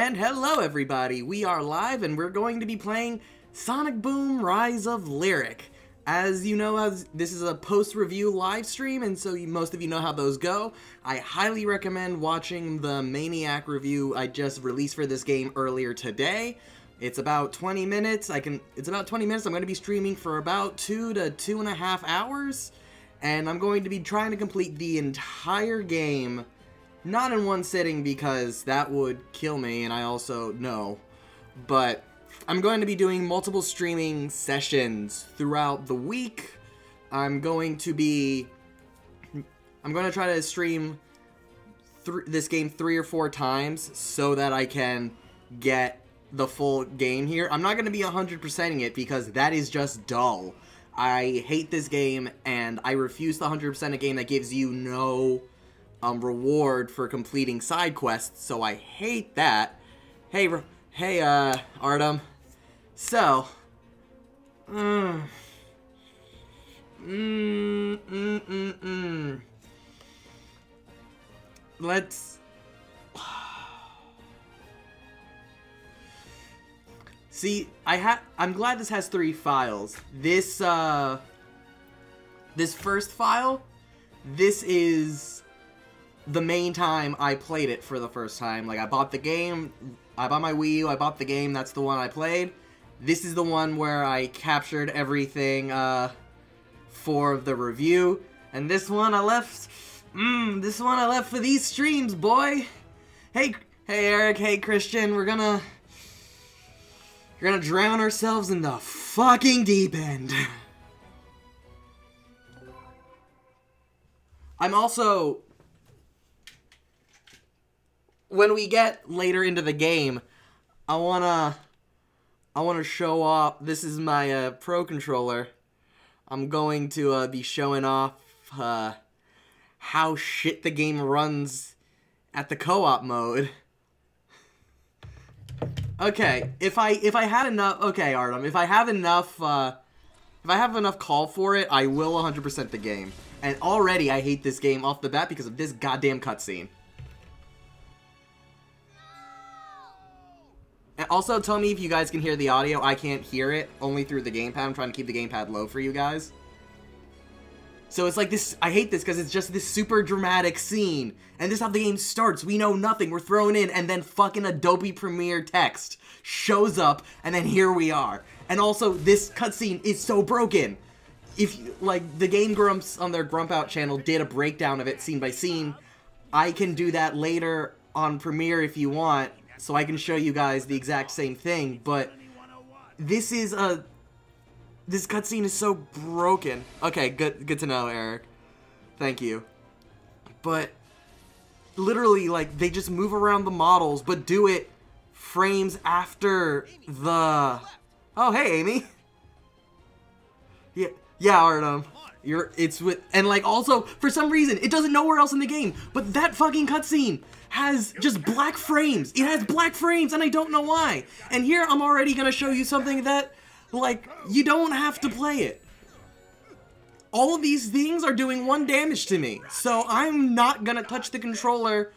And hello everybody, we are live and we're going to be playing Sonic Boom Rise of Lyric. As you know, this is a post-review live stream, and so most of you know how those go. I highly recommend watching the Maniac review I just released for this game earlier today. It's about 20 minutes. It's about 20 minutes. I'm going to be streaming for about 2 to 2.5 hours, and I'm going to be trying to complete the entire game. Not in one sitting because that would kill me, and I also know. But I'm going to be doing multiple streaming sessions throughout the week. I'm going to try to stream this game 3 or 4 times so that I can get the full game here. I'm not going to be 100%ing it because that is just dull. I hate this game, and I refuse to 100% a game that gives you no reward for completing side quests, so I hate that. Hey, Artem. So, let's see. I'm glad this has 3 files. This first file, this is the main time I played it for the first time. Like, I bought the game, I bought my Wii U, I bought the game, that's the one I played. This is the one where I captured everything for the review. And this one I left, for these streams, boy. Hey Eric, hey Christian, we're gonna drown ourselves in the fucking deep end. I'm also, when we get later into the game, I wanna show off. This is my Pro controller. I'm going to be showing off how shit the game runs at the co-op mode. Okay, if I had enough. Okay, Artem, if I have enough call for it, I will 100% the game. And already I hate this game off the bat because of this goddamn cutscene. And also, tell me if you guys can hear the audio. I can't hear it, only through the gamepad. I'm trying to keep the gamepad low for you guys. So it's like this, I hate this because it's just this super dramatic scene. And this is how the game starts. We know nothing, we're thrown in, and then fucking Adobe Premiere text shows up, and then here we are. And also, this cutscene is so broken. If, like, the Game Grumps on their Grump Out channel did a breakdown of it scene by scene, I can do that later on Premiere if you want, so I can show you guys the exact same thing, but this cutscene is so broken. Okay, good to know, Eric. Thank you. But literally, like, they just move around the models, but do it frames after the... Oh, hey, Amy. Yeah, Artem. And like, also, for some reason, it doesn't nowhere else in the game, but that fucking cutscene has just black frames. It has black frames, and I don't know why. And here, I'm already gonna show you something that, like, you don't have to play it. All of these things are doing 1 damage to me, so I'm not gonna touch the controller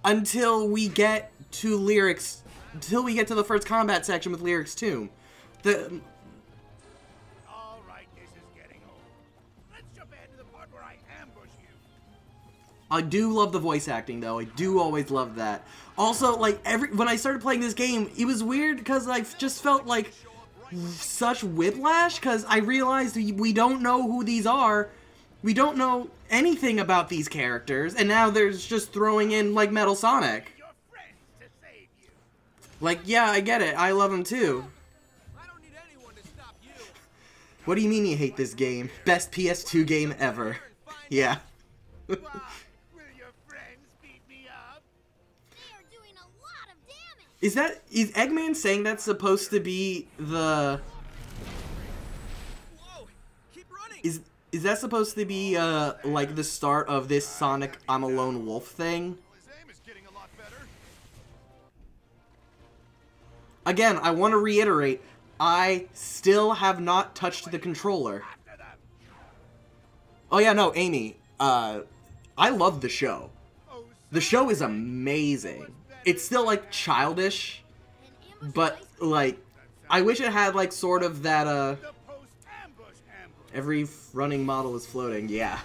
until we get to Lyric's, until we get to the first combat section with Lyric's Tomb. I do love the voice acting, though. I do always love that. Also, like, when I started playing this game, it was weird because I just felt like such whiplash because I realized we don't know who these are. We don't know anything about these characters, and now there's just throwing in, like, Metal Sonic. Like, yeah, I get it. I love him, too. What do you mean you hate this game? Best PS2 game ever. Yeah. Is Eggman saying that's supposed to be the... Is that supposed to be, like, the start of this Sonic I'm a Lone Wolf thing? Again, I want to reiterate, I still have not touched the controller. Oh yeah, no, Amy, I love the show. The show is amazing. it's still like childish, but like I wish it had like sort of that every running model is floating. Yeah,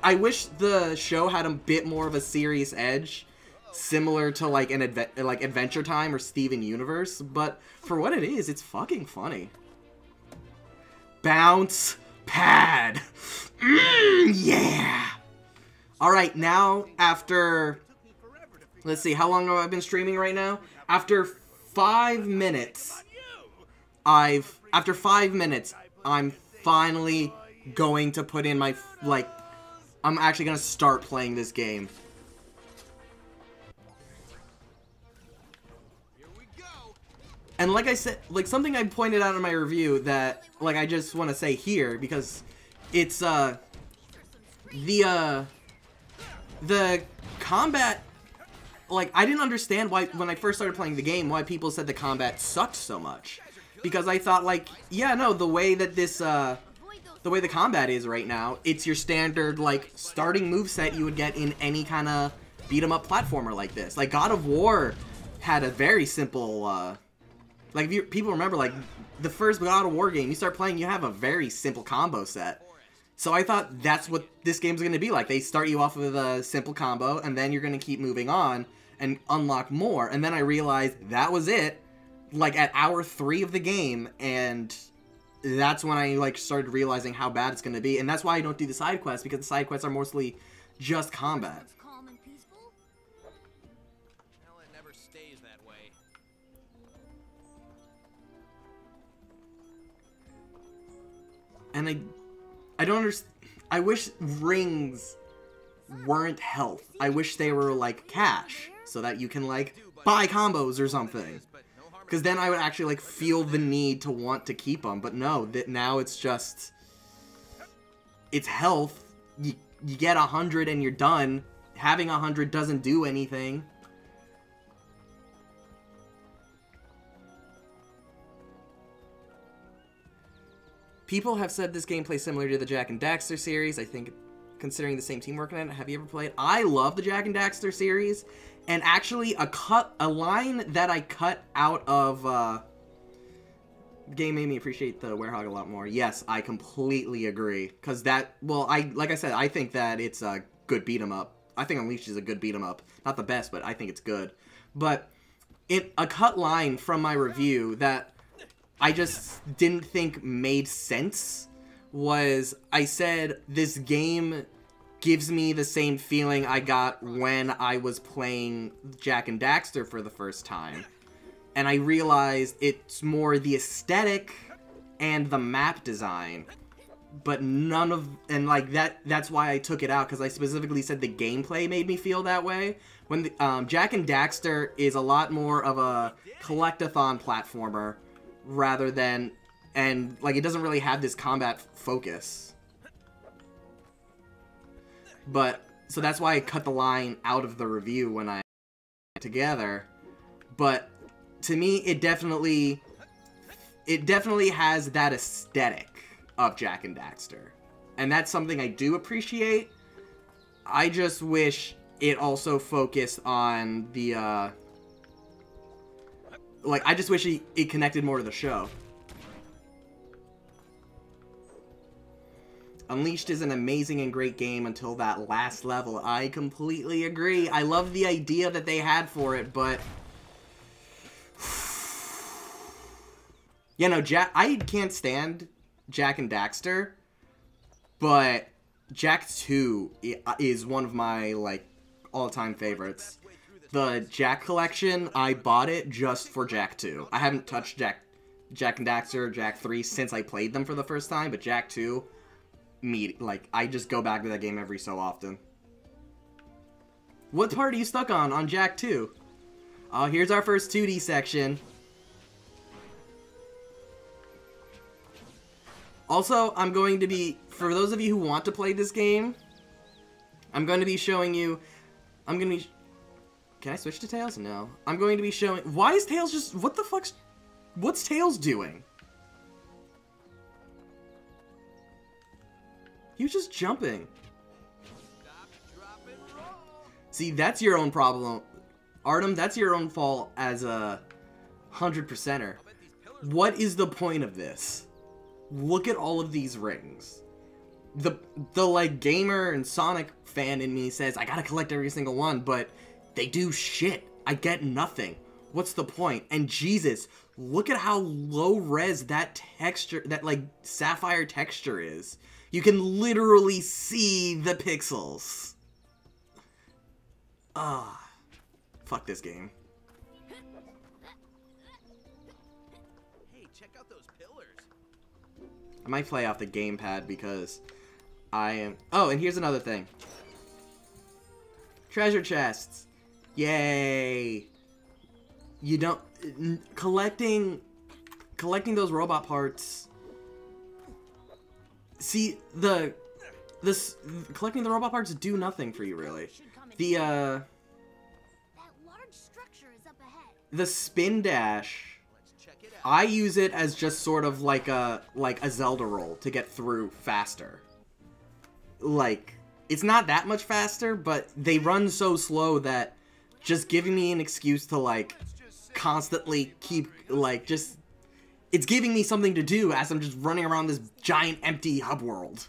I wish the show had a bit more of a serious edge, similar to like an Adventure Time or Steven Universe. But for what it is, it's fucking funny. Bounce pad. Yeah. All right, now after, let's see, how long have I been streaming right now? After 5 minutes, I'm finally going to put in my, like, I'm actually going to start playing this game. And like I said, like something I pointed out in my review that, like, I just want to say here, because it's, the combat, like, I didn't understand why, when I first started playing the game, why people said the combat sucked so much. Because I thought, like, yeah, no, the way that this, the way the combat is right now, it's your standard, like, starting moveset you would get in any kind of beat-em-up platformer like this. Like, God of War had a very simple, like, if you, people remember, like, the first God of War game, you start playing, you have a very simple combo set. So I thought that's what this game's going to be like. They start you off with a simple combo, and then you're going to keep moving on and unlock more. And then I realized that was it, like, at hour 3 of the game, and that's when I, like, started realizing how bad it's going to be. And that's why I don't do the side quests, because the side quests are mostly just combat. Well, it never stays that way. And I don't understand. I wish rings weren't health. I wish they were like cash, so that you can like buy combos or something. Because then I would actually like feel the need to want to keep them. But no, that now it's just, it's health. You get 100 and you're done. Having 100 doesn't do anything. People have said this game plays similar to the Jak and Daxter series. I think, considering the same team working on it, have you ever played? I love the Jak and Daxter series, and actually a line that I cut out of the game made me appreciate the Werehog a lot more. Yes, I completely agree, because that, well, like I said, I think that it's a good beat 'em up. I think Unleashed is a good beat 'em up. Not the best, but I think it's good. But a cut line from my review that I just didn't think made sense was, I said, this game gives me the same feeling I got when I was playing Jak and Daxter for the first time. And I realized it's more the aesthetic and the map design. But none of, and like that's why I took it out, because I specifically said the gameplay made me feel that way. When the, Jak and Daxter is a lot more of a collectathon platformer, rather than, and like it doesn't really have this combat focus. But so that's why I cut the line out of the review when I together. But to me, it definitely has that aesthetic of Jak and Daxter, and that's something I do appreciate. I just wish it also focused on the like, I just wish it connected more to the show. Unleashed is an amazing and great game until that last level. I completely agree. I love the idea that they had for it, but you know, I can't stand Jak and Daxter, but Jak 2 is one of my, like, all-time favorites. The Jak collection, I bought it just for Jak 2. I haven't touched Jak and Daxter, Jak 3 since I played them for the first time, but Jak 2, like, I just go back to that game every so often. What part are you stuck on Jak 2? Here's our first 2D section. Also, I'm going to be, for those of you who want to play this game, I'm going to be showing you, can I switch to Tails? No. I'm going to be showing, why is Tails just, what's Tails doing? He was just jumping. See, that's your own problem, Artem, that's your own fault as a 100%er. What is the point of this? Look at all of these rings. The like gamer and Sonic fan in me says I gotta collect every single one, but they do shit. I get nothing. What's the point? And Jesus, look at how low res that texture, that like sapphire texture is. You can literally see the pixels. Ah, fuck this game. Hey, check out those pillars. I might play off the gamepad because I am... Oh, and here's another thing. Treasure chests. Yay. You don't... Collecting those robot parts... See, collecting the robot parts do nothing for you, really. That large structure is up ahead. The spin dash... I use it as just sort of like a Zelda roll to get through faster. Like, it's not that much faster, but they run so slow that just giving me an excuse to, like, constantly keep, like, just... It's giving me something to do as I'm just running around this giant empty hub world.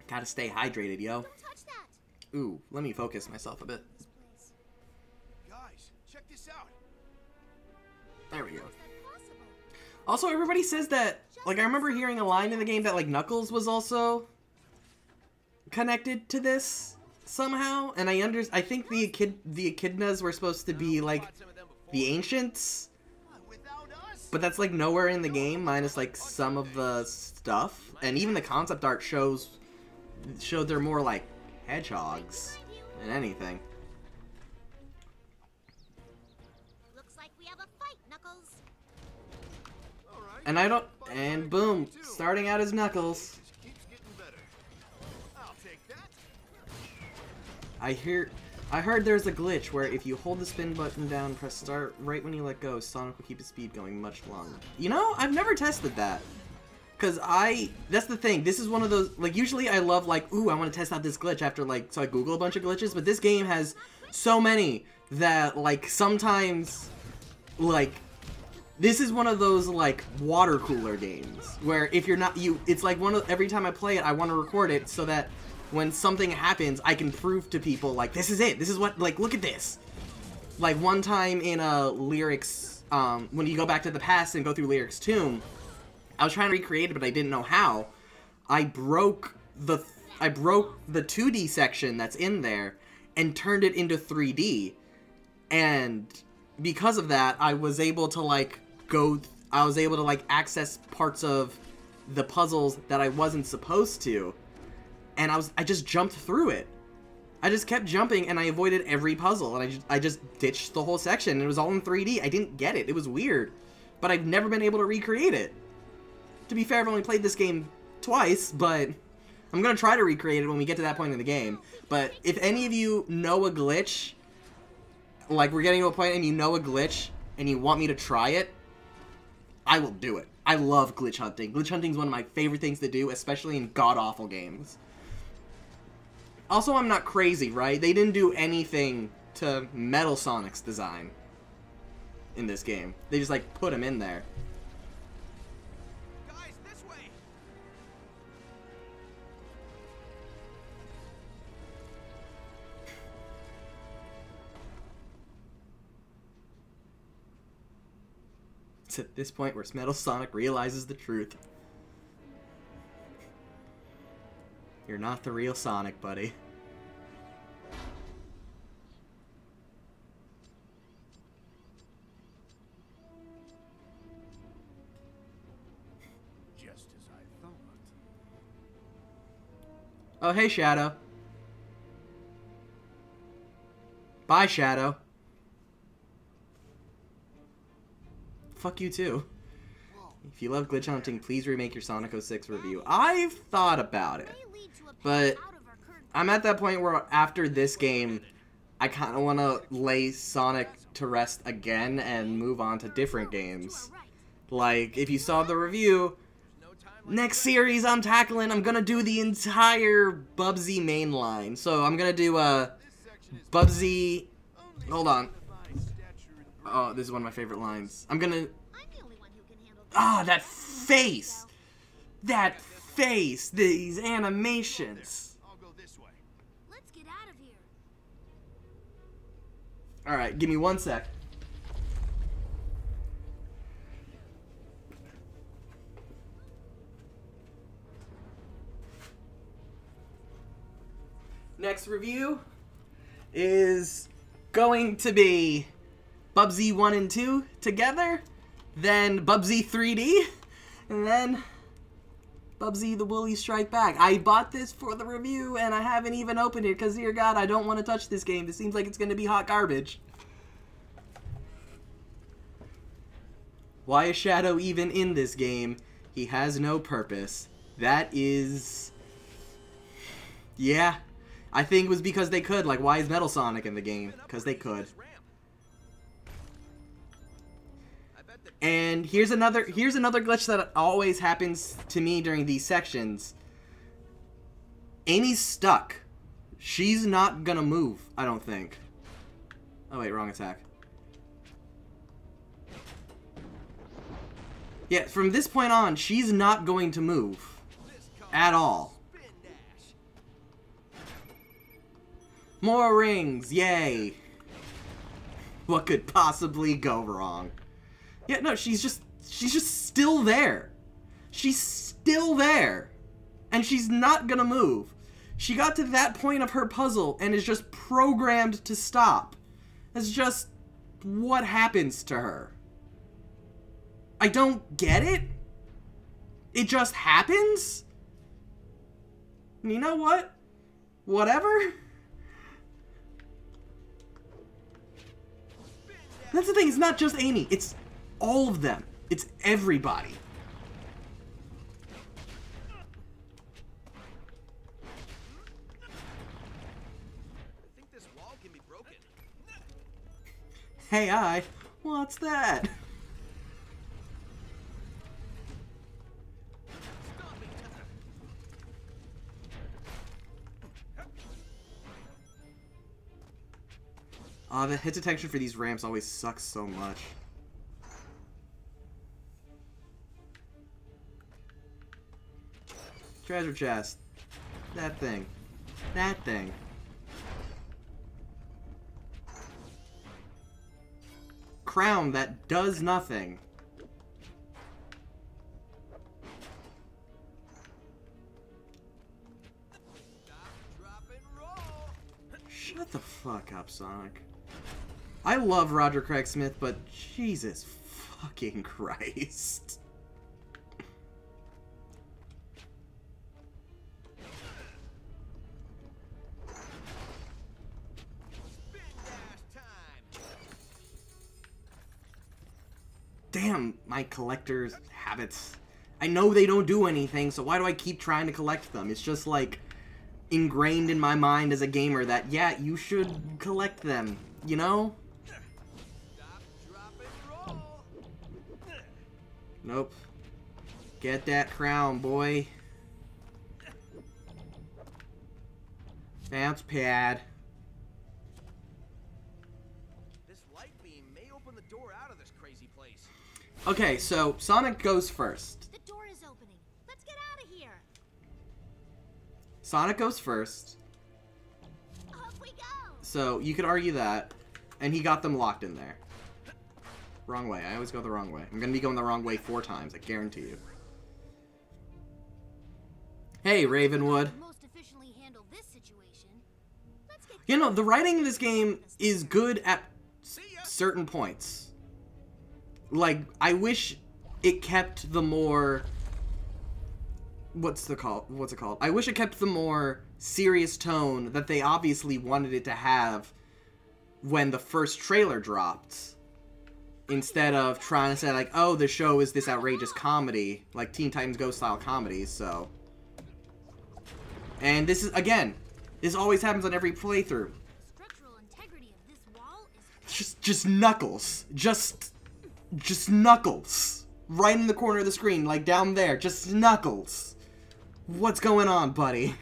Gotta stay hydrated, yo. Don't touch that. Ooh, let me focus myself a bit. Guys, check this out. There we go. How is that possible? Also, everybody says that, like, I remember hearing a line in the game that, like, Knuckles was also connected to this somehow, and I think the Echidnas were supposed to be, like, the Ancients, but that's, like, nowhere in the game, minus, like, some of the stuff, and even the concept art showed they're more like hedgehogs than anything. Looks like we have a fight, Knuckles. And boom, starting out as Knuckles. I heard there's a glitch where if you hold the spin button down and press start right when you let go, Sonic will keep his speed going much longer. You know, I've never tested that. Cause that's the thing, this is one of those, like, usually I love, like, ooh, I want to test out this glitch after, like, so I Google a bunch of glitches, but this game has so many that, like, sometimes, like, this is one of those, like, water cooler games, where if you're not, it's like every time I play it, I want to record it so that when something happens, I can prove to people, like, this is it, this is what, like, look at this. Like, one time in, Lyric's, when you go back to the past and go through Lyric's tomb, I was trying to recreate it, but I didn't know how. I broke the 2D section that's in there and turned it into 3D. And because of that, I was able to, like, access parts of the puzzles that I wasn't supposed to. And I just jumped through it. I just kept jumping and I avoided every puzzle, and I just ditched the whole section, and it was all in 3D. I didn't get it. It was weird. But I've never been able to recreate it. To be fair, I've only played this game twice, but I'm gonna try to recreate it when we get to that point in the game. But if any of you know a glitch, like we're getting to a point and you know a glitch, and you want me to try it, I will do it. I love glitch hunting. Glitch hunting is one of my favorite things to do, especially in god-awful games. Also, I'm not crazy, right? They didn't do anything to Metal Sonic's design in this game. They just, like, put him in there. It's at this point where Metal Sonic realizes the truth. You're not the real Sonic, buddy. Just as I thought. Oh, hey, Shadow. Bye, Shadow. Fuck you too. If you love glitch hunting, please remake your Sonic 06 review. I've thought about it, but I'm at that point where after this game, I kind of want to lay Sonic to rest again and move on to different games. Like, if you saw the review, Next series I'm tackling, I'm gonna do the entire Bubsy main line. So I'm gonna do Bubsy. Hold on. Oh, this is one of my favorite lines. I'm gonna. I'm the only one who can handle Ah, that face! That face! These animations! I'll go this way. Let's get out of here. Alright, give me 1 sec. Next review is going to be Bubsy 1 and 2 together, then Bubsy 3D, and then Bubsy the Woolly Strike Back. I bought this for the review and I haven't even opened it because, dear God, I don't want to touch this game. This seems like it's going to be hot garbage. Why is Shadow even in this game? He has no purpose. That is... yeah. I think it was because they could. Like, why is Metal Sonic in the game? Because they could. And here's another glitch that always happens to me during these sections. Amy's stuck. She's not gonna move, I don't think. Oh wait, wrong attack. Yeah, from this point on, she's not going to move. At all. More rings, yay! What could possibly go wrong? Yeah, no, she's just still there. She's still there. And she's not gonna move. She got to that point of her puzzle and is just programmed to stop. That's just what happens to her. I don't get it. It just happens? And you know what? Whatever. That's the thing, it's not just Amy, it's all of them. It's everybody. I think this wall can be broken. Hey, what's that? The hit detection for these ramps always sucks so much. Treasure chest. That thing. That thing. Crown that does nothing. Shut the fuck up, Sonic. I love Roger Craig Smith, but Jesus fucking Christ. Damn, my collector's habits. I know they don't do anything, so why do I keep trying to collect them? It's just like ingrained in my mind as a gamer that, yeah, you should collect them, you know? Nope. Get that crown, boy. Bounce pad. This light beam may open the door out of this crazy place. Okay, so Sonic goes first. The door is opening. Let's get out of here. Sonic goes first. Off we go. So you could argue that. And he got them locked in there. Wrong way. I always go the wrong way. I'm gonna be going the wrong way 4 times, I guarantee you. Hey, Ravenwood. Most efficiently handle this situation. Let's get You know, the writing in this game is good at certain points. Like, I wish it kept the more... What's it called? I wish it kept the more serious tone that they obviously wanted it to have when the first trailer dropped. Instead of trying to say, like, oh, the show is this outrageous comedy, like Teen Titans Go style comedies, so. And this is, again, this always happens on every playthrough. structural integrity of this wall is Just Knuckles. Just Knuckles. Right in the corner of the screen, like down there. Just Knuckles. What's going on, buddy?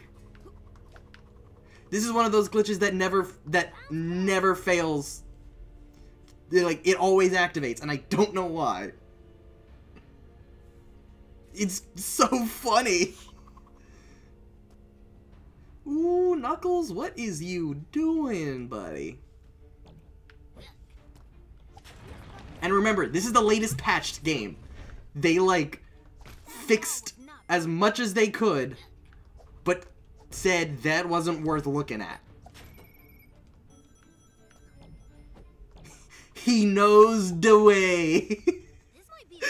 This is one of those glitches that never fails. Like, it always activates, and I don't know why. It's so funny. Ooh, Knuckles, what is you doing, buddy? And remember, this is the latest patched game. They, like, fixed as much as they could, but said that wasn't worth looking at. He knows the way. This might be a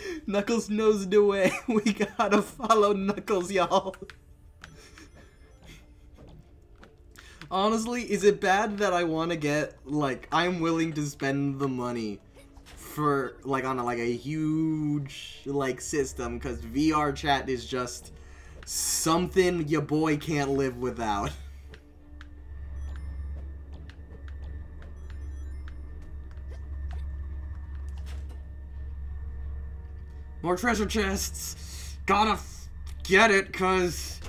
good Knuckles knows the way. We gotta follow Knuckles, y'all. Honestly, is it bad that I want to get, like, I'm willing to spend the money for, like, on a huge, like, system, because VR chat is just something your boy can't live without. More treasure chests! Gotta get it, cause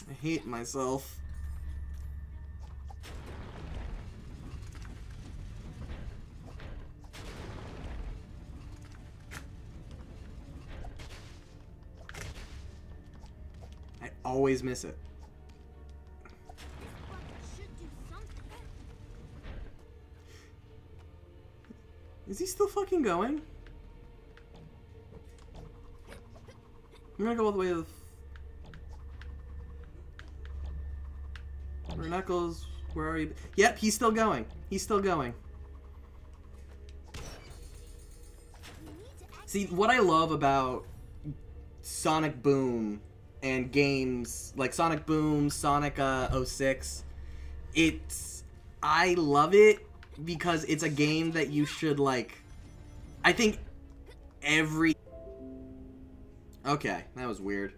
I hate myself. I always miss it. should do something. Is he still fucking going? I'm gonna go all the way to the... Where Knuckles? Where are you? Yep, he's still going. He's still going. See, what I love about Sonic Boom and games like Sonic Boom, Sonic 06, I love it because it's a game that you should, like, I think every... Okay, that was weird.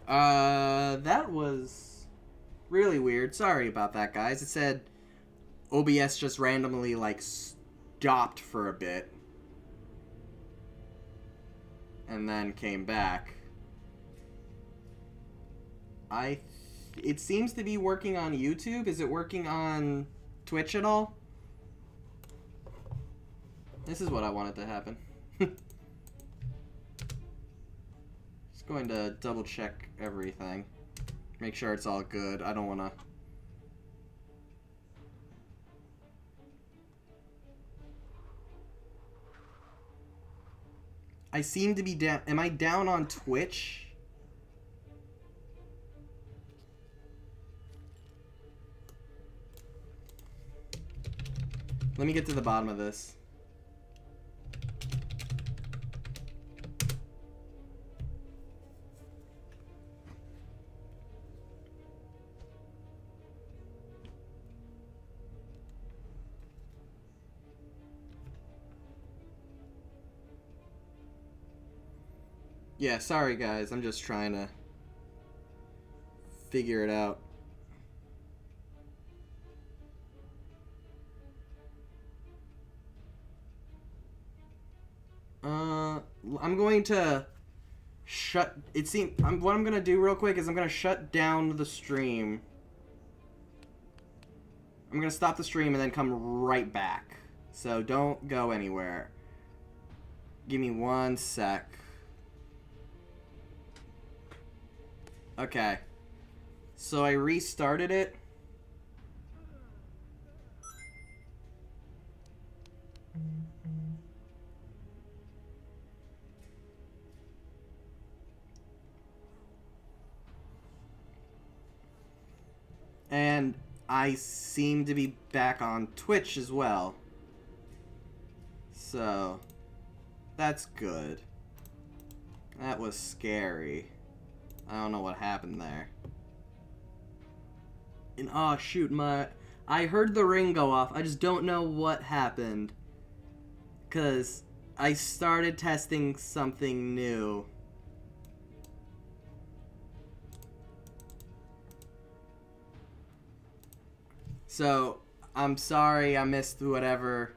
That was really weird. Sorry about that, guys. It said OBS just randomly, like, stopped for a bit. And then came back. It seems to be working on YouTube. Is it working on Twitch at all? This is what I wanted to happen. Just going to double check everything. Make sure it's all good. I don't want to... I seem to be down... Am I down on Twitch? Let me get to the bottom of this. Yeah, sorry guys, I'm just trying to figure it out. I'm going to shut... what I'm going to do real quick is I'm going to shut down the stream. I'm going to stop the stream and then come right back. So don't go anywhere. Give me 1 sec. Okay. So I restarted it. And I seem to be back on Twitch as well. So, that's good. That was scary. I don't know what happened there. And oh shoot, I heard the ring go off. I just don't know what happened. 'Cause I started testing something new. So, I'm sorry I missed whatever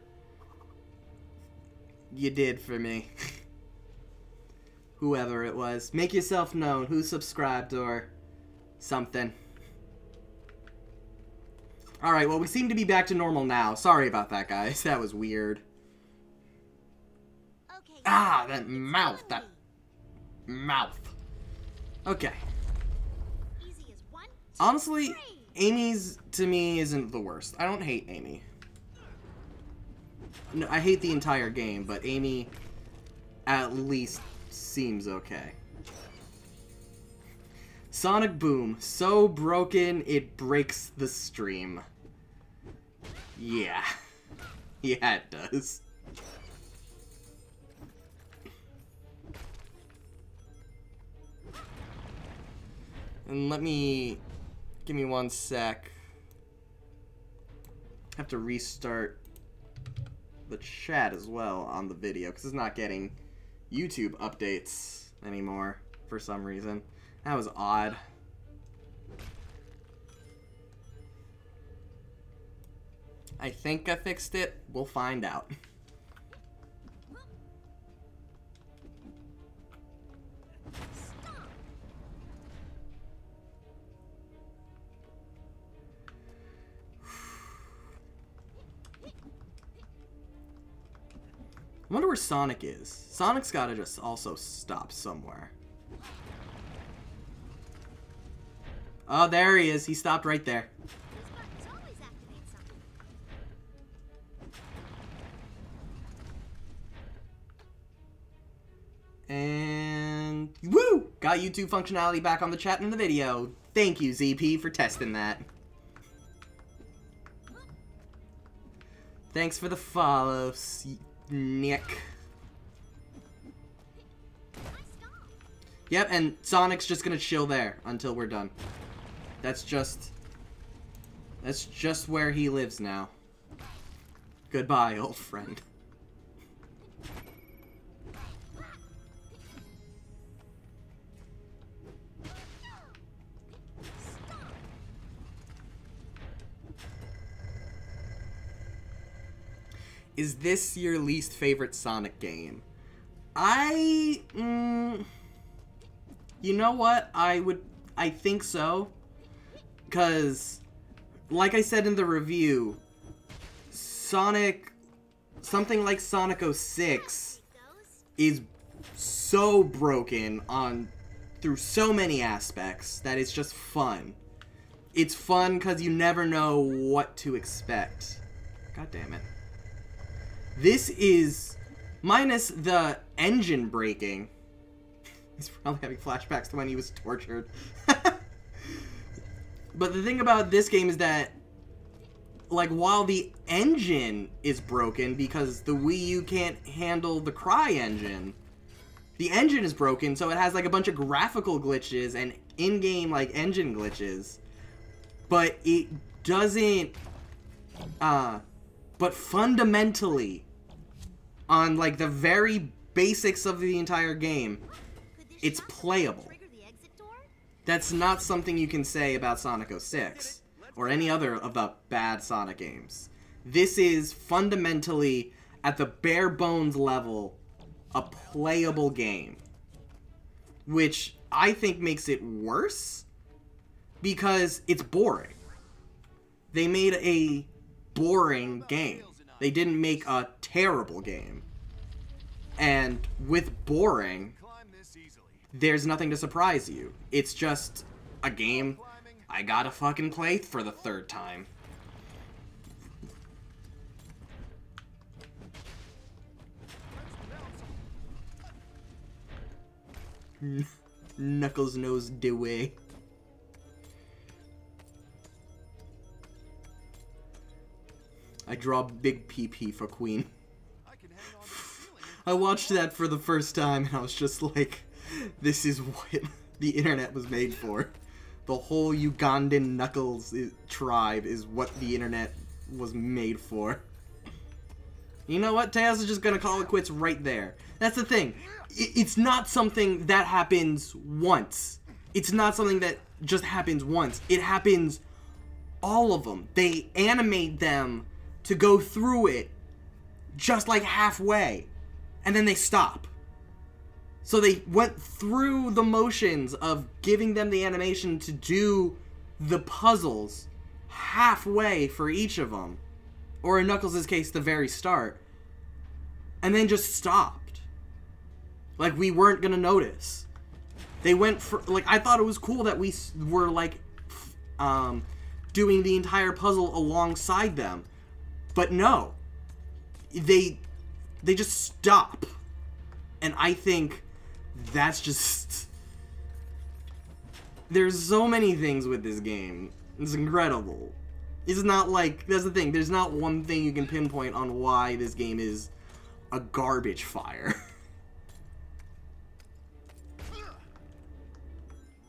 you did for me. Whoever it was. Make yourself known. Who subscribed or something. Alright, well, we seem to be back to normal now. Sorry about that, guys. That was weird. Okay, Ah, that mouth. That mouth. Okay. easy as 1, 2, Honestly, 3. Amy's, to me, isn't the worst. I don't hate Amy. No, I hate the entire game, but Amy at least seems okay. Sonic Boom. So broken, it breaks the stream. Yeah. Yeah, it does. And give me 1 sec. I have to restart the chat as well on the video because it's not getting YouTube updates anymore for some reason. That was odd. I think I fixed it. We'll find out. I wonder where Sonic is. Sonic's gotta just also stop somewhere. Oh, there he is. He stopped right there. These buttons always activate something. And woo! Got YouTube functionality back on the chat in the video. Thank you, ZP, for testing that. Thanks for the follow, Nick. Nice stop. Yep, and Sonic's just gonna chill there until we're done. That's just where he lives now. Goodbye, old friend. Is this your least favorite Sonic game? You know what? I think so. Because, like I said in the review, something like Sonic 06 is so broken through so many aspects that it's just fun. It's fun because you never know what to expect. God damn it. This is, minus the engine breaking. He's probably having flashbacks to when he was tortured. But the thing about this game is that, like, while the engine is broken because the Wii U can't handle the Cry engine, the engine is broken, so it has, like, a bunch of graphical glitches and in-game, like, engine glitches. But it doesn't, but fundamentally, on, like, the very basics of the entire game, it's playable. That's not something you can say about Sonic 06, or any other of the bad Sonic games. This is fundamentally, at the bare bones level, a playable game. Which I think makes it worse, because it's boring. They made a boring game. They didn't make a terrible game. And with boring, there's nothing to surprise you. It's just a game I gotta fucking play for the 3rd time. Knuckles knows the way. I draw big PP for Queen. I watched that for the first time and I was just like, this is what the internet was made for. The whole Ugandan Knuckles tribe is what the internet was made for. You know what? Tails is just gonna call it quits right there. That's the thing. It's not something that happens once. It's not something that just happens once. It happens All of them. They animate them to go through it just like halfway, and then they stop. So they went through the motions of giving them the animation to do the puzzles halfway for each of them, or in Knuckles' case, the very start, and then just stopped. Like, we weren't gonna notice. They went for, like, I thought it was cool that we were, like, doing the entire puzzle alongside them. But no. They just stop. And I think that's just... There's so many things with this game. It's incredible. It's not like... That's the thing. There's not one thing you can pinpoint on why this game is a garbage fire.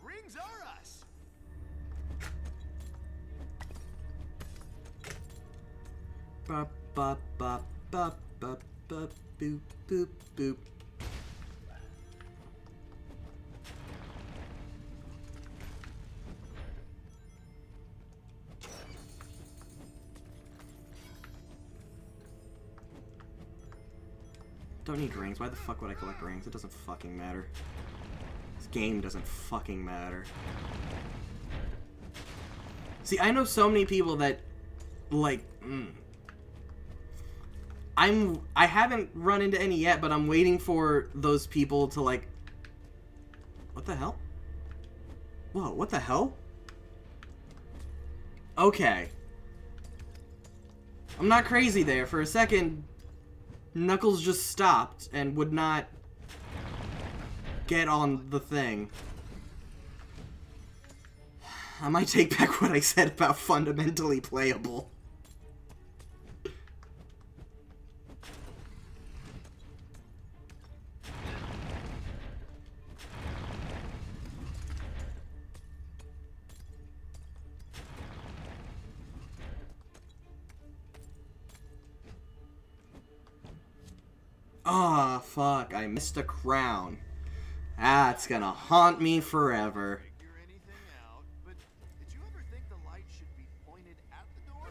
Rings are us. Bop, bop, bop, bop, bop, bop, boop, boop, boop. Don't need rings. Why the fuck would I collect rings? It doesn't fucking matter. This game doesn't fucking matter. See, I know so many people that, like, I haven't run into any yet, but I'm waiting for those people to, like... What the hell? Whoa, what the hell? Okay. I'm not crazy there. For a second, Knuckles just stopped and would not get on the thing. I might take back what I said about fundamentally playable. Ah, oh, fuck, I missed a crown. That's gonna haunt me forever. Figure anything out, but did you ever think the light should be pointed at the door?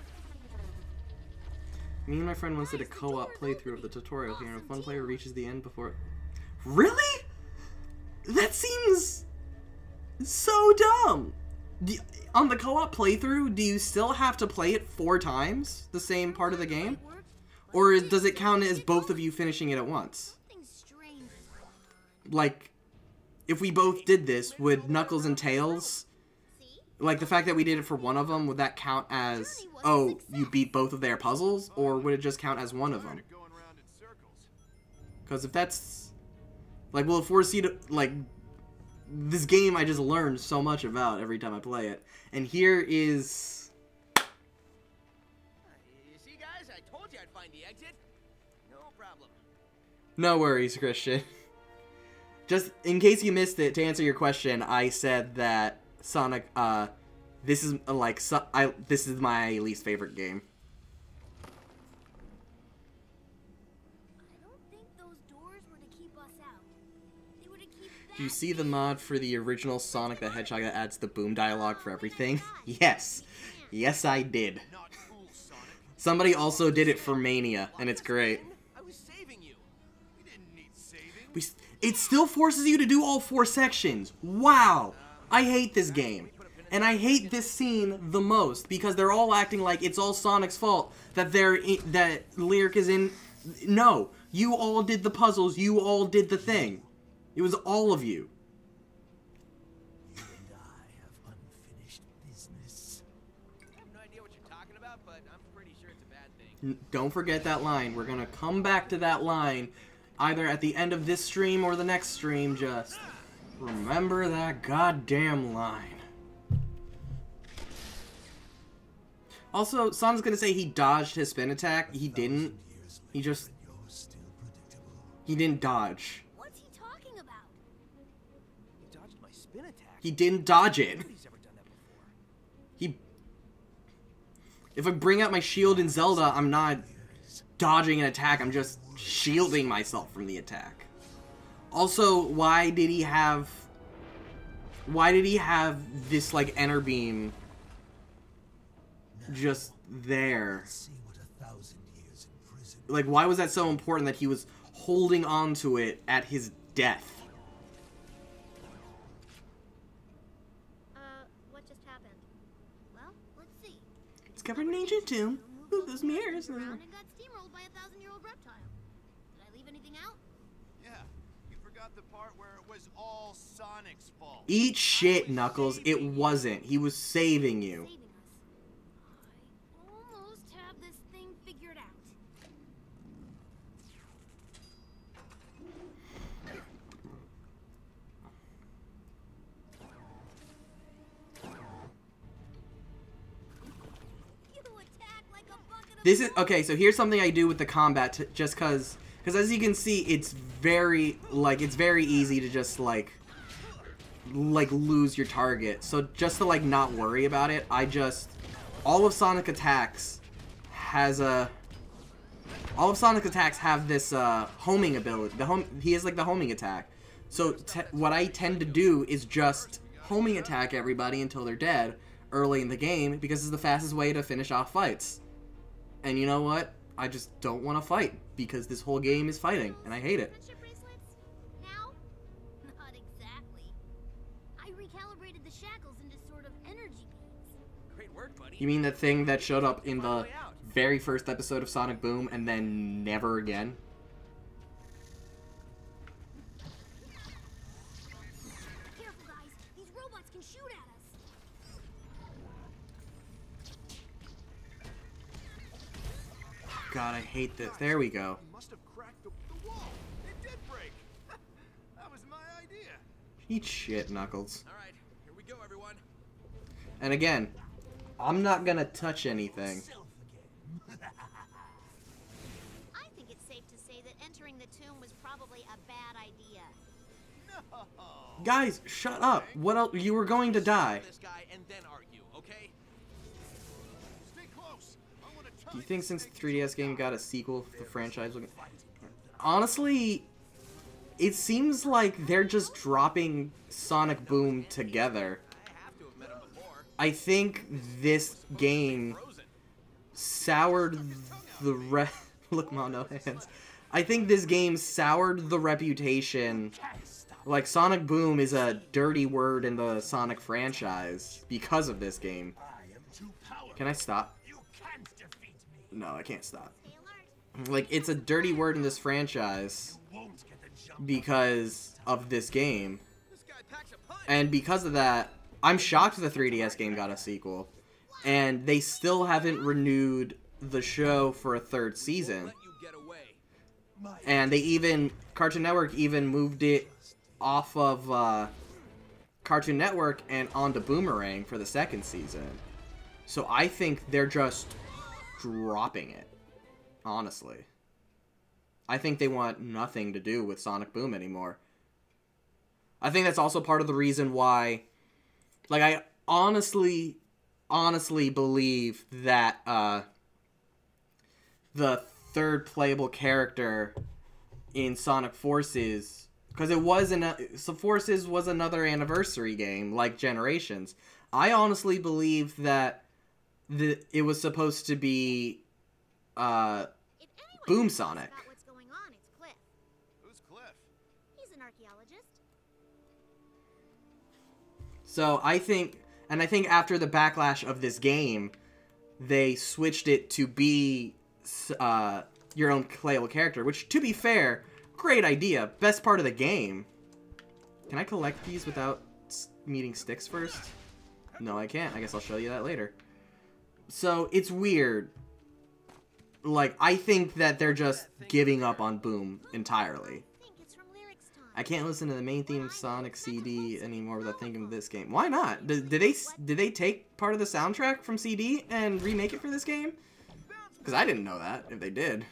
Me and my friend once did a co-op playthrough of the tutorial here, and if one player reaches the end before... Really? That seems so dumb. On the co-op playthrough, do you still have to play it 4 times, the same part of the game? Or does it count as both of you finishing it at once? Like, if we both did this, would Knuckles and Tails, like the fact that we did it for one of them, would that count as, oh, you beat both of their puzzles? Or would it just count as one of them? Because if that's, like, well, if we're like, this game I just learned so much about every time I play it. And here is... The exit? No problem. No worries, Christian. Just in case you missed it, to answer your question, I said that Sonic, this is like, this is my least favorite game. I don't think those doors were to keep us out. They were to keep Do you see the mod for the original Sonic the Hedgehog that adds the boom dialogue for everything? Yes. Yes, I did. Somebody also did it for Mania, and it's great. I was saving you. We didn't need saving. It still forces you to do all 4 sections. Wow. I hate this game. And I hate this scene the most, because they're all acting like it's all Sonic's fault that that Lyric is in. No. You all did the puzzles. You all did the thing. It was all of you. Don't forget that line. We're gonna come back to that line either at the end of this stream or the next stream. Just remember that goddamn line. Also, Sonic's gonna say he dodged his spin attack. He didn't. He didn't dodge. What's he talking about? You dodged my spin attack. He didn't dodge it. Nobody's ever done that before. If I bring out my shield in Zelda, I'm not dodging an attack, I'm just shielding myself from the attack. Also, why did he have this, like, enter beam just there. See what 1,000 years in prison. Like, why was that so important that he was holding on to it at his death? What just happened? Well, let's see. It's covered in ancient tomb. Ooh, those mirrors. Around and got steamrolled by a 1,000-year-old reptile. Did I leave anything out? Yeah, you forgot the part where it was all Sonic's fault. Eat shit, Knuckles. It wasn't. He was saving you. Saving us. I almost have this thing figured out. You attack like a bucket of This is okay. So here's something I do with the combat, just because as you can see, it's very easy to just like lose your target. So just to like not worry about it, all of Sonic attacks have this homing ability. He has like the homing attack. So what I tend to do is just homing attack everybody until they're dead early in the game, because it's the fastest way to finish off fights. And you know what? I just don't want to fight, because this whole game is fighting, and I hate it. friendship bracelets? Now? Not exactly. I recalibrated the shackles into sort of energy beams. Great work, buddy. You mean the thing that showed up in the very first episode of Sonic Boom and then never again? Careful, guys. These robots can shoot at us. God, I hate this. There we go. You must have cracked the wall. It did break. That was my idea. Eat shit, Knuckles. All right, here we go, everyone. And again, I'm not gonna touch anything. Self again. I think it's safe to say that entering the tomb was probably a bad idea. No. Guys, shut up. What else? You were going to die. This guy and then argue, okay? Stay close. I want to Do you think since the 3DS game got a sequel, the franchise will... Honestly, it seems like they're just dropping Sonic Boom together. I have to have met him before. I think this game Frozen. soured the Look, Mom, no hands. I think this game soured the reputation. Like, Sonic Boom is a dirty word in the Sonic franchise because of this game. I am too powerful. Can I stop? You can't defeat me. No, I can't stop. Stay alert. Like, it's a dirty word in this franchise You won't get the jump. because of this game. This guy packs a punch. And because of that, I'm shocked the 3DS game got a sequel. And they still haven't renewed the show for a third season. Let you get away. My And Cartoon Network even moved it off of Cartoon Network and onto Boomerang for the second season. So I think they're just dropping it, honestly. I think they want nothing to do with Sonic Boom anymore. I think that's also part of the reason why, like, I honestly believe that the third playable character in Sonic Forces, because Forces was another anniversary game like Generations. I honestly believe that it was supposed to be If anyone Boom knows Sonic. about what's going on, it's Cliff. Who's Cliff? He's an archaeologist. So I think after the backlash of this game, they switched it to be your own playable character, which, to be fair, great idea. Best part of the game. Can I collect these without meeting sticks first? No, I can't. I guess I'll show you that later. So, it's weird. Like, I think that they're just giving up on Boom entirely. I think it's from lyrics time. I can't listen to the main theme Sonic CD anymore without thinking of this game. Why not? Did they take part of the soundtrack from CD and remake it for this game? Because I didn't know that, if they did.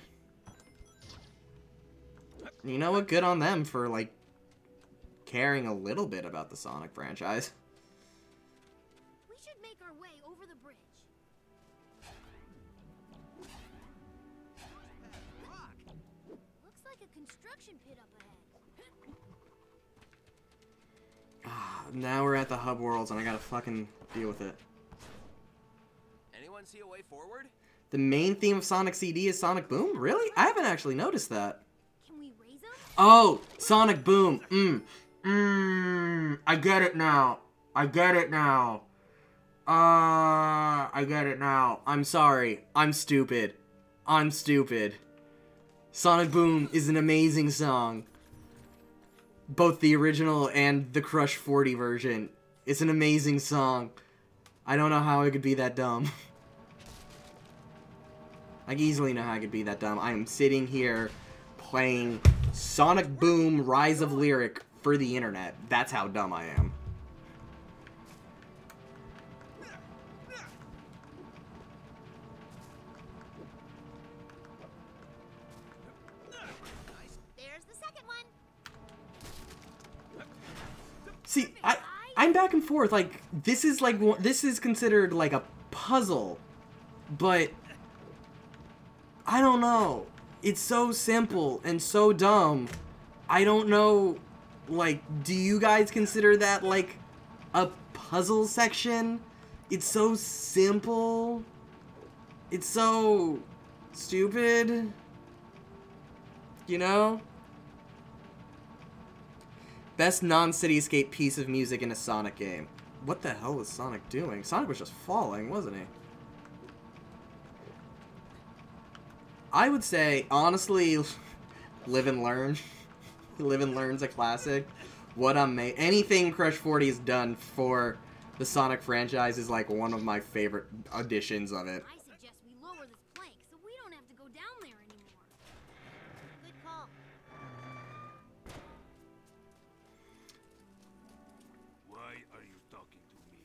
You know what? Good on them for, like, caring a little bit about the Sonic franchise. We should make our way over the bridge. Looks like a construction pit up ahead. Now we're at the Hub Worlds and I gotta fucking deal with it. Anyone anyone see a way forward? The main theme of Sonic CD is Sonic Boom? Really? I haven't actually noticed that. Can we raise them? Oh, Sonic Boom. I get it now. I get it now. I get it now. I'm sorry. I'm stupid. I'm stupid. Sonic Boom is an amazing song. Both the original and the Crush 40 version. It's an amazing song. I don't know how I could be that dumb. I easily know how I could be that dumb. I am sitting here playing Sonic Boom Rise of Lyric for the internet. That's how dumb I am. There's the second one. See, I'm back and forth. Like, this is considered like a puzzle, but I don't know. It's so simple and so dumb. I don't know, like, do you guys consider that like a puzzle section? It's so simple. It's so stupid. You know? Best non-cityscape piece of music in a Sonic game. What the hell was Sonic doing? Sonic was just falling, wasn't he? I would say, honestly, Live and Learn. Live and Learn's a classic. Anything Crush 40 has done for the Sonic franchise is like one of my favorite editions of it. I suggest we lower this plank so we don't have to go down there anymore. Good call. Why are you talking to me?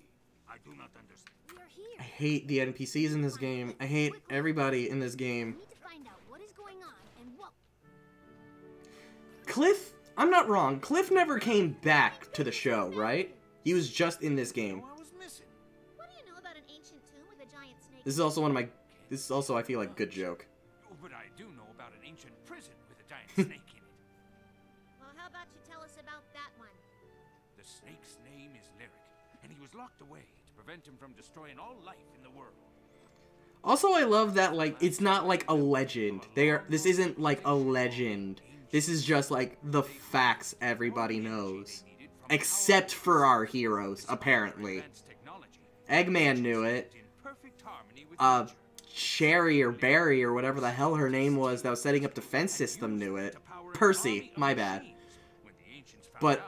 I do not understand. We are here. I hate the NPCs in this game. I hate everybody in this game. We need to find out what is going on and what. Cliff, I'm not wrong. Cliff never came back to the show, right? He was just in this game. I was missing. What do you know about an ancient tomb with a giant snake? This is also one of my... This is also, I feel like, good joke. Oh, but I do know about an ancient prison with a giant snake in it. Well, how about you tell us about that one? The snake's name is Lyric, and he was locked away to prevent him from destroying all life in the world. Also, I love that, like, it's not like a legend. This isn't like a legend. This is just like the facts everybody knows. Except for our heroes, apparently. Eggman knew it. Sherry or Barry or whatever the hell her name was that was setting up defense system knew it. Percy, my bad. But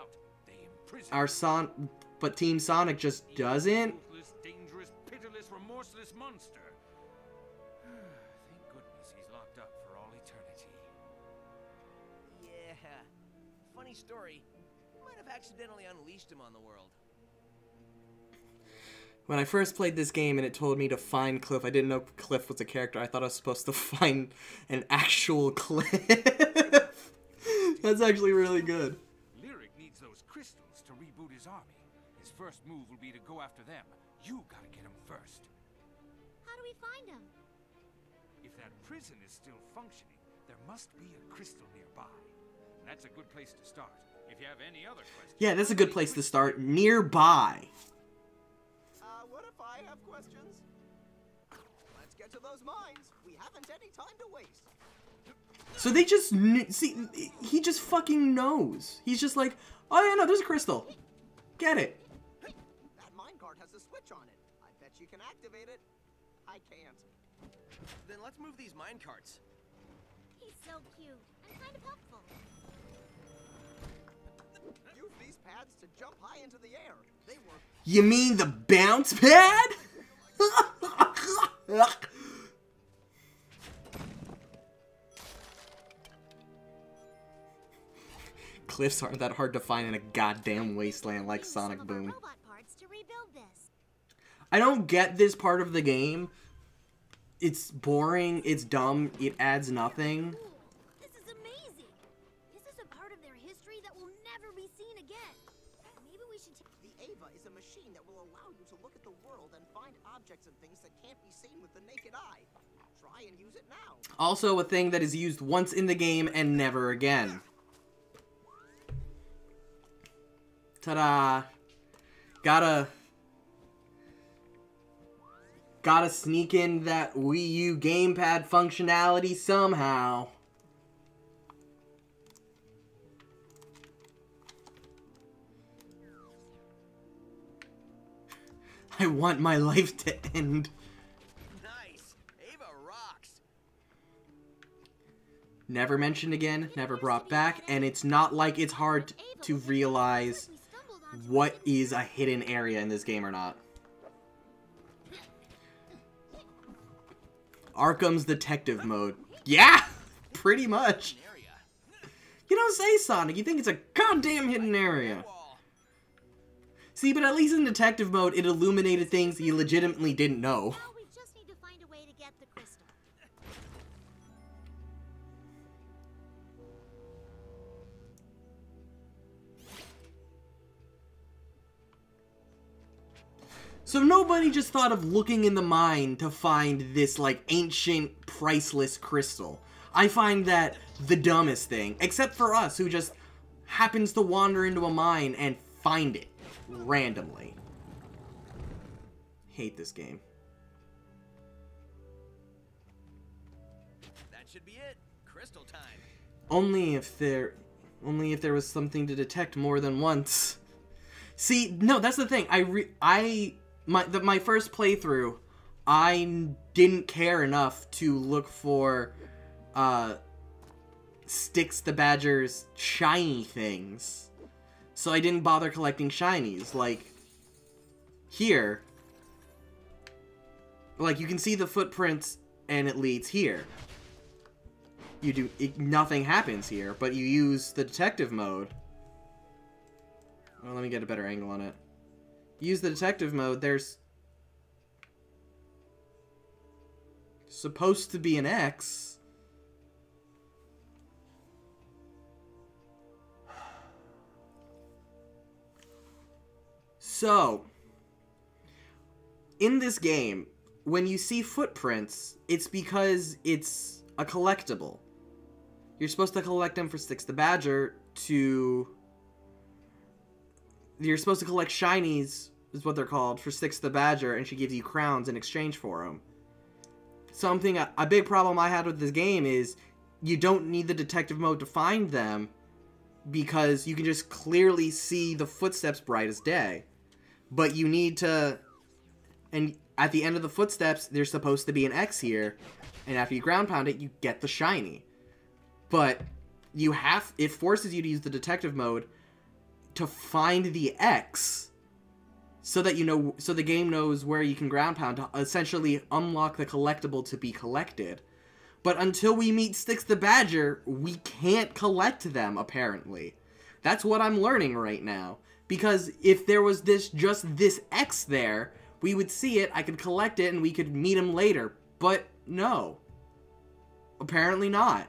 but Team Sonic just doesn't. Dangerous, pitiless, remorseless monster. Thank goodness he's locked up for all eternity. Yeah. Funny story. Might have accidentally unleashed him on the world. When I first played this game and it told me to find Cliff, I didn't know Cliff was a character. I thought I was supposed to find an actual Cliff. That's actually really good. Lyric needs those crystals to reboot his army. His first move will be to go after them. You gotta get him first. How do we find him? If that prison is still functioning, there must be a crystal nearby. And that's a good place to start. If you have any other questions... Yeah, that's a good place to start. Nearby. What if I have questions? Let's get to those mines. We haven't any time to waste. So they just... See, he just fucking knows. He's just like, oh yeah, no, there's a crystal. Get it. That minecart has a switch on it. I bet you can activate it. I can't. Then let's move these mine carts. He's so cute and kind of helpful. Use these pads to jump high into the air. They work. You mean the bounce pad? Cliffs aren't that hard to find in a goddamn wasteland like Use Sonic some of our Boom. robot parts to rebuild this. I don't get this part of the game. It's boring, it's dumb, it adds nothing. Cool. This is amazing. This is a part of their history that will never be seen again. Maybe we should take... The Ava is a machine that will allow you to look at the world and find objects and things that can't be seen with the naked eye. Try and use it now. Also a thing that is used once in the game and never again. Ta-da! Gotta sneak in that Wii U gamepad functionality somehow. I want my life to end. Nice. Ava rocks. Never mentioned again, never brought back, and it's not like it's hard to realize what is a hidden area in this game or not. Arkham's detective mode. Yeah! Pretty much. You don't say, Sonic. You think it's a goddamn hidden area. See, but at least in detective mode, it illuminated things you legitimately didn't know. Now we just need to find a way to get the crystal. So nobody just thought of looking in the mine to find this, like, ancient, priceless crystal. I find that the dumbest thing, except for us, who just happens to wander into a mine and find it randomly. Hate this game. That should be it. Crystal time. Only if there was something to detect more than once. See, no, that's the thing. My first playthrough, I didn't care enough to look for Styx the Badger's shiny things. So I didn't bother collecting shinies. Like, here. Like, you can see the footprints and it leads here. Nothing happens here, but you use the detective mode. Well, let me get a better angle on it. Use the detective mode, there's supposed to be an X. So, in this game, when you see footprints, it's because it's a collectible. You're supposed to collect them for Styx the Badger to... You're supposed to collect shinies, is what they're called, for Styx the Badger, and she gives you crowns in exchange for them. A big problem I had with this game is you don't need the detective mode to find them because you can just clearly see the footsteps bright as day. But you need to... And at the end of the footsteps, there's supposed to be an X here, and after you ground pound it, you get the shiny. But it forces you to use the detective mode to find the X so that so the game knows where you can ground pound to essentially unlock the collectible to be collected. But until we meet Styx the Badger, we can't collect them, apparently. That's what I'm learning right now. Because if there was just this X there, we would see it, I could collect it, and we could meet him later. But no. Apparently not.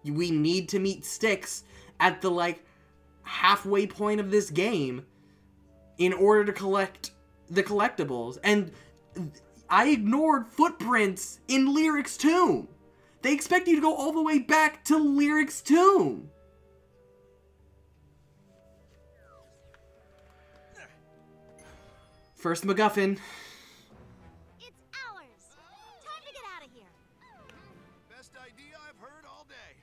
We need to meet Styx at the, like, halfway point of this game in order to collect the collectibles. And I ignored footprints in Lyric's tomb. They expect you to go all the way back to Lyric's tomb. First MacGuffin. It's ours. Time to get out of here. Best idea I've heard all day.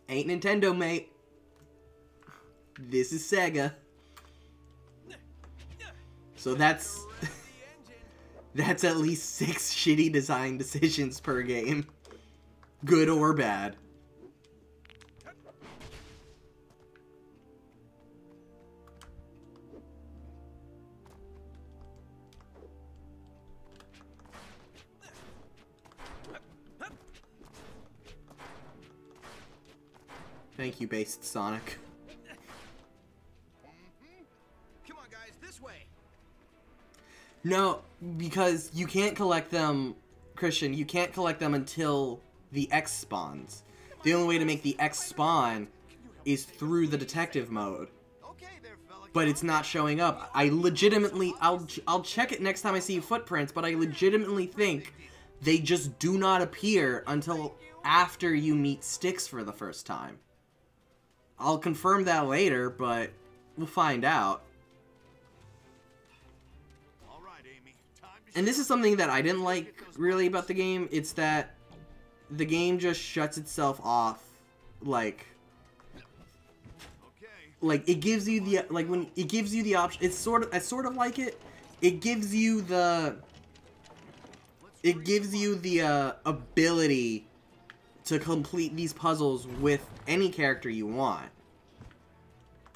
Ain't Nintendo, mate. This is Sega. So that's at least 6 shitty design decisions per game. Good or bad. Thank you, Based Sonic. Come on, guys, this way. No, because you can't collect them, Christian, you can't collect them until the X spawns. The only way to make the X spawn is through the detective mode. But it's not showing up. I legitimately, I'll check it next time I see footprints, but I legitimately think they just do not appear until after you meet Styx for the first time. I'll confirm that later, but we'll find out. All right. And this is something that I didn't like really about the game. It's that the game just shuts itself off, like it gives you the when it gives you the option. It's sort of like it. It gives you the ability to complete these puzzles with any character you want.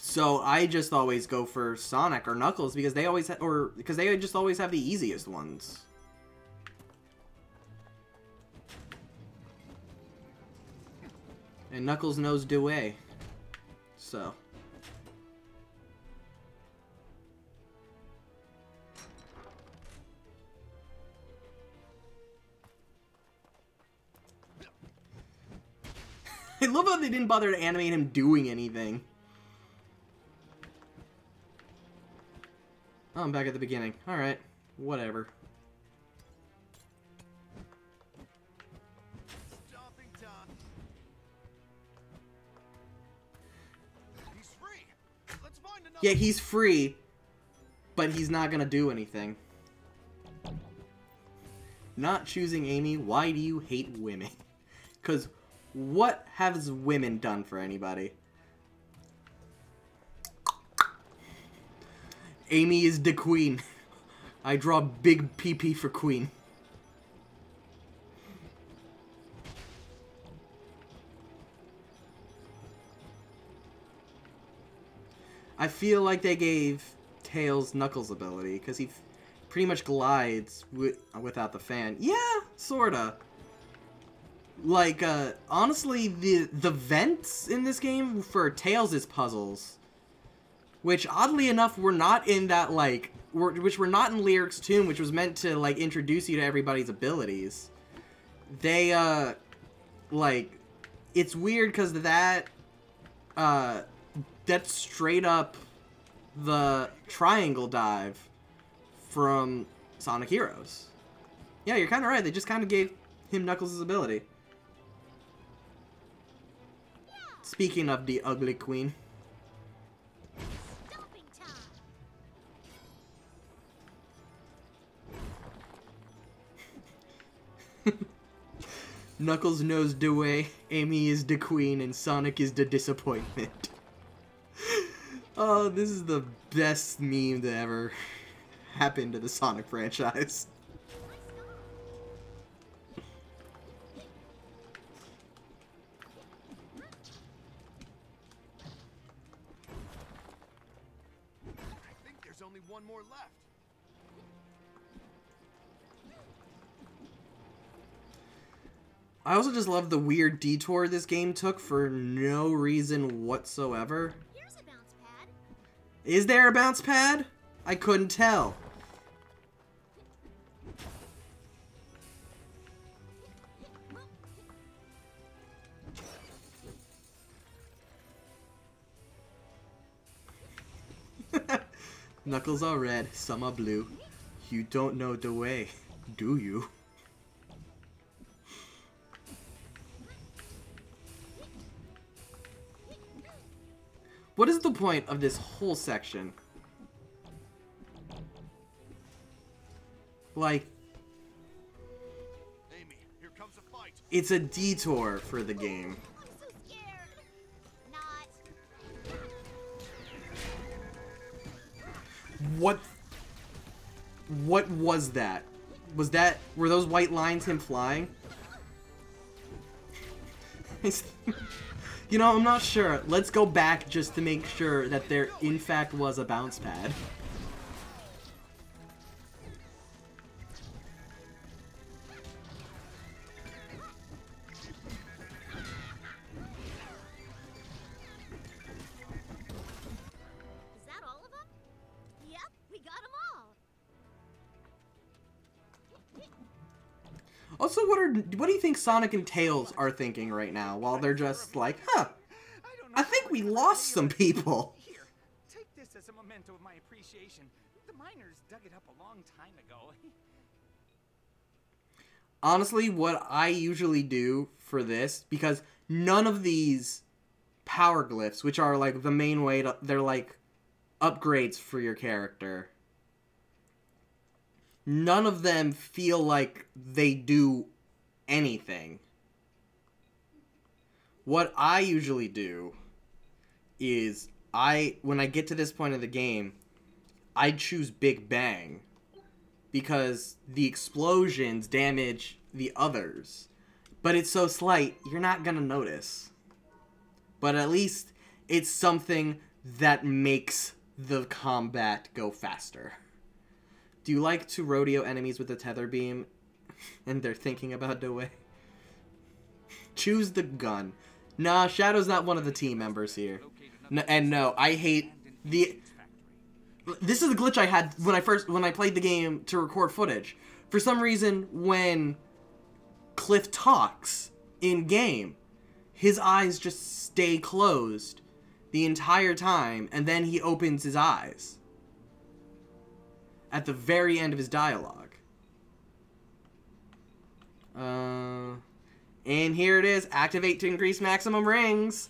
So I just always go for Sonic or Knuckles because they always just always have the easiest ones. And Knuckles knows the way. So I love how they didn't bother to animate him doing anything. Oh, I'm back at the beginning. Alright. Whatever. He's free. Let's find another. Yeah, he's free, but he's not gonna do anything. Not choosing Amy, why do you hate women? Because what has women done for anybody? Amy is the queen. I draw big PP for queen. I feel like they gave Tails Knuckles' ability, because he pretty much glides without the fan. Yeah, sorta. Like, honestly, the vents in this game for Tails' puzzles, which oddly enough were not in that, like, which were not in Lyric's Tomb, which was meant to, like, introduce you to everybody's abilities. They, like, it's weird because that's straight up the triangle dive from Sonic Heroes. Yeah, you're kind of right. They just kind of gave him Knuckles' ability. Speaking of the ugly queen. Stomping time. Knuckles knows the way, Amy is the queen, and Sonic is the disappointment. Oh, this is the best meme to ever happen to the Sonic franchise. I think there's only one more left. I also just love the weird detour this game took for no reason whatsoever. Here's a bounce pad. Is there a bounce pad? I couldn't tell. Knuckles are red, some are blue. You don't know the way, do you? What is the point of this whole section? Like, Amy, here comes a fight. it's a detour for the game. I'm so scared. Not. What was that? Were those white lines him flying? You know, I'm not sure. Let's go back just to make sure that there in fact was a bounce pad. Is that all of them? Yep, we got them all. Also, what do you think Sonic and Tails are thinking right now while they're just like, huh, I think we lost some people. Here, take this as a memento of my appreciation. The miners dug it up a long time ago. Honestly, what I usually do for this, because none of these power glyphs, which are like the main way to, they're like upgrades for your character. none of them feel like they do anything. What I usually do is when I get to this point of the game, I choose Big Bang because the explosions damage the others. But it's so slight, you're not gonna notice. But at least it's something that makes the combat go faster. Do you like to rodeo enemies with a tether beam and they're thinking about the way? Choose the gun. Nah, Shadow's not one of the team members here. No, I hate the... This is the glitch I had when I played the game to record footage. For some reason, when Cliff talks in game, his eyes just stay closed the entire time, and then he opens his eyes at the very end of his dialogue. And here it is. Activate to increase maximum rings.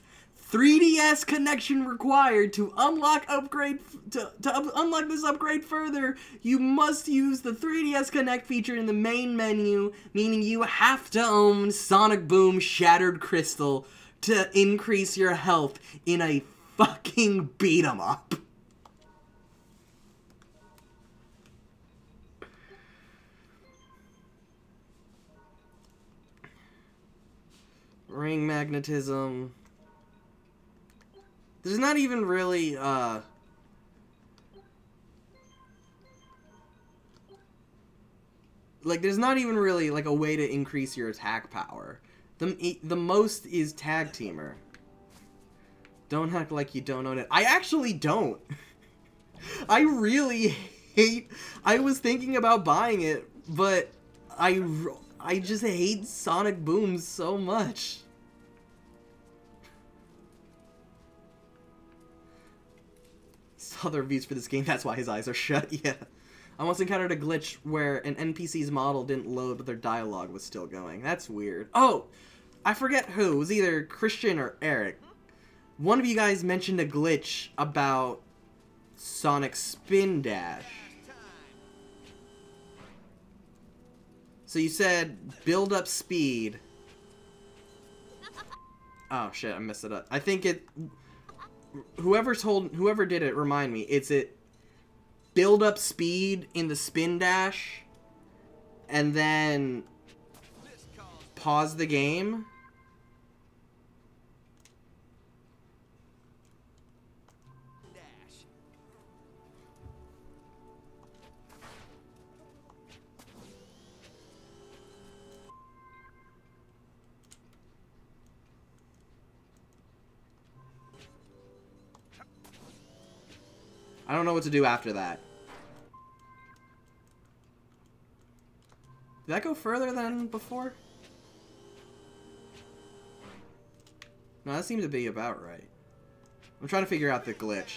3DS connection required to unlock unlock this upgrade further. You must use the 3DS Connect feature in the main menu, meaning you have to own Sonic Boom Shattered Crystal to increase your health in a fucking beat 'em up. Ring magnetism. There's not even really, there's not even really, like, a way to increase your attack power. The most is Tag Teamer. Don't act like you don't own it. I actually don't. I really hate... I was thinking about buying it, but I just hate Sonic Boom so much. Saw the reviews for this game, that's why his eyes are shut, yeah. I once encountered a glitch where an NPC's model didn't load, but their dialogue was still going. That's weird. Oh! I forget who. It was either Christian or Eric. One of you guys mentioned a glitch about Sonic Spin Dash. So you said build up speed. Oh shit, I messed it up. I think it... Whoever did it, remind me. It's it build up speed in the spin dash and then pause the game. I don't know what to do after that. Did that go further than before? No, that seems to be about right. I'm trying to figure out the glitch.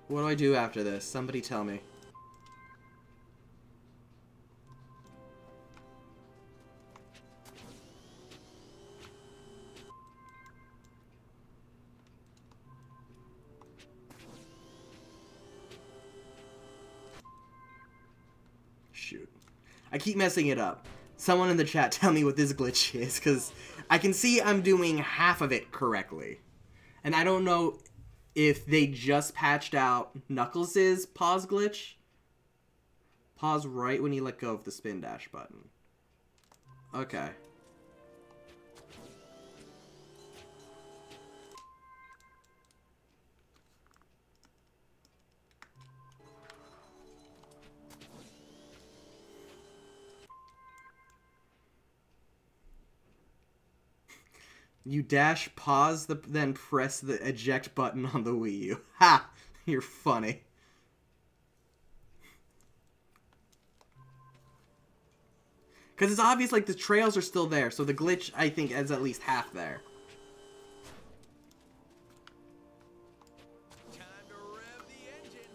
What do I do after this? Somebody tell me. Shoot. I keep messing it up. Someone in the chat tell me what this glitch is, because I can see I'm doing half of it correctly. And I don't know if they just patched out Knuckles' pause glitch. Pause right when you let go of the spin dash button. Okay. You dash, pause, then press the eject button on the Wii U. Ha! You're funny. Because it's obvious, like, the trails are still there, so the glitch, I think, is at least half there. Time to rev the engine.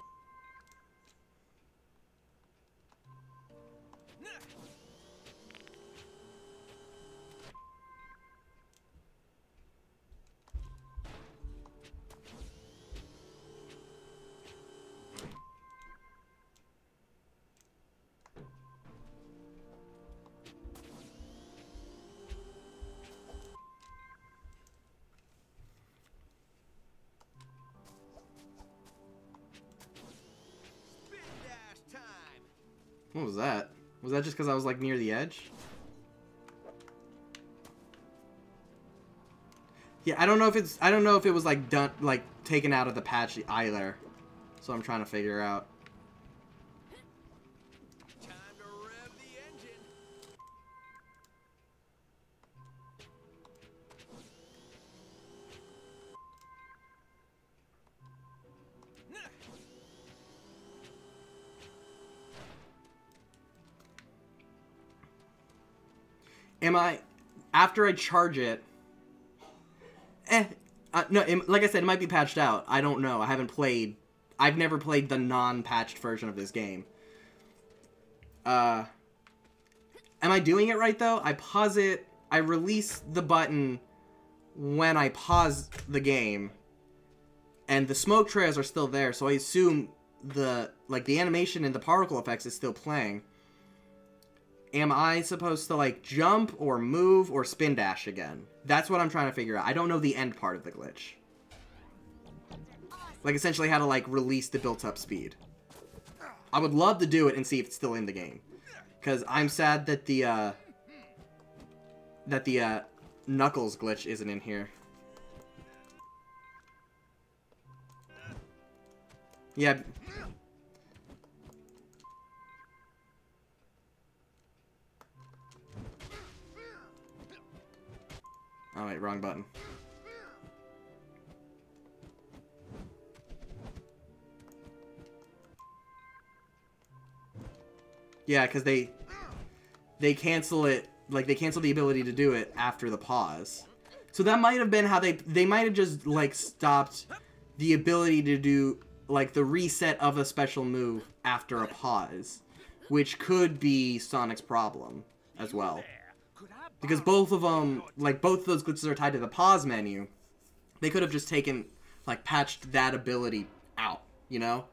What was that? Was that just because I was, like, near the edge? Yeah, I don't know if it was, like, done, like, taken out of the patch either. So I'm trying to figure out. Time to rev the engine. Am I, after I charge it, no, like I said, it might be patched out. I don't know. I've never played the non-patched version of this game. Am I doing it right, though? I pause it, I release the button when I pause the game, and the smoke trails are still there, so I assume the animation and the particle effects is still playing. Am I supposed to, like, jump or move or spin dash again? That's what I'm trying to figure out. I don't know the end part of the glitch. Like, essentially how to, like, release the built-up speed. I would love to do it and see if it's still in the game. Because I'm sad that the Knuckles glitch isn't in here. Yeah. Oh wait, wrong button. Yeah, because they cancel it, like, they cancel the ability to do it after the pause. So that might have been how they might have just, like, stopped the ability to do, like, the reset of a special move after a pause, which could be Sonic's problem as well. Because both of them, like, both of those glitches are tied to the pause menu. They could have just taken, like, patched that ability out, you know?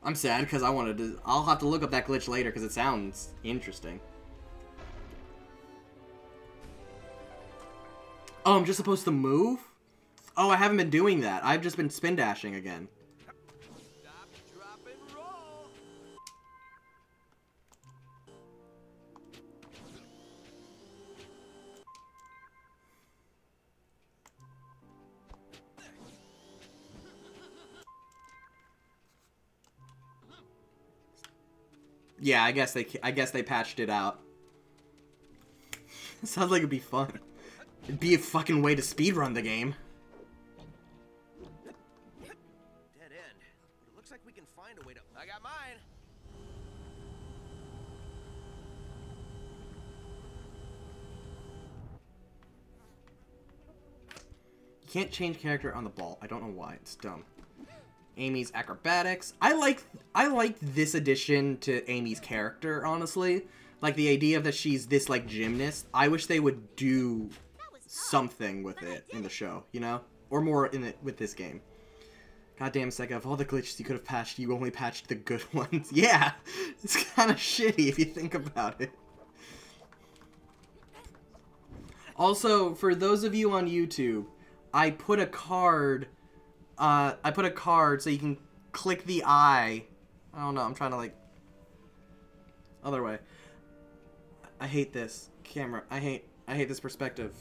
I'm sad because I wanted to... I'll have to look up that glitch later because it sounds interesting. Oh, I'm just supposed to move? Oh, I haven't been doing that. I've just been spin dashing again. Stop, drop, and roll. Yeah, I guess they patched it out. Sounds like it'd be fun. It'd be a fucking way to speedrun the game. Dead end. But it looks like we can find a way to... I got mine. You can't change character on the ball. I don't know why. It's dumb. Amy's acrobatics. I like this addition to Amy's character, honestly. Like, the idea that she's this, like, gymnast. I wish they would do something with it in the show, you know? Or more in it with this game. Goddamn, Sega, of all the glitches you could have patched, you only patched the good ones. Yeah! It's kind of shitty if you think about it. Also, for those of you on YouTube, I put a card so you can click the eye. I don't know, I'm trying to, like... Other way. I hate this camera. I hate this perspective.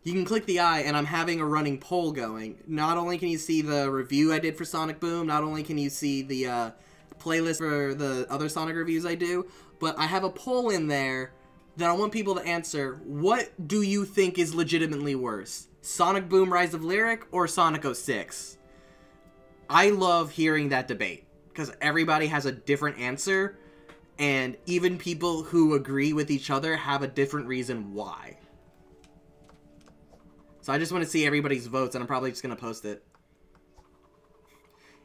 You can click the eye, and I'm having a running poll going. Not only can you see the review I did for Sonic Boom, not only can you see the playlist for the other Sonic reviews I do, but I have a poll in there that I want people to answer. What do you think is legitimately worse? Sonic Boom Rise of Lyric or Sonic 06? I love hearing that debate, because everybody has a different answer, and even people who agree with each other have a different reason why. So I just want to see everybody's votes, and I'm probably just going to post it.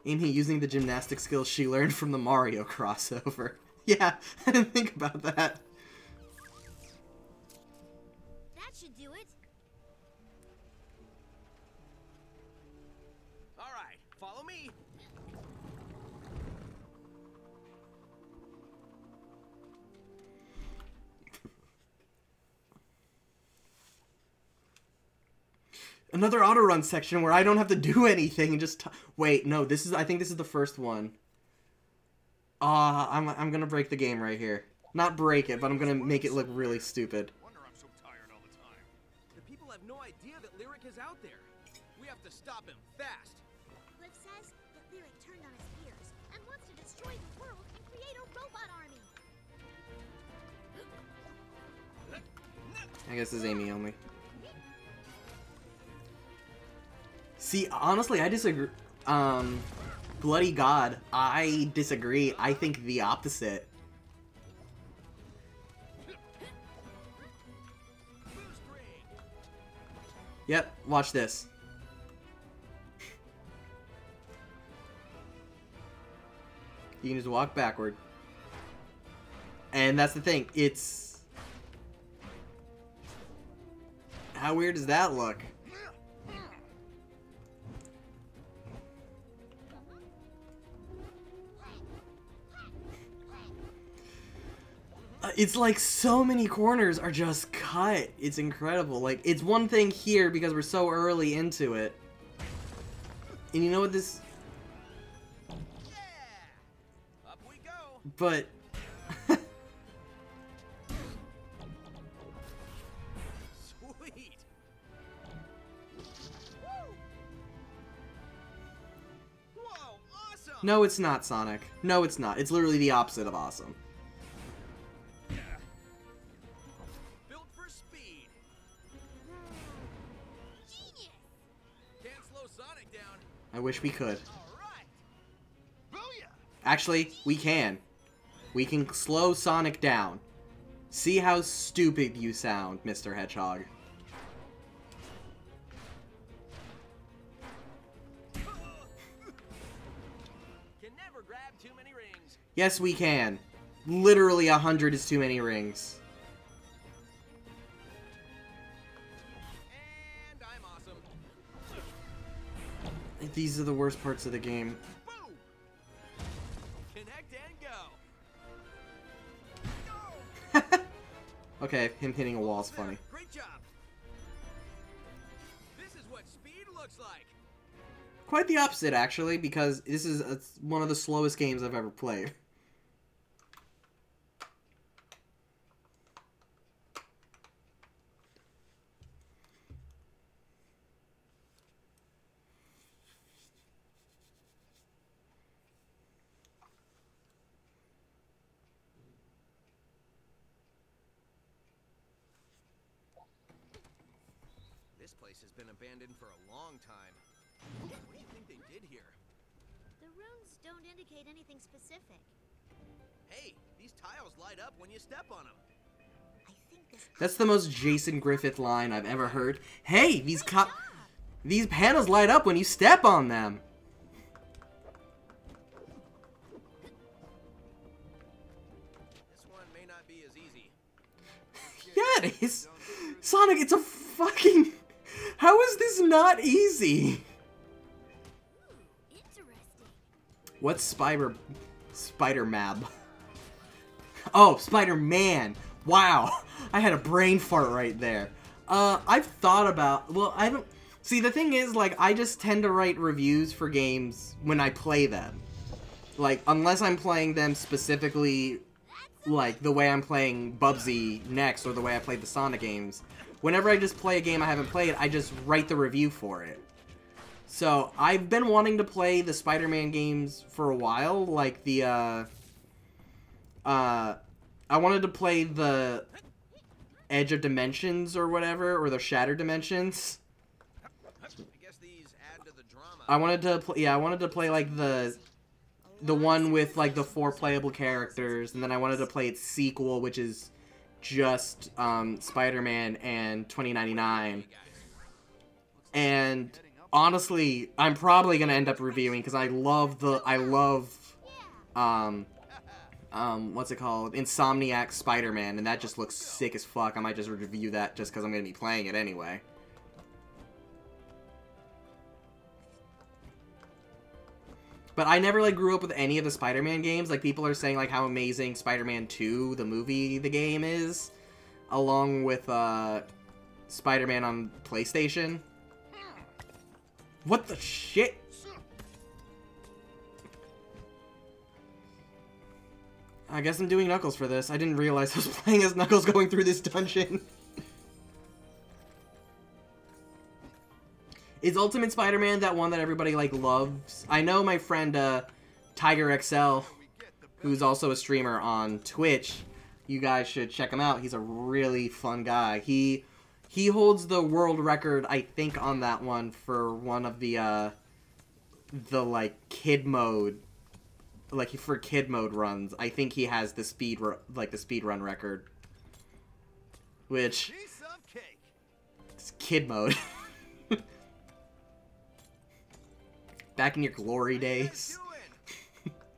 Amy using the gymnastic skills she learned from the Mario crossover. Yeah, I didn't think about that. That should do it. All right, follow me. Another auto run section where I don't have to do anything and just wait, no, I think this is the first one. I'm gonna break the game right here. Not break it, but I'm gonna make it look really stupid. Wonder I'm so tired all the time. The people have no idea that Lyric is out there. We have to stop him fast. Cliff says that Lyric turned on his ears and wants to destroy the world and create a robot army. I guess it's Amy only. See, honestly, I disagree. Bloody God, I disagree. I think the opposite. Yep, watch this. You can just walk backward. And that's the thing, it's... How weird does that look? It's like so many corners are just cut. It's incredible. Like, it's one thing here because we're so early into it. And you know what this... Yeah! Up we go. But... Sweet. Whoa, awesome. No, it's not, Sonic. No, it's not. It's literally the opposite of awesome. Built for speed. Genius! Can't slow Sonic down. I wish we could. All right. Booyah! Actually, we can. We can slow Sonic down. See how stupid you sound, Mr. Hedgehog. Can never grab too many rings. Yes, we can. Literally 100 is too many rings. And I'm awesome. These are the worst parts of the game. Boom! Connect and go. Okay, him hitting a wall is funny. Great job. This is what speed looks like. Quite the opposite, actually, because this is one of the slowest games I've ever played. This place has been abandoned for a long time. What do you think they did here? The runes don't indicate anything specific. Hey, these tiles light up when you step on them. I think this. That's the most Jason Griffith line I've ever heard. Hey, these panels light up when you step on them. This one may not be as easy. Yeah, it is. Sonic, it's a fucking... How is this not easy? Interesting. What's Spider-Mab? Oh, Spider-Man. Wow. I had a brain fart right there. I've thought about... Well, I don't... See, the thing is, like, I just tend to write reviews for games when I play them. Like, unless I'm playing them specifically, like, the way I'm playing Bubsy next, or the way I played the Sonic games. Whenever I just play a game I haven't played, I just write the review for it. So, I've been wanting to play the Spider-Man games for a while, like the, I wanted to play the Edge of Dimensions or whatever, or the Shattered Dimensions. I guess these add to the drama. I wanted to play like the one with like the 4 playable characters, and then I wanted to play its sequel, which is just Spider-Man and 2099. And honestly, I'm probably gonna end up reviewing because I love what's it called? Insomniac Spider-Man, and that just looks sick as fuck. I might just review that just because I'm gonna be playing it anyway. But I never, like, grew up with any of the Spider-Man games. Like, people are saying, like, how amazing Spider-Man 2, the movie, the game is. Along with, Spider-Man on PlayStation. What the shit? I guess I'm doing Knuckles for this. I didn't realize I was playing as Knuckles going through this dungeon. Is Ultimate Spider-Man that one that everybody, like, loves? I know my friend, Tiger XL, who's also a streamer on Twitch. You guys should check him out. He's a really fun guy. He holds the world record, I think, on that one for one of the like, kid mode, like, for kid mode runs. I think he has the speed run record. Which, it's kid mode. Back in your glory days.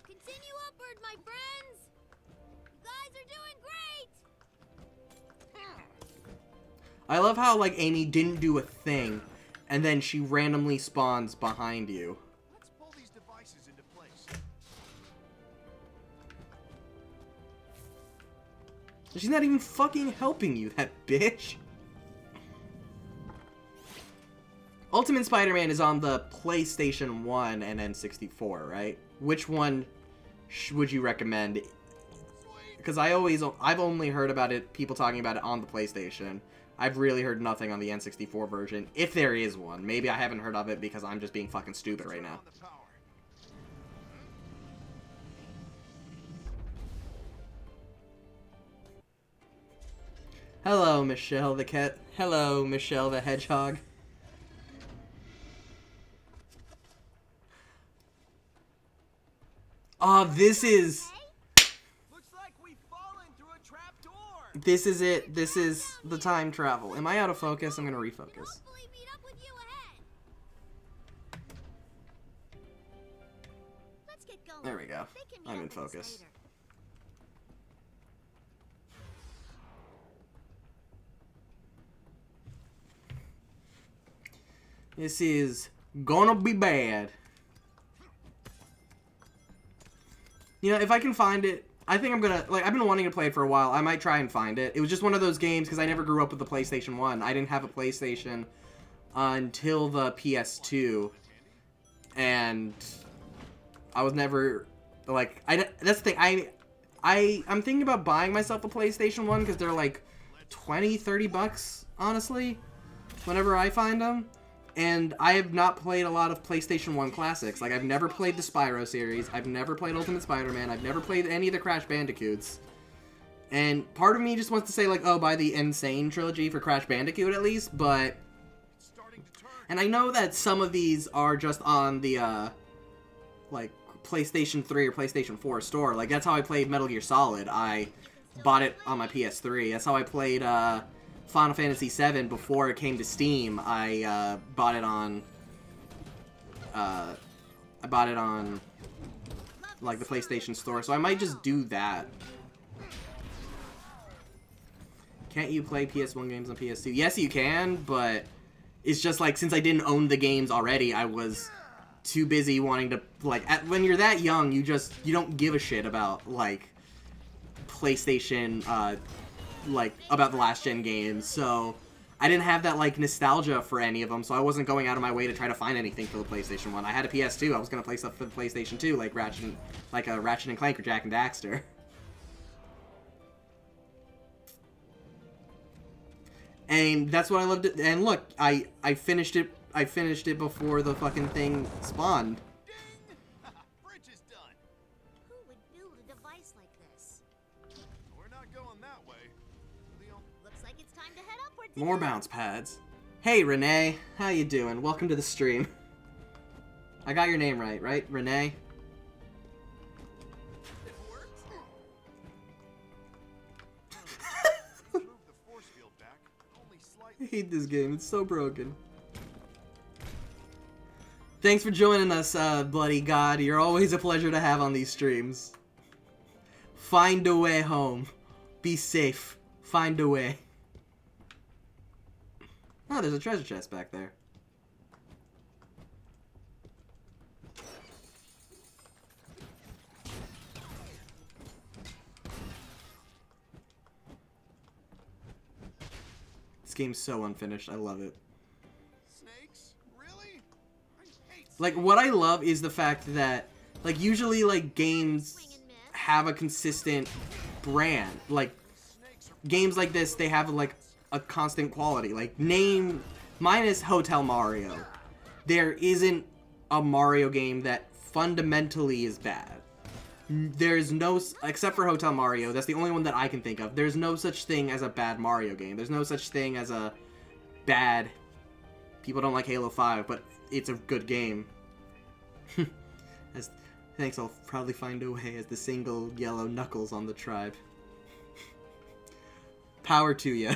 Continue upward, my friends. You guys are doing great. I love how, like, Amy didn't do a thing, and then she randomly spawns behind you. Let's pull these devices into place. She's not even fucking helping you, that bitch. Ultimate Spider-Man is on the PlayStation 1 and N64, right? Which one would you recommend? Because I've only heard about it, people talking about it on the PlayStation. I've really heard nothing on the N64 version, if there is one. Maybe I haven't heard of it because I'm just being fucking stupid right now. Hello, Michelle the cat. Hello, Michelle the hedgehog. Oh, this is... Looks like we've fallen through a trap door. This is it. This is the time travel. Am I out of focus? I'm gonna refocus. Hopefully meet up with you ahead. Let's get going. There we go. They can meet I'm up in with us focus. later. This is gonna be bad. You know, if I can find it, I think I'm gonna, like, I've been wanting to play it for a while. I might try and find it. It was just one of those games, because I never grew up with the PlayStation 1. I didn't have a PlayStation until the PS2. And I was never, like, that's the thing. I'm thinking about buying myself a PlayStation 1, because they're like 20, 30 bucks, honestly, whenever I find them. And I have not played a lot of PlayStation 1 classics. Like, I've never played the Spyro series. I've never played Ultimate Spider-Man. I've never played any of the Crash Bandicoots. And part of me just wants to say, like, oh, buy the Insane trilogy for Crash Bandicoot at least, but... And I know that some of these are just on the, like, PlayStation 3 or PlayStation 4 store. Like, that's how I played Metal Gear Solid. I bought it on my PS3. That's how I played, Final Fantasy VII before it came to Steam. I bought it on like the PlayStation Store, so I might just do that. Can't you play PS1 games on PS2? Yes, you can, but it's just like since I didn't own the games already, I was too busy wanting to like. When you're that young, you don't give a shit about like PlayStation. Like, about the last gen games, so I didn't have that, like, nostalgia for any of them, so I wasn't going out of my way to try to find anything for the PlayStation 1. I had a PS2, I was gonna play stuff for the PlayStation 2, like Ratchet and Clank or Jak and Daxter. And that's what I loved it, and look, I finished it before the fucking thing spawned. Bridge is done. Who would build a device like this? We're not going that way. Looks like it's time to head upward. More bounce pads. Hey, Renee. How you doing? Welcome to the stream. I got your name right? Renee? It works. Move the force field back, only I slightly. hate this game. It's so broken. Thanks for joining us, Bloody God. You're always a pleasure to have on these streams. Find a way home. Be safe. Find a way. Oh, there's a treasure chest back there. This game's so unfinished. I love it. Snakes? Really? I hate Like, what I love is the fact that, like, usually, like, games have a consistent brand. Like, games like this, they have, like, a constant quality. Like, minus Hotel Mario, there isn't a Mario game that fundamentally is bad. There's no, except for Hotel Mario, that's the only one that I can think of. There's no such thing as a bad Mario game. There's no such thing as a bad, people don't like Halo 5, but it's a good game. Thanks, I'll probably find a way as the single yellow Knuckles on the tribe. Power to ya.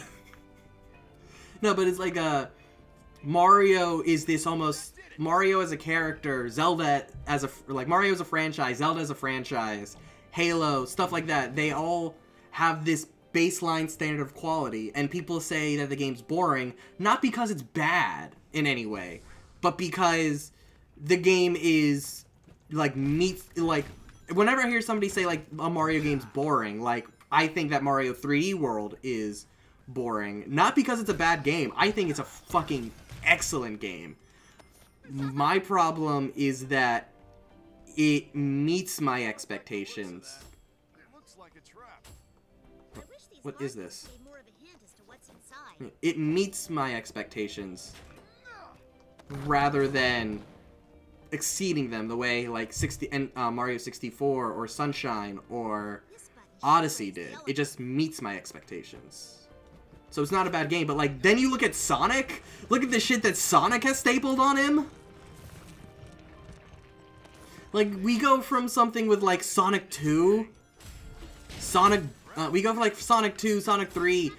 No, but it's like Mario is this almost, Mario as a character, Zelda as a, like, Mario as a franchise, Zelda as a franchise, Halo, stuff like that. They all have this baseline standard of quality, and people say that the game's boring, not because it's bad in any way, but because the game is, like, whenever I hear somebody say, like, a Mario game's boring, like, I think that Mario 3D World is boring. Not because it's a bad game. I think it's a fucking excellent game. My problem is that it meets my expectations. It looks like a trap. What is this? Gave more of a hint as to what's inside. It meets my expectations rather than exceeding them the way like Mario 64 or Sunshine or Odyssey did. It just meets my expectations. So it's not a bad game, but like then you look at Sonic. Look at the shit that Sonic has stapled on him. Like we go from something with like Sonic 2, we go for like Sonic 2, Sonic 3,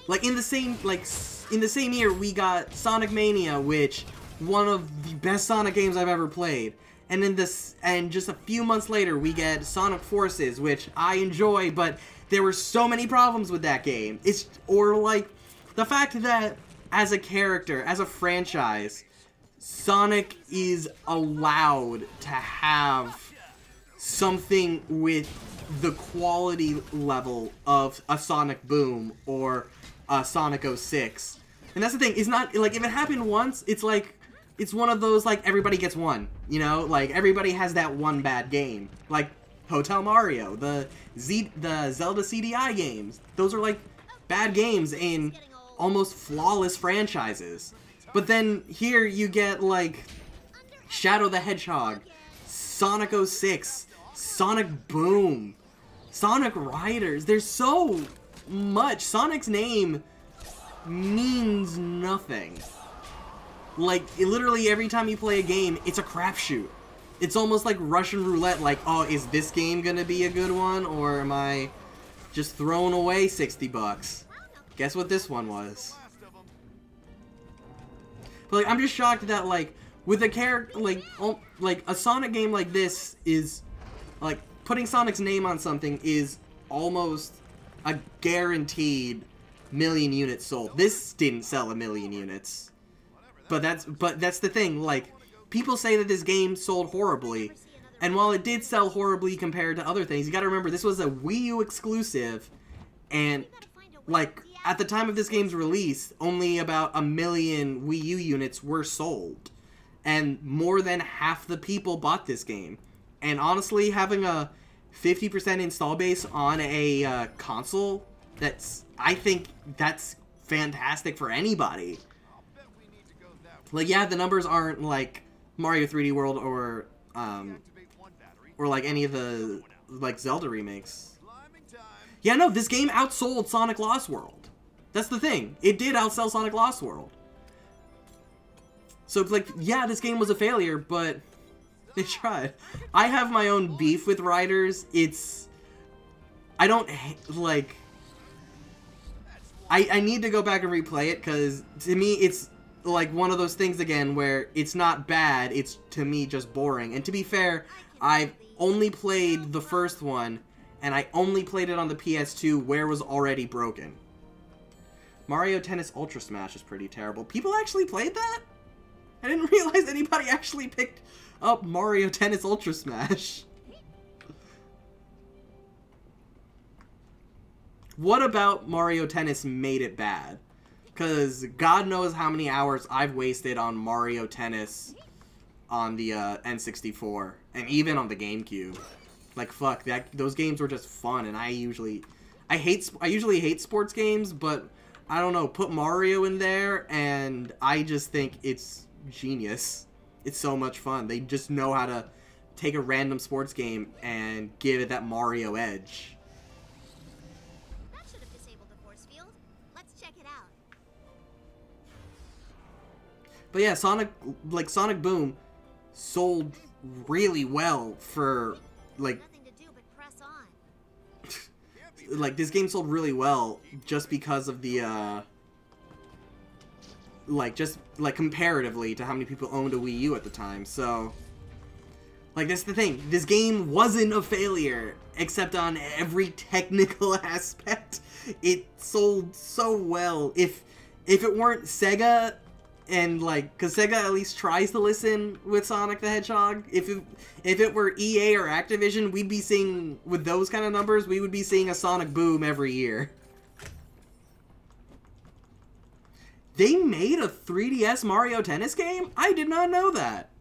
like in the same year we got Sonic Mania, which one of the best Sonic games I've ever played. And and just a few months later we get Sonic Forces, which I enjoy, but there were so many problems with that game. Or like the fact that as a character, as a franchise, Sonic is allowed to have something with the quality level of a Sonic Boom or a Sonic 06. And that's the thing, it's not, like, if it happened once, it's like, it's one of those, like, everybody gets one, you know? Like, everybody has that one bad game. Like, Hotel Mario, the Zelda CDI games. Those are, like, bad games in almost flawless franchises. But then here you get, like, Shadow the Hedgehog, Sonic 06, Sonic Boom, Sonic Riders. There's so much. Sonic's name means nothing. Like, literally every time you play a game, it's a crapshoot. It's almost like Russian roulette, like, oh, is this game gonna be a good one, or am I just throwing away 60 bucks? Guess what this one was. But, like, I'm just shocked that, like, with a character, like, a Sonic game like this is, like, putting Sonic's name on something is almost a guaranteed million units sold. This didn't sell 1 million units. But that's the thing, like, people say that this game sold horribly, and while it did sell horribly compared to other things, you gotta remember, this was a Wii U exclusive, and, like, at the time of this game's release, only about 1 million Wii U units were sold, and more than half the people bought this game. And honestly, having a 50% install base on a console, I think that's fantastic for anybody. Like, yeah, the numbers aren't like Mario 3D World or like any of the, like, Zelda remakes. Yeah, no, this game outsold Sonic Lost World. That's the thing. It did outsell Sonic Lost World. So, like, yeah, this game was a failure, but they tried. I have my own beef with Riders. I don't, like, I need to go back and replay it, because to me, it's like one of those things again where it's not bad, it's to me just boring. And to be fair, I've only played the first one, and I only played it on the PS2 where it was already broken. Mario Tennis Ultra Smash is pretty terrible. People actually played that? I didn't realize anybody actually picked up Mario Tennis Ultra Smash. What about Mario Tennis made it bad? Because God knows how many hours I've wasted on Mario Tennis on the N64, and even on the GameCube. Like, fuck, those games were just fun, and I usually hate sports games, but I don't know, put Mario in there, and I just think it's genius. It's so much fun. They just know how to take a random sports game and give it that Mario edge. That should have disabled the force field. Let's check it out. But yeah, Sonic Boom sold really well for, like, Nothing to do but press on. like, this game sold really well just because of the, comparatively to how many people owned a Wii U at the time, so, like, that's the thing, this game wasn't a failure, except on every technical aspect. It sold so well. If it weren't Sega, and, like, because Sega at least tries to listen with Sonic the Hedgehog, if it were EA or Activision, we'd be seeing, with those kind of numbers, we would be seeing a Sonic Boom every year. They made a 3DS Mario Tennis game? I did not know that.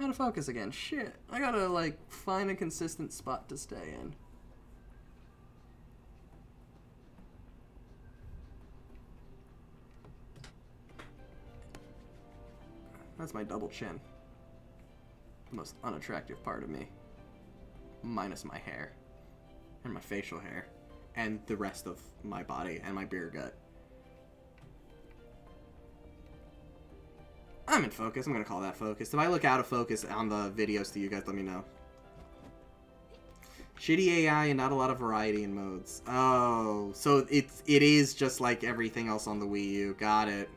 Out of focus again. Shit. I gotta, like, find a consistent spot to stay in. That's my double chin. The most unattractive part of me. Minus my hair. And my facial hair. And the rest of my body and my beer gut. I'm in focus. I'm gonna call that focus. If I look out of focus on the videos to you guys, let me know. Shitty AI and not a lot of variety in modes. Oh, so it is just like everything else on the Wii U. Got it.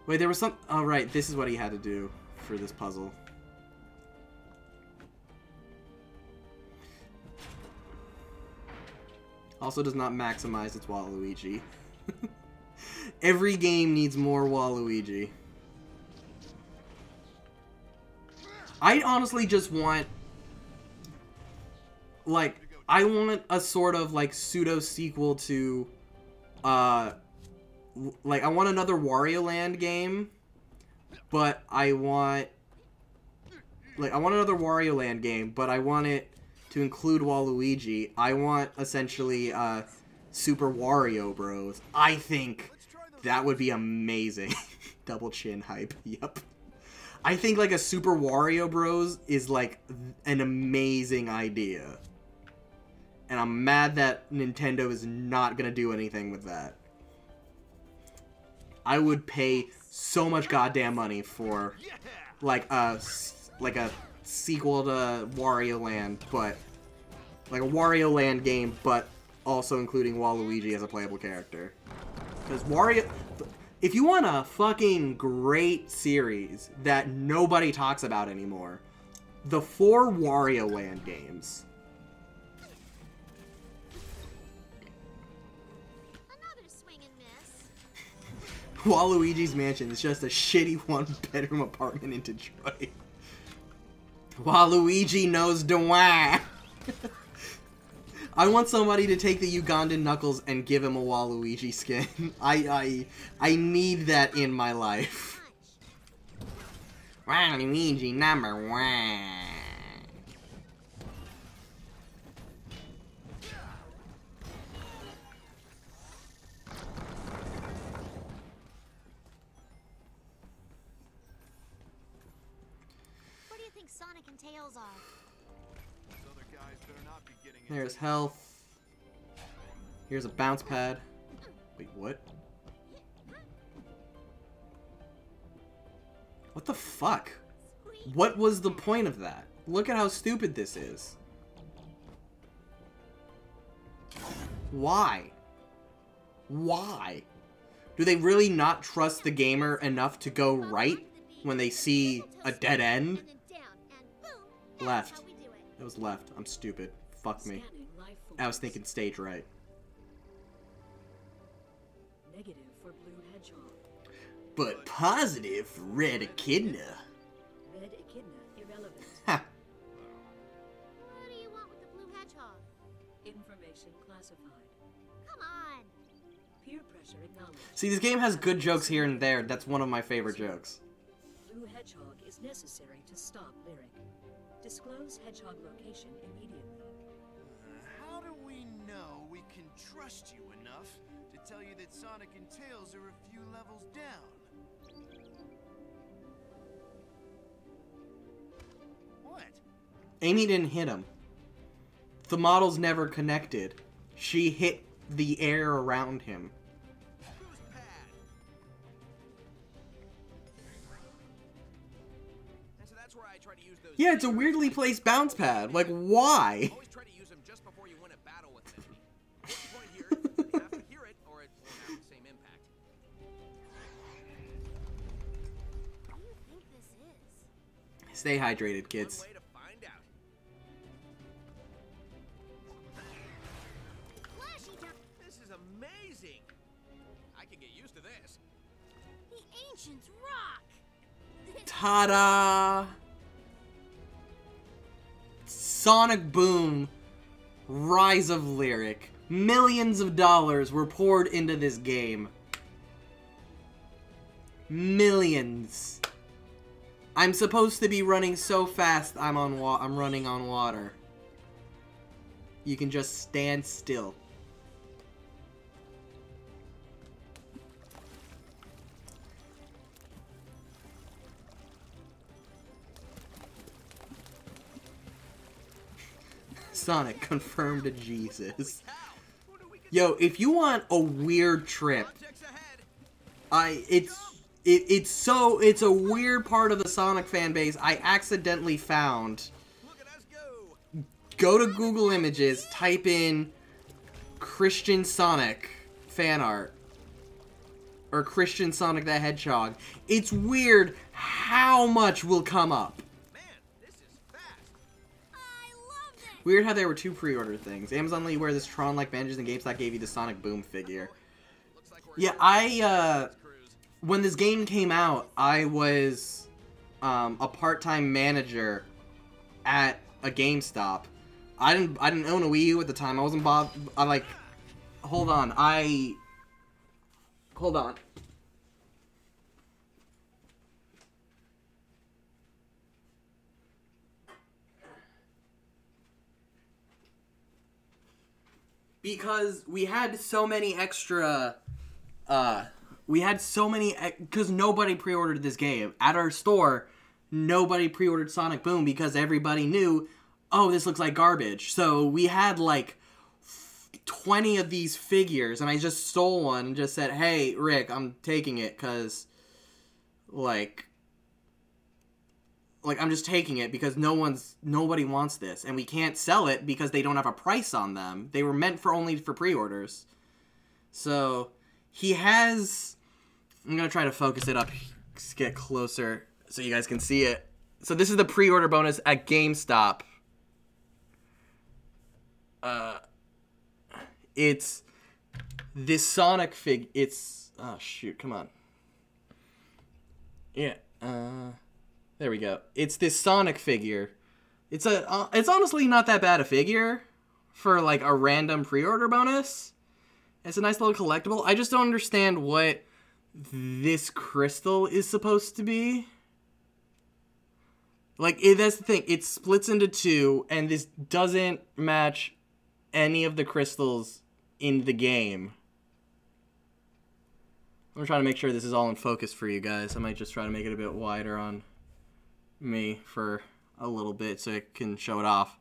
Wait, there was some... Oh, right. This is what he had to do for this puzzle. Also does not maximize its Waluigi. Every game needs more Waluigi. I honestly just want... Like, I want a sort of, like, pseudo-sequel to... Like, I want another Wario Land game, but I want... Like, I want another Wario Land game, but I want it to include Waluigi. I want, essentially, Super Wario Bros. I think that would be amazing. Double chin hype, yep. I think, like, a Super Wario Bros. Is, like, an amazing idea. And I'm mad that Nintendo is not gonna do anything with that. I would pay so much goddamn money for, like a sequel to Wario Land, but, like a Wario Land game, but also including Waluigi as a playable character. Because Wario... If you want a fucking great series that nobody talks about anymore, the 4 Wario Land games... Waluigi's Mansion is just a shitty one-bedroom apartment in Detroit. Waluigi knows the why. I want somebody to take the Ugandan Knuckles and give him a Waluigi skin. I need that in my life. Waluigi #1. Sonic and Tails are. There's health. Here's a bounce pad. Wait, what? What the fuck? What was the point of that? Look at how stupid this is. Why? Why? Do they really not trust the gamer enough to go right when they see a dead end? Left. It was left. I'm stupid. Fuck me. I was thinking stage right. Negative for blue hedgehog. But positive for red echidna. Red echidna irrelevant. Ha. What do you want with the blue hedgehog? Information classified. Come on. Peer pressure acknowledged. See, this game has good jokes here and there. That's one of my favorite jokes. Blue hedgehog is necessary to stop lyric. Disclose Hedgehog location immediately. How do we know we can trust you enough to tell you that Sonic and Tails are a few levels down? What? Amy didn't hit him. The models never connected. She hit the air around him. Who's Pad? And so that's where I try to use those. Yeah, it's a weirdly placed bounce pad. Like, why? Always try to use them just before you win a battle with them. What's the point here? You have to hear it, or it won't have the same impact. What do you think this is? Stay hydrated, kids. One way to find out. Flashy time. This is amazing. I can get used to this. The ancients rock. Ta-da! Sonic Boom, Rise of Lyric. Millions of dollars were poured into this game. Millions. I'm supposed to be running so fast I'm running on water. You can just stand still. Sonic confirmed to Jesus. Yo, if you want a weird trip, Projects ahead. it's a weird part of the Sonic fan base I accidentally found. Look at us go. Go to Google Images, type in Christian Sonic fan art. Or Christian Sonic the Hedgehog. It's weird how much will come up. Man, this is fast. I love this. Weird how there were two pre-order things. Amazon let you wear this Tron-like bandages and GameStop gave you the Sonic Boom figure. Looks like we're Yeah, cruise. when this game came out, I was a part-time manager at a GameStop. I didn't own a Wii U at the time. I wasn't hold on. Hold on. Because we had so many extra, because nobody pre-ordered this game. At our store, nobody pre-ordered Sonic Boom because everybody knew, oh, this looks like garbage. So we had like 20 of these figures, and I just stole one and just said, hey, Rick, I'm taking it because, I'm just taking it because nobody wants this, and we can't sell it because they don't have a price on them. They were meant only for pre-orders. So he has, I'm gonna try to focus it up, get closer so you guys can see it. So this is the pre-order bonus at GameStop. It's this Sonic fig. It's, oh shoot, come on. Yeah. There we go. It's this Sonic figure. It's honestly not that bad a figure for like a random pre-order bonus. It's a nice little collectible. I just don't understand what this crystal is supposed to be. Like, that's the thing. It splits into two, and this doesn't match any of the crystals in the game. I'm trying to make sure this is all in focus for you guys. I might just try to make it a bit wider on me for a little bit so I can show it off.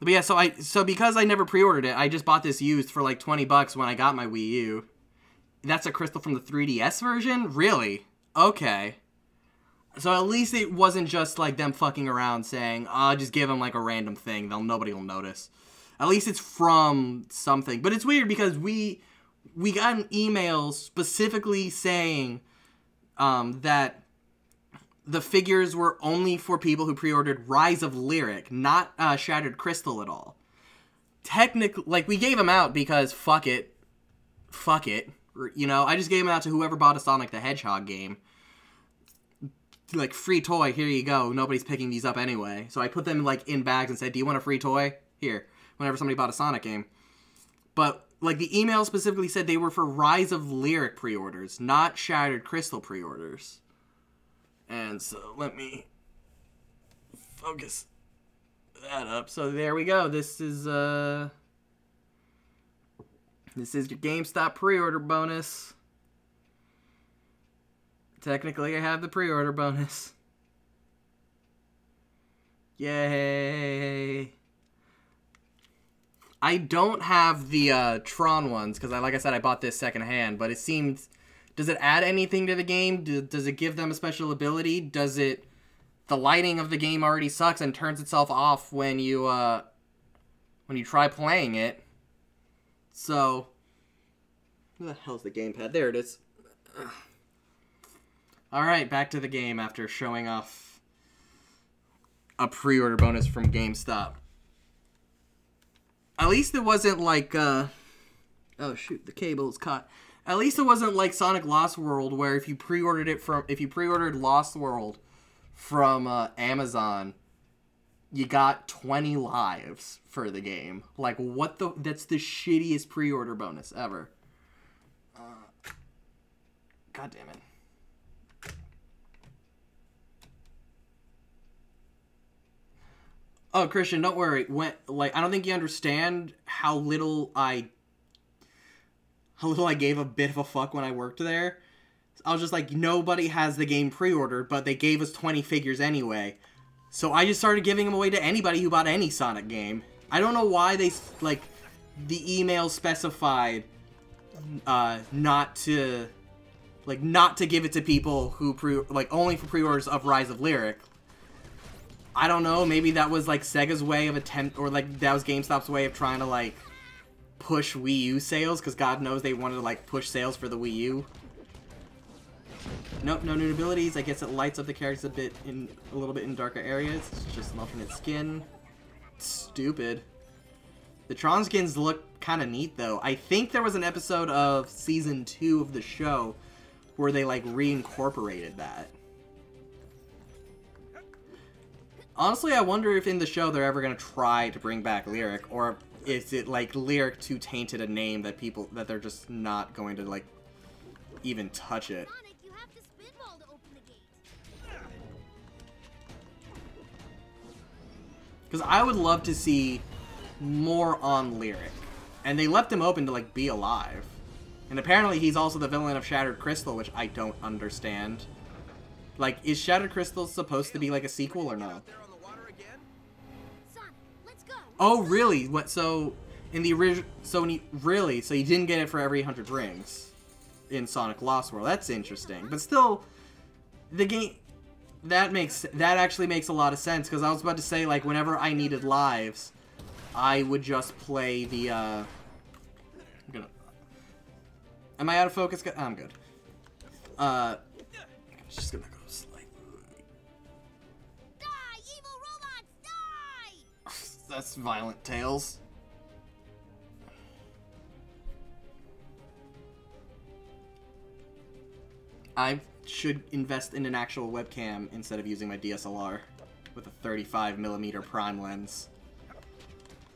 But yeah, so because I never pre-ordered it, I just bought this used for like $20 when I got my Wii U. That's a crystal from the 3DS version? Really? Okay. So at least it wasn't just like them fucking around saying, "Oh, just give them like a random thing. Nobody will notice." At least it's from something. But it's weird because we got an email specifically saying that the figures were only for people who pre-ordered Rise of Lyric, not Shattered Crystal at all. Technically, like, we gave them out because fuck it. You know, I just gave them out to whoever bought a Sonic the Hedgehog game. Like, free toy, here you go. Nobody's picking these up anyway. So I put them, like, in bags and said, do you want a free toy? Here. Whenever somebody bought a Sonic game. But, like, the email specifically said they were for Rise of Lyric pre-orders, not Shattered Crystal pre-orders. And so, let me focus that up. So there we go. This is your GameStop pre-order bonus. Technically, I have the pre-order bonus. Yay! I don't have the Tron ones because, like I said, I bought this secondhand. But it seems, does it add anything to the game? Does it give them a special ability? Does it? The lighting of the game already sucks and turns itself off when you try playing it. So, where the hell's the gamepad? There it is. All right, back to the game after showing off a pre-order bonus from GameStop. At least it wasn't like, oh shoot, the cable is caught. At least it wasn't like Sonic Lost World, where if you pre-ordered Lost World from Amazon, you got 20 lives for the game. Like, what the? That's the shittiest pre-order bonus ever. God damn it. Oh, Christian, don't worry. I don't think you understand how little I gave a bit of a fuck when I worked there. I was just like, nobody has the game pre-ordered, but they gave us 20 figures anyway. So I just started giving them away to anybody who bought any Sonic game. I don't know why they, like, the email specified not to give it to people who only for pre-orders of Rise of Lyric. I don't know, maybe that was like Sega's way of or like that was GameStop's way of trying to like push Wii U sales, because God knows they wanted to like push sales for the Wii U. Nope, no new abilities. I guess it lights up the characters a little bit in darker areas. It's just an alternate skin. Stupid. The Tron skins look kind of neat though. I think there was an episode of season 2 of the show where they like reincorporated that. Honestly, I wonder if in the show they're ever gonna try to bring back Lyric, or is it like Lyric too tainted a name that they're just not going to like even touch it. Sonic, you have to spinball to open the gate. Because I would love to see more on Lyric, and they left him open to like be alive. And apparently he's also the villain of Shattered Crystal, which I don't understand. Like, is Shattered Crystal supposed to be like a sequel or no? Sonic, let's go. Oh, really? What? So in the original, so you didn't get it for every 100 rings in Sonic Lost World. That's interesting, but still, the game that actually makes a lot of sense, because I was about to say, like, whenever I needed lives, I would just play the. Am I out of focus? I'm good. Just gonna go slightly. Die, evil robots, die! That's violent, Tails. I should invest in an actual webcam instead of using my DSLR with a 35mm prime lens.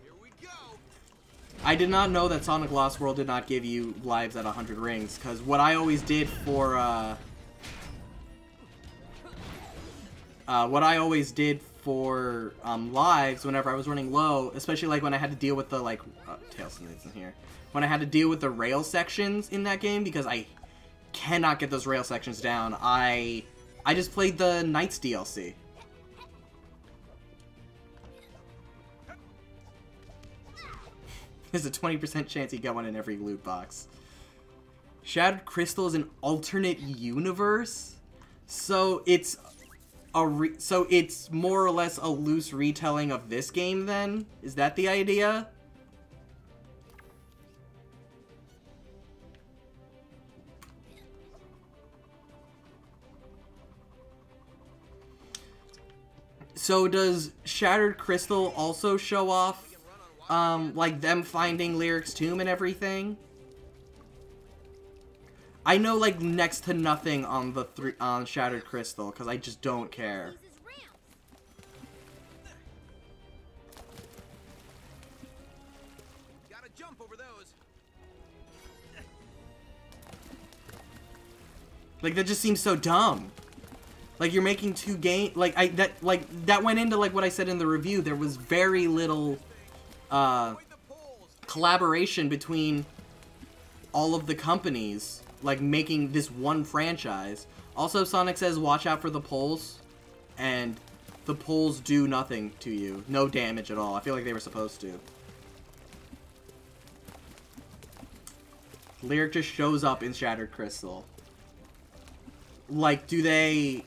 Here we go. I did not know that Sonic Lost World did not give you lives at 100 rings, because what I always did for lives whenever I was running low, especially like when I had to deal with the like Tails isn't here, when I had to deal with the rail sections in that game, because I cannot get those rail sections down, I just played the Knights DLC. There's a 20% chance you get one in every loot box. Shattered Crystal is an alternate universe, so it's more or less a loose retelling of this game. Then is that the idea? So does Shattered Crystal also show off like them finding Lyric's tomb and everything? I know like next to nothing on on Shattered Crystal, because I just don't care. Gotta jump over those. Like, that just seems so dumb. Like, you're making two game, like, that went into, like, what I said in the review. There was very little, collaboration between all of the companies, like, making this one franchise. Also, Sonic says, watch out for the poles, and the poles do nothing to you. No damage at all. I feel like they were supposed to. Lyric just shows up in Shattered Crystal. Like, do they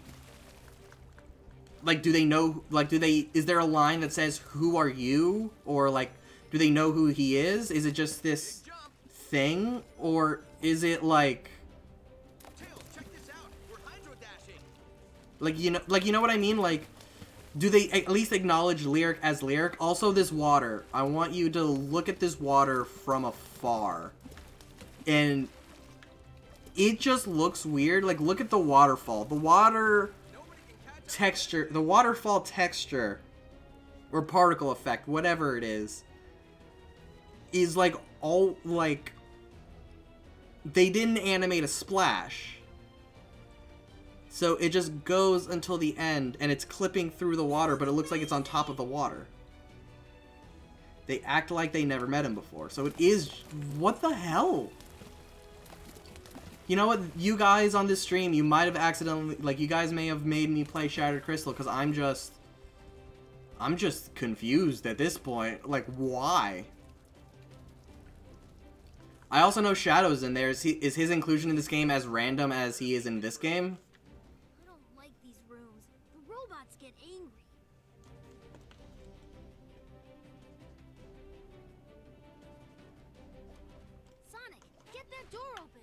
know, like, is there a line that says, who are you? Or, like, do they know who he is? Is it just this thing? Or is it, like, you know what I mean? Like, do they at least acknowledge Lyric as Lyric? Also, this water. I want you to look at this water from afar. And it just looks weird. Like, look at the waterfall. The water texture, the waterfall texture, or particle effect, whatever it is like, all, like, they didn't animate a splash. So it just goes until the end, and it's clipping through the water, but it looks like it's on top of the water. They act like they never met him before. So it is... What the hell? You know what? You guys on this stream, you might have accidentally... Like, you guys may have made me play Shattered Crystal, because I'm just confused at this point. Like, why? I also know Shadow's in there. Is his inclusion in this game as random as he is in this game? I don't like these rooms. The robots get angry. Sonic, get that door open.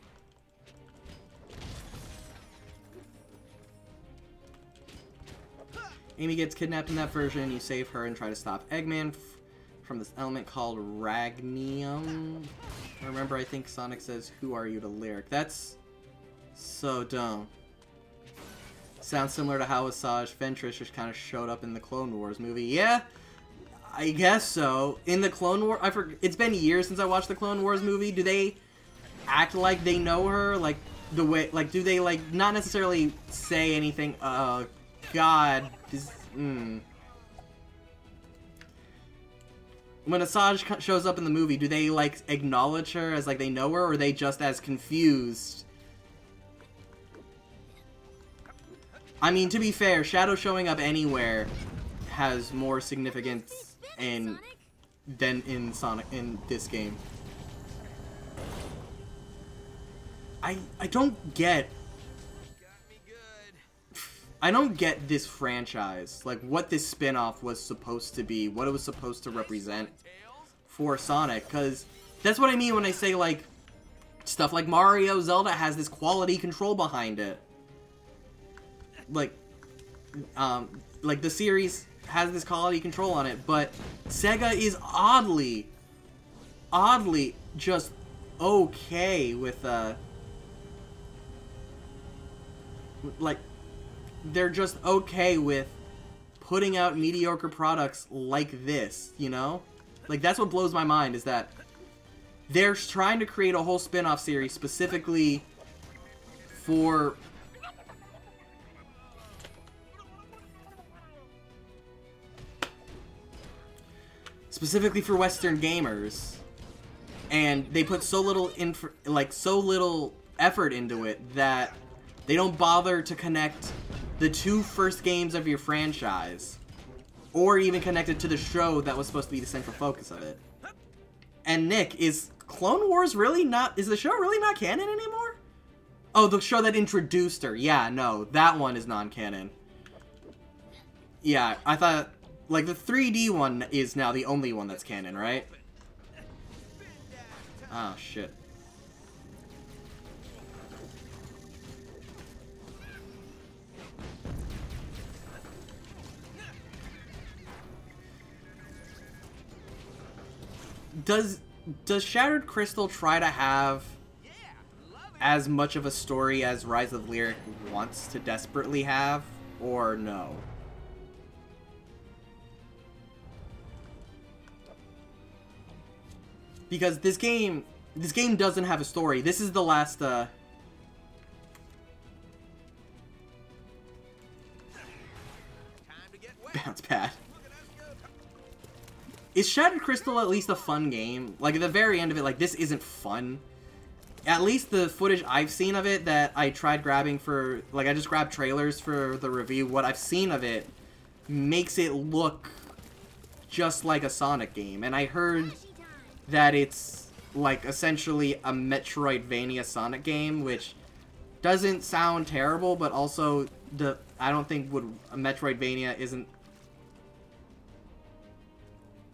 Amy gets kidnapped in that version. You save her and try to stop Eggman from this element called Ragnium. Remember, I think Sonic says, who are you to Lyric. That's so dumb. Sounds similar to how Asajj Ventress just kind of showed up in the Clone Wars movie. Yeah, I guess so. In the Clone Wars, it's been years since I watched the Clone Wars movie. Do they act like they know her? Like, the way, like, do they, like, not necessarily say anything, God, When Asajj shows up in the movie, do they, like, acknowledge her as, like, they know her, or are they just as confused? I mean, to be fair, Shadow showing up anywhere has more significance than in Sonic, in this game. I don't get this franchise, like, what this spin-off was supposed to be, what it was supposed to represent for Sonic, because that's what I mean when I say, like, stuff like Mario, Zelda has this quality control behind it. Like, the series has this quality control on it, but Sega is oddly just okay with, like, they're just okay with putting out mediocre products like this, you know? Like, that's what blows my mind, is that they're trying to create a whole spin-off series specifically for... Western gamers. And they put so little effort into it that they don't bother to connect the two first games of your franchise, or even connected to the show that was supposed to be the central focus of it. And Nick, is Clone Wars really not, is the show really not canon anymore? Oh, the show that introduced her. Yeah, no, that one is non-canon. Yeah, I thought, like, the 3D one is now the only one that's canon, right? Oh, shit. Does Shattered Crystal try to have as much of a story as Rise of Lyric wants to desperately have, or no? Because this game doesn't have a story. This is the last, bounce pad. Is Shattered Crystal at least a fun game? Like, at the very end of it, like, this isn't fun. At least the footage I've seen of it that I tried grabbing for... Like, I just grabbed trailers for the review. What I've seen of it makes it look just like a Sonic game. And I heard that it's, like, essentially a Metroidvania Sonic game, which doesn't sound terrible, but also I don't think a Metroidvania isn't...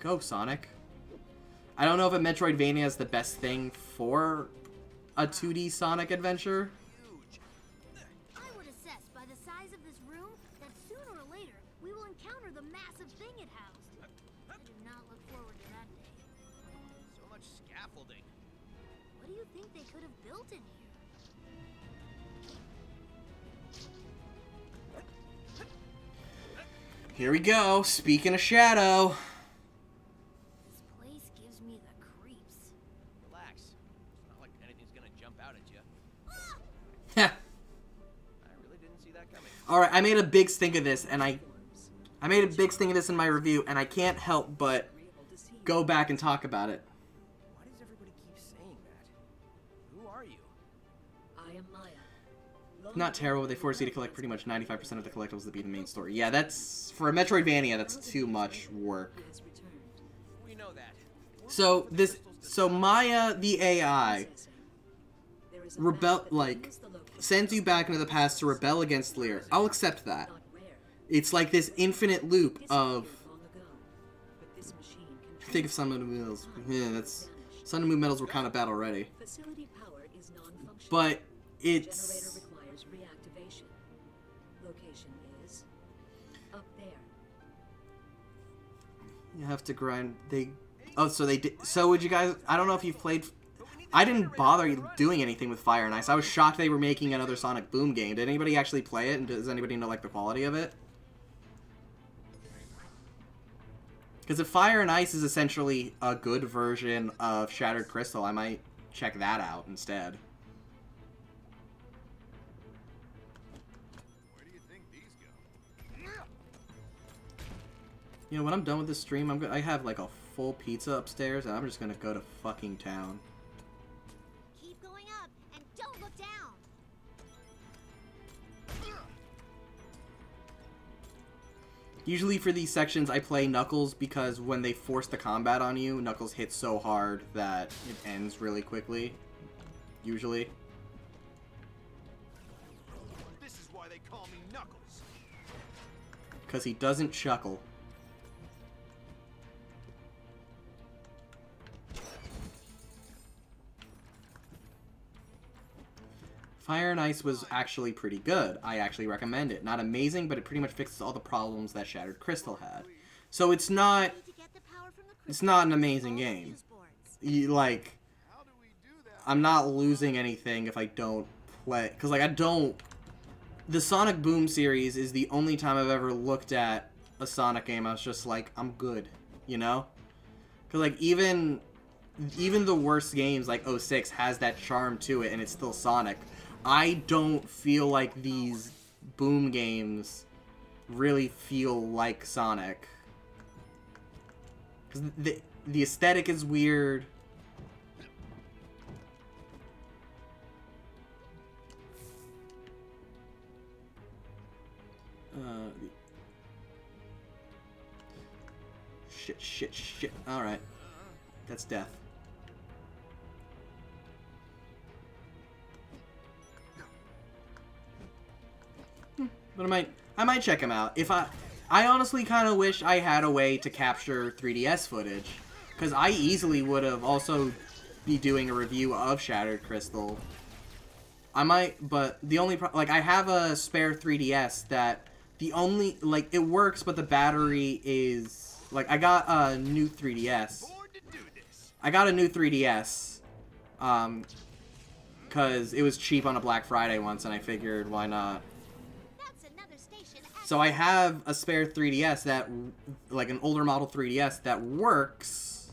Go, Sonic. I don't know if a Metroidvania is the best thing for a 2D Sonic adventure. I would assess by the size of this room that sooner or later we will encounter the massive thing it housed. I do not look forward to that day. So much scaffolding. What do you think they could have built in here? Here we go. Speaking of Shadow. This place gives me the creeps. Relax. It's not like anything's gonna jump out at you. Heh. I really didn't see that coming. Alright, I made a big stink of this, and I made a big stink of this in my review, and I can't help but go back and talk about it. Why does everybody keep saying that? Who are you? I am Maya. Not terrible, they force you to collect pretty much 95% of the collectibles that be the main story. Yeah, that's... For a Metroidvania, that's too much work. Has returned. We know that. So Maya, the AI, There is a rebel, map that like, reveals the location sends you back into the past to rebel against Lear. I'll accept that. not rare. It's like this infinite loop of... Disappeared long ago, but this machine can Think of Sun and Moon Metals. Yeah, that's... Sun and Moon Metals were kind of bad already. Facility power is non-functional. But Generator it's... requires reactivation. Location is up there. You have to grind... Oh, so they did... So would you guys... I don't know if you've played... I didn't bother doing anything with Fire and Ice. I was shocked they were making another Sonic Boom game. Did anybody actually play it? And does anybody know, like, the quality of it? Because if Fire and Ice is essentially a good version of Shattered Crystal, I might check that out instead. Where do you think these go? You know, when I'm done with this stream, I have, like, a full pizza upstairs, and I'm just gonna go to fucking town. Keep going up and don't look down. Usually for these sections, I play Knuckles because when they force the combat on you, Knuckles hits so hard that it ends really quickly. Usually. This is why they call me Knuckles. Because he doesn't chuckle. Fire and Ice was actually pretty good. I actually recommend it. Not amazing, but it pretty much fixes all the problems that Shattered Crystal had. So it's not... Need to get the power from the It's not an amazing game. fuse boards. Like... How do we do that? I'm not losing anything if I don't play... Because, like, I don't... The Sonic Boom series is the only time I've ever looked at a Sonic game I was just like, I'm good. You know? Because, like, even the worst games, like 06, has that charm to it, and it's still Sonic. I don't feel like these Boom games really feel like Sonic. Because the aesthetic is weird. Shit. Alright. That's death. But I might check him out. If I honestly kind of wish I had a way to capture 3DS footage, because I easily would have also be doing a review of Shattered Crystal. I might, but the only like I have a spare 3DS that the only like it works, but the battery is like I got a new 3DS. Born to do this. I got a new 3DS, because it was cheap on a Black Friday once, and I figured why not. That's another station. So I have a spare 3DS that, like an older model 3DS that works,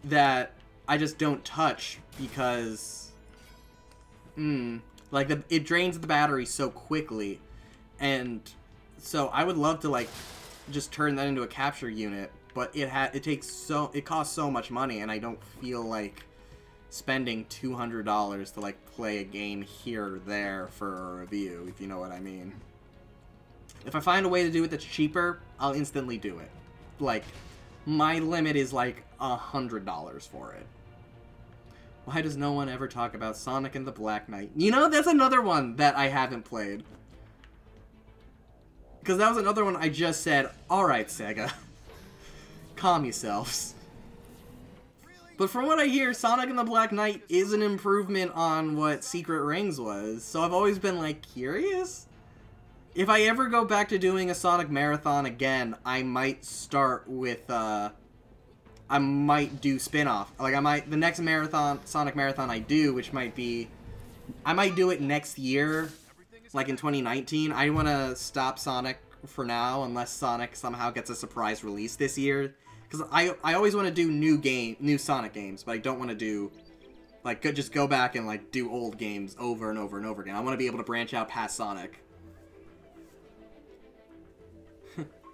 that I just don't touch because, like it drains the battery so quickly, And so I would love to like just turn that into a capture unit, but it costs so much money, and I don't feel like spending $200 to like play a game here or there for a review, if you know what I mean. If I find a way to do it that's cheaper, I'll instantly do it. Like, my limit is like $100 for it. Why does no one ever talk about Sonic and the Black Knight? You know, that's another one that I haven't played. Because that was another one I just said, alright, Sega. Calm yourselves. But from what I hear, Sonic and the Black Knight is an improvement on what Secret Rings was. So I've always been, like, curious. If I ever go back to doing a Sonic Marathon again, I might start with, I might do spin-off. Like, the next marathon, Sonic Marathon I do, which might be, I might do it next year, like in 2019. I want to stop Sonic for now, unless Sonic somehow gets a surprise release this year. Because I always want to do new Sonic games, but I don't want to do, like, just go back and, like, do old games over and over and over again. I want to be able to branch out past Sonic.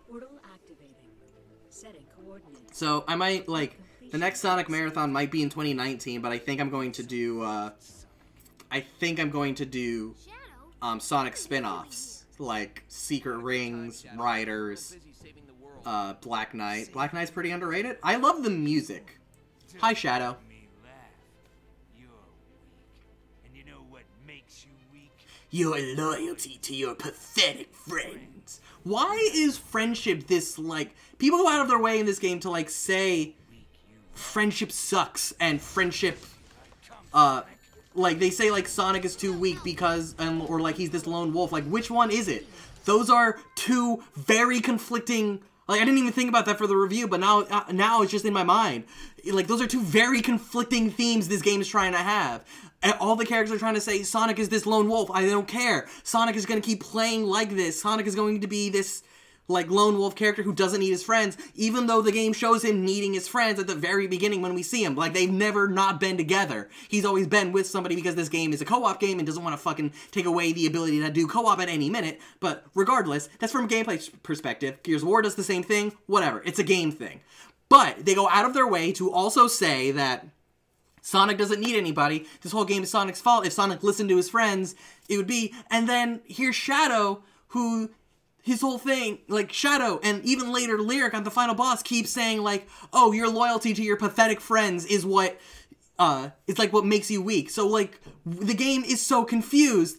Portal activating. Setting coordinates. So, I might, like, the next Sonic Marathon might be in 2019, but I think I'm going to do, Sonic spin-offs. Like, Secret Rings, Riders, Black Knight. Black Knight's pretty underrated. I love the music. Hi, Shadow. Your loyalty to your pathetic friends. Why is friendship this, like... People go out of their way in this game to, like, say friendship sucks and friendship... Like, they say, like, Sonic is too weak because... or, like, he's this lone wolf. Like, which one is it? Those are two very conflicting... Like, I didn't even think about that for the review, but now it's just in my mind. Like, those are two very conflicting themes this game is trying to have. And all the characters are trying to say, Sonic is this lone wolf, I don't care. Sonic is going to keep playing like this. Sonic is going to be this, like, lone wolf character who doesn't need his friends, even though the game shows him needing his friends at the very beginning when we see him. Like, they've never not been together. He's always been with somebody because this game is a co-op game and doesn't want to fucking take away the ability to do co-op at any minute. But regardless, that's from a gameplay perspective. Gears of War does the same thing. Whatever. It's a game thing. But they go out of their way to also say that Sonic doesn't need anybody. This whole game is Sonic's fault. If Sonic listened to his friends, it would be... And then here's Shadow, who... His whole thing, like, Shadow, and even later Lyric on the final boss keeps saying, like, oh, your loyalty to your pathetic friends is what, it's like what makes you weak. So, like, the game is so confused.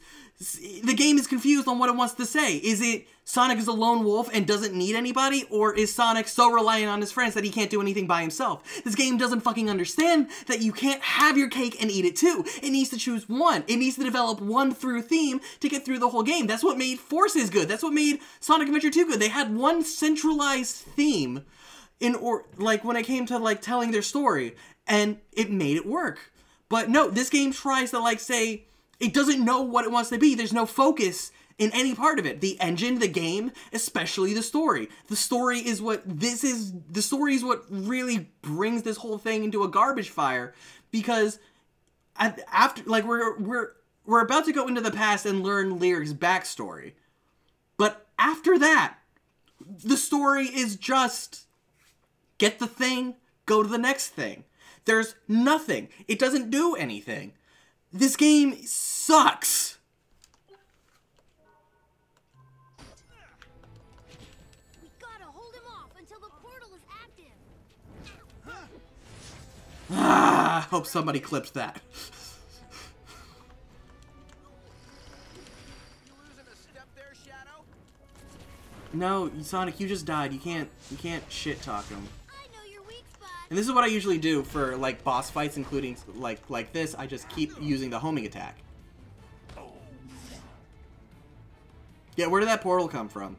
The game is confused on what it wants to say. Is it Sonic is a lone wolf and doesn't need anybody? Or is Sonic so reliant on his friends that he can't do anything by himself? This game doesn't fucking understand that you can't have your cake and eat it too. It needs to choose one. It needs to develop one through theme to get through the whole game. That's what made Forces good. That's what made Sonic Adventure 2 good. They had one centralized theme like when it came to like telling their story, and it made it work. But no, this game tries to like say, it doesn't know what it wants to be. There's no focus in any part of it. The engine, the game, especially the story. The story is what really brings this whole thing into a garbage fire, because after, like, we're about to go into the past and learn Lyric's backstory. But after that, the story is just get the thing, go to the next thing. There's nothing. It doesn't do anything. This game sucks. We gotta hold him off until the portal is active. Ah, hope somebody clips that. You losing a step there, Shadow? No, Sonic, you just died. You can't shit talk him. I know your weak spot. And this is what I usually do for, like, boss fights, including, like this. I just keep using the homing attack. Yeah, where did that portal come from?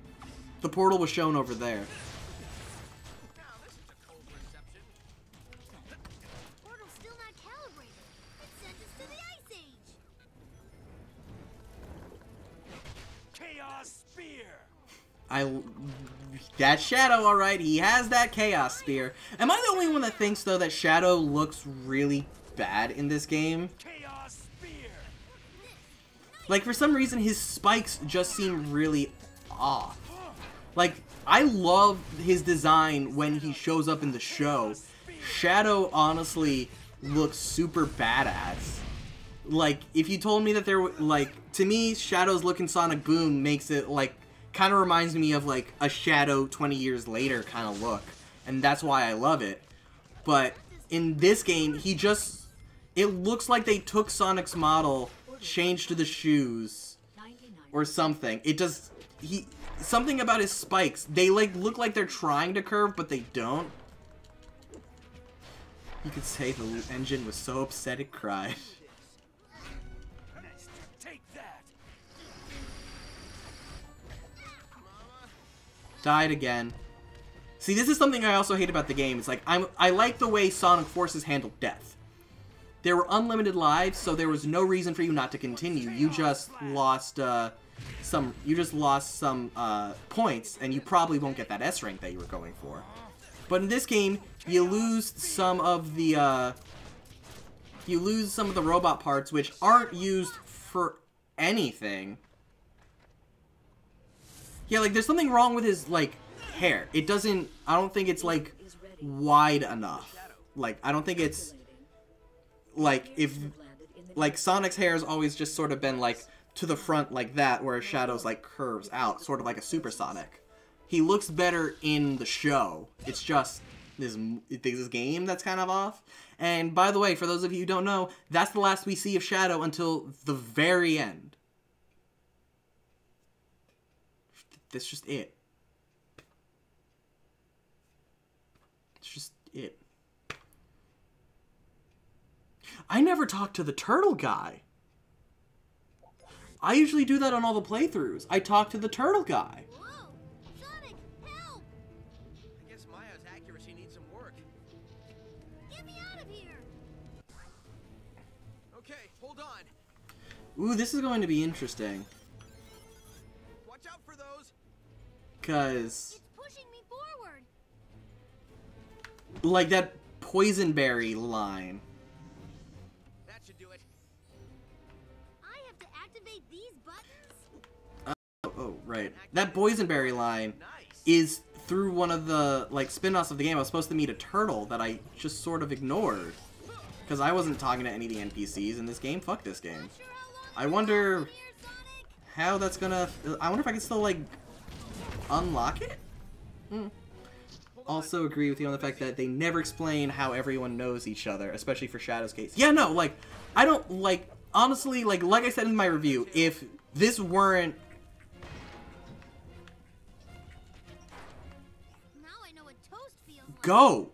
The portal was shown over there. Now this is a cold reception. Portal's still not calibrated. It sent us to the Ice Age. Chaos Spear! That's Shadow, alright. He has that Chaos Spear. Am I the only one that thinks, though, that Shadow looks really bad in this game? Chaos Spear! Like, for some reason, his spikes just seem really off. Like, I love his design when he shows up in the show. Shadow honestly looks super badass. Like, if you told me that there were, like, to me, Shadow's look in Sonic Boom makes it, like, kind of reminds me of, like, a Shadow 20 years later kind of look. And that's why I love it. But in this game, he just, it looks like they took Sonic's model, changed to the shoes, or something. It does, something about his spikes, they, like, look like they're trying to curve, but they don't. You could say the engine was so upset it cried. Take that. Died again. See, this is something I also hate about the game. It's like, I like the way Sonic Forces handled death. There were unlimited lives, so there was no reason for you not to continue. You just lost some points, and you probably won't get that S rank that you were going for. But in this game, you lose some of the robot parts, which aren't used for anything. Yeah, like, there's something wrong with his, like, hair. It doesn't, I don't think it's, like, wide enough. Like, I don't think it's, like, if, like, Sonic's hair has always just sort of been, like, to the front like that, whereas Shadow's, like, curves out, sort of like a Super Sonic. He looks better in the show. It's just this game that's kind of off. And, by the way, for those of you who don't know, that's the last we see of Shadow until the very end. That's just it. It's just it. I never talked to the turtle guy. I usually do that on all the playthroughs. I talk to the turtle guy. Whoa! Sonic, help! I guess Maya's accuracy needs some work. Get me out of here! Okay, hold on. Ooh, this is going to be interesting. Watch out for those. Because, It's pushing me forward! like, that Poisonberry line. That should do it. I have to activate these buttons? Oh, right. That Boysenberry line is through one of the, like, spin-offs of the game. I was supposed to meet a turtle that I just sort of ignored. Because I wasn't talking to any of the NPCs in this game. Fuck this game. Sure how long I you'll wonder last here, Sonic? how that's gonna... I wonder if I can still, like, unlock it? Also agree with you on the fact that they never explain how everyone knows each other, especially for Shadow's case. Yeah, no, like, I don't, like, honestly, like I said in my review, if this weren't... Now I know what toast feels like. Go!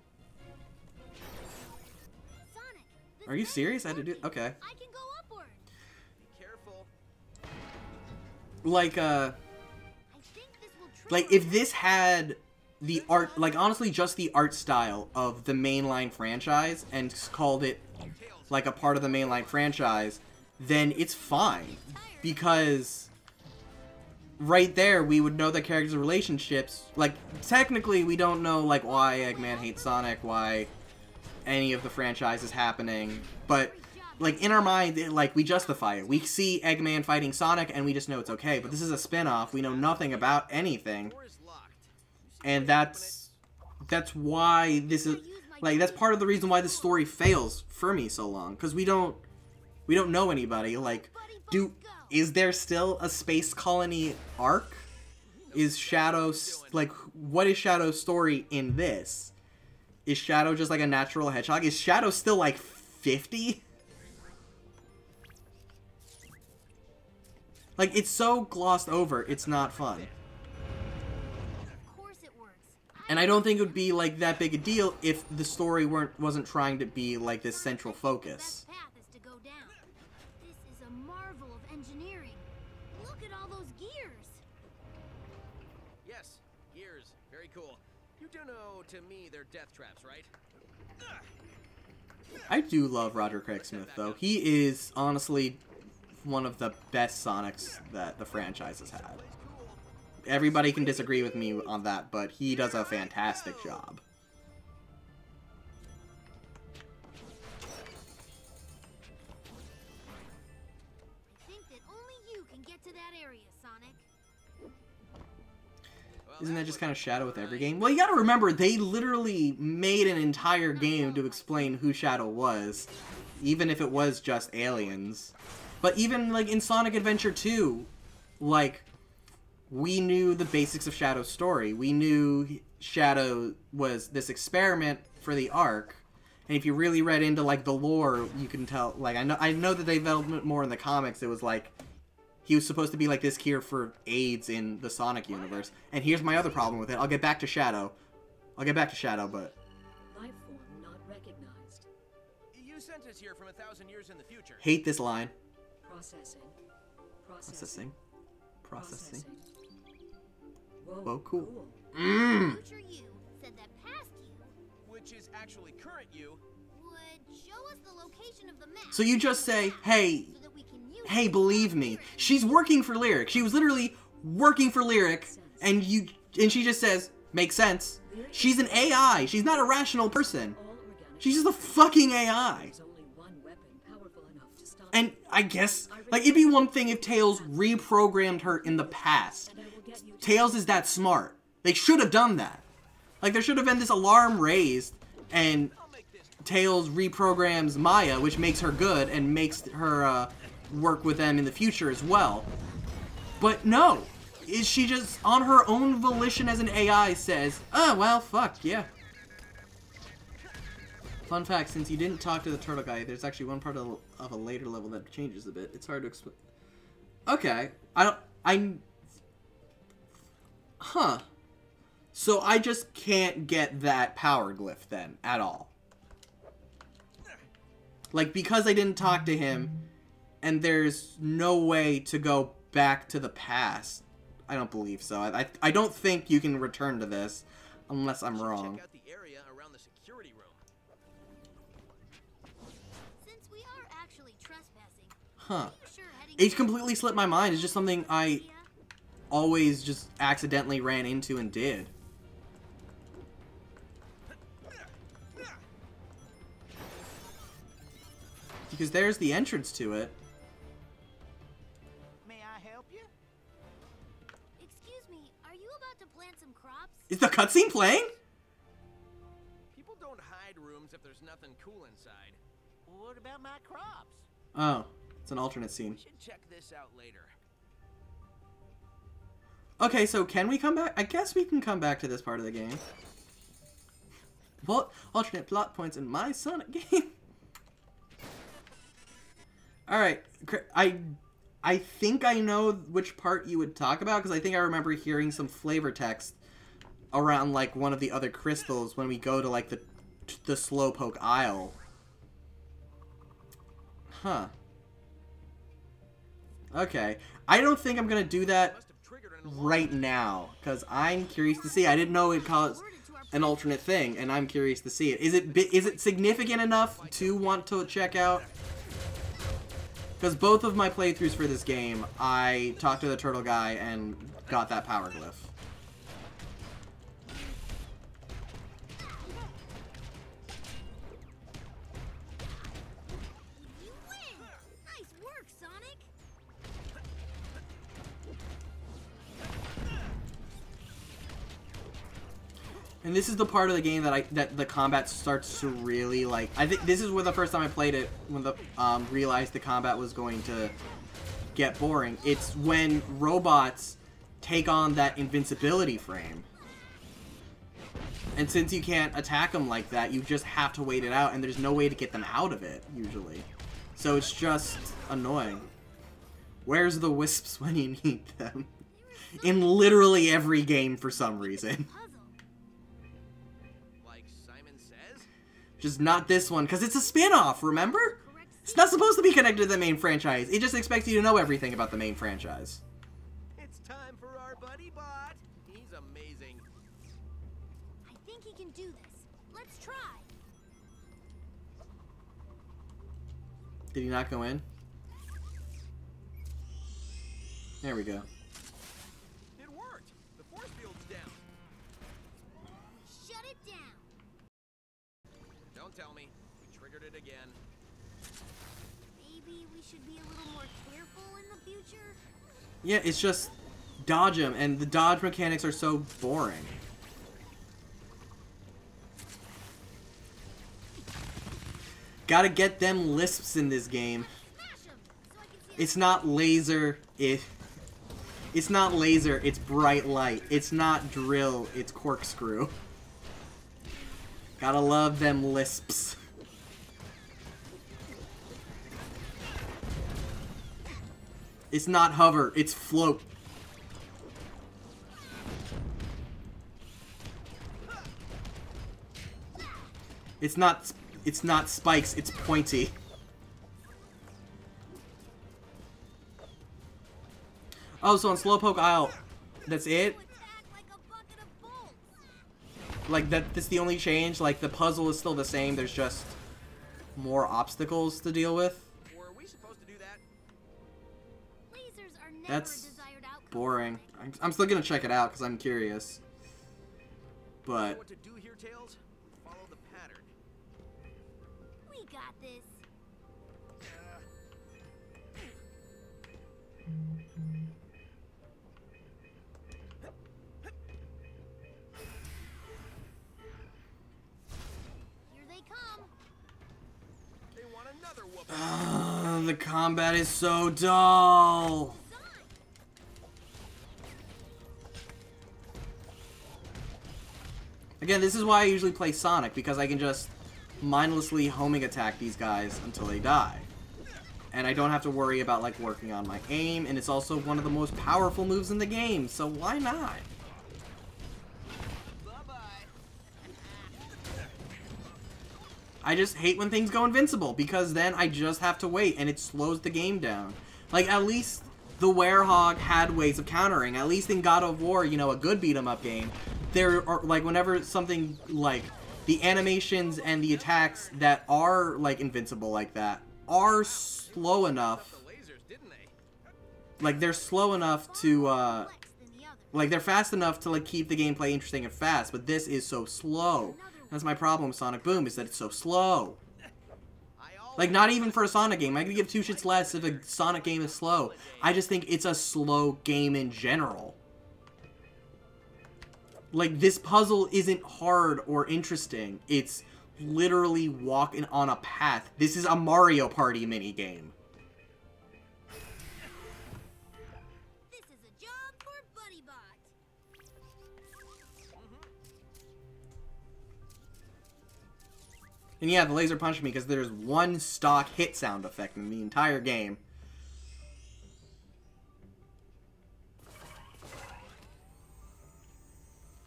Sonic, this Are you vent is serious? I had to do... working. Okay. I can go upward. Be careful. Like, I think this will trigger like, if this had the art, like, honestly, just the art style of the mainline franchise and called it, like, a part of the mainline franchise, then it's fine. Because right there, we would know the characters' relationships. Like, technically, we don't know, like, why Eggman hates Sonic, why any of the franchise is happening. But, like, in our mind, like, we justify it. We see Eggman fighting Sonic, and we just know it's okay. But this is a spin-off. We know nothing about anything. Door is locked. And that's why this is, like, that's part of the reason why this story fails for me so long. Because we don't know anybody. Like, is there still a space colony arc? Is Shadow, like, what is Shadow's story in this? Is Shadow just like a natural hedgehog? Is Shadow still like 50? Like, it's so glossed over, it's not fun. Of course it works. And I don't think it would be like that big a deal if the story wasn't trying to be like this central focus. The best path is to go down. This is a marvel of engineering. Look at all those gears. Yes, gears. Very cool. You do know, to me, they're death traps, right? I do love Roger Craig Smith, though. He is honestly one of the best Sonics that the franchise has had. Everybody can disagree with me on that, but he does a fantastic job. I think that only to that area, Sonic. Isn't that just kind of Shadow with every game? Well, you gotta remember, they literally made an entire game to explain who Shadow was. Even if it was just aliens. But even, like, in Sonic Adventure 2, like, we knew the basics of Shadow's story. We knew Shadow was this experiment for the Ark. And if you really read into, like, the lore, you can tell, like, I know that they developed it more in the comics. It was, like, he was supposed to be, like, this cure for AIDS in the Sonic universe. And here's my other problem with it. I'll get back to Shadow. But... Life form not recognized. You sent us here from 1,000 years in the future. hate this line. Processing. Processing. Whoa, Whoa, cool. Future you said that past you Which is actually current you. would show us the location of the map. So you just say, hey, so that we can use hey, believe me, she's working for Lyric. She was literally working for Lyric, and she just says, makes sense. She's an AI. She's not a rational person. all organic. She's just a fucking AI. There's only one weapon powerful enough to stop. And I guess, like, it'd be one thing if Tails reprogrammed her in the past. And I will get you to Tails is that smart. They should have done that. Like, there should have been this alarm raised, and Tails reprograms Maya, which makes her good, and makes her, work with them in the future as well. But no. Is she just, on her own volition as an AI, says, oh, well, fuck, yeah. Fun fact, since you didn't talk to the turtle guy, there's actually one part of a later level that changes a bit. It's hard to explain. Okay. Huh. So I just can't get that power glyph then, at all. Like, because I didn't talk to him, and there's no way to go back to the past. I don't believe so. I don't think you can return to this, unless I'm wrong. Check out the area around the security room. Since we are actually trespassing, Huh. are you sure heading It completely slipped my mind. It's just something I idea? always just accidentally ran into and did. Because there's the entrance to it. May I help you? Excuse me, are you about to plant some crops? Is the cutscene playing? People don't hide rooms if there's nothing cool inside. What about my crops? Oh, it's an alternate scene. We should check this out later. Okay, so can we come back? I guess we can come back to this part of the game. What alternate plot points in my Sonic game? Alright, I think I know which part you would talk about, because I think I remember hearing some flavor text around, like, one of the other crystals when we go to, like, the Slowpoke Isle. Huh. Okay. I don't think I'm gonna do that Must have triggered an alarm. right now, because I'm curious to see. I didn't know it caused an alternate thing, and I'm curious to see it. Is it significant enough to want to check out? Because both of my playthroughs for this game, I talked to the turtle guy and got that power glyph. You win! Nice work, Sonic! And this is the part of the game that the combat starts to really, like, I think this is where the first time I played it, when the realized the combat was going to get boring. It's when robots take on that invincibility frame. And since you can't attack them like that, you just have to wait it out, and there's no way to get them out of it, usually. So it's just annoying. Where's the wisps when you need them? In literally every game for some reason. Puzzle. Like Simon says? Just not this one, because it's a spin-off, remember? It's not supposed to be connected to the main franchise. It just expects you to know everything about the main franchise. It's time for our buddy bot. He's amazing. I think he can do this. Let's try. Did he not go in? There we go. It worked. The force field's down. Shut it down. Don't tell me. We triggered it again. Maybe we should be a little more careful in the future? Yeah, it's just dodge them, and the dodge mechanics are so boring. Gotta get them lisps in this game. It's not laser, it's not laser, it's bright light. It's not drill, it's corkscrew. Gotta love them lisps. It's not hover, it's float. It's not spikes, it's pointy. Oh, so on Slowpoke Isle, that's it? Like, that's the only change? Like, the puzzle is still the same, there's just more obstacles to deal with? Were we supposed to do that? Lasers are never That's a desired outcome. boring. I'm still gonna check it out, because I'm curious. You know But, what to do here, Tails? Follow the pattern. We got this. Here they come. They want another whooping. the combat is so dull. Again, this is why I usually play Sonic, because I can just mindlessly homing attack these guys until they die. And I don't have to worry about, like, working on my aim, and it's also one of the most powerful moves in the game, so why not? I just hate when things go invincible, because then I just have to wait, and it slows the game down. Like, at least the Werehog had ways of countering. At least in God of War, you know, a good beat-em-up game, there are, like, whenever something, like, the animations and the attacks that are, like, invincible like that are slow enough. The lasers, didn't they? Like, they're slow enough to, like, they're fast enough to, like, keep the gameplay interesting and fast, but this is so slow. That's my problem with Sonic Boom, is that it's so slow. Like, not even for a Sonic game. I could give two shits less if a Sonic game is slow. I just think it's a slow game in general. Like, this puzzle isn't hard or interesting. It's literally walking on a path. This is a Mario Party minigame. This is a job for BuddyBot. And yeah, the laser punched me because there's one stock hit sound effect in the entire game.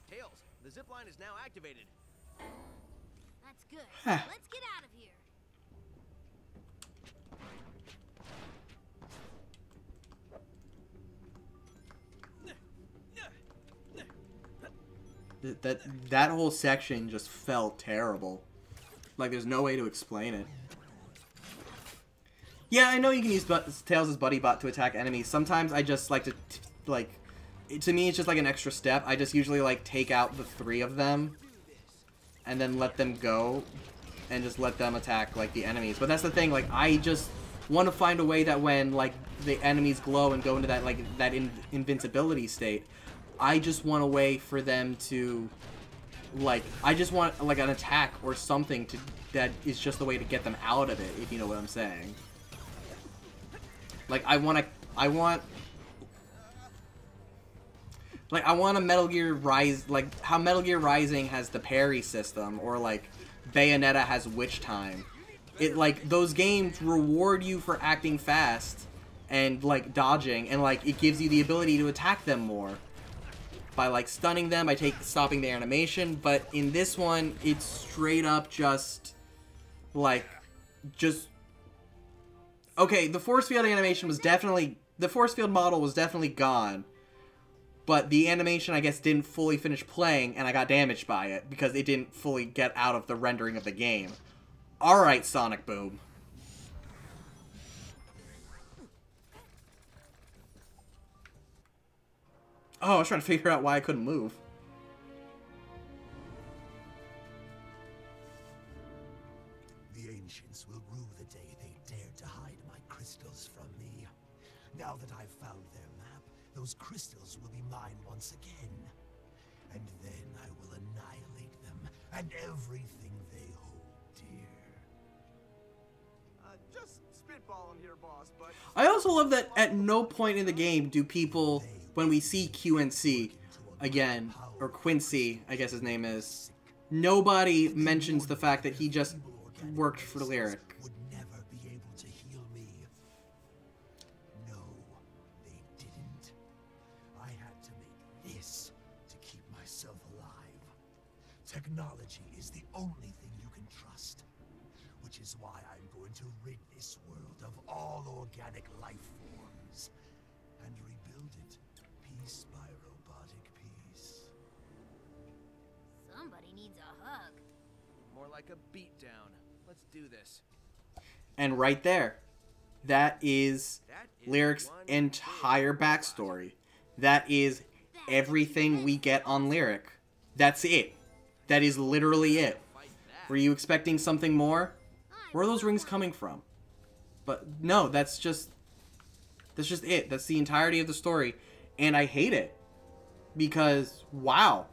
Tails, the zip line is now activated. That's good. Let's get out of here. That whole section just felt terrible. Like, there's no way to explain it. Yeah, I know you can use Tails' BuddyBot to attack enemies. Sometimes I just like to, like, to me it's just like an extra step. I just usually, like, take out the 3 of them and then let them go and just let them attack, like, the enemies. But that's the thing, like, I just want to find a way that when, like, the enemies glow and go into that, like, that invincibility state, I just want a way for them to, like, I just want, like, an attack or something to that is just the way to get them out of it, if you know what I'm saying. Like, I want a Metal Gear Rise, like, how Metal Gear Rising has the parry system, or, like, Bayonetta has Witch Time. It, like, those games reward you for acting fast and, like, dodging, and, like, it gives you the ability to attack them more. By, like, stunning them, by stopping their animation, but in this one, it's straight up just, like, okay, the force field animation was definitely, the force field model was definitely gone, but the animation, I guess, didn't fully finish playing, and I got damaged by it, because it didn't fully get out of the rendering of the game. Alright, Sonic Boom. Oh, I was trying to figure out why I couldn't move. The ancients will rue the day they dared to hide my crystals from me. Now that I've found their map, those crystals will be mine once again. And then I will annihilate them and everything they hold dear. Just spitballing here, boss, but... I also love that at no point in the game do people, when we see QNC again, or Quincy, I guess his name is, nobody mentions the fact that he just worked for Lyric. Would never be able to heal me. No, they didn't. I had to make this to keep myself alive. Technology is the only thing you can trust, which is why I'm going to rid this world of all organic life forms and rebuild it piece by robotic piece. Somebody needs a hug. More like a beatdown. Let's do this. And right there, that is Lyric's entire backstory. That is everything we get on Lyric. That's it. That is literally it. Were you expecting something more? Where are those rings coming from? But no, that's just it. That's the entirety of the story. And I hate it. Because, wow.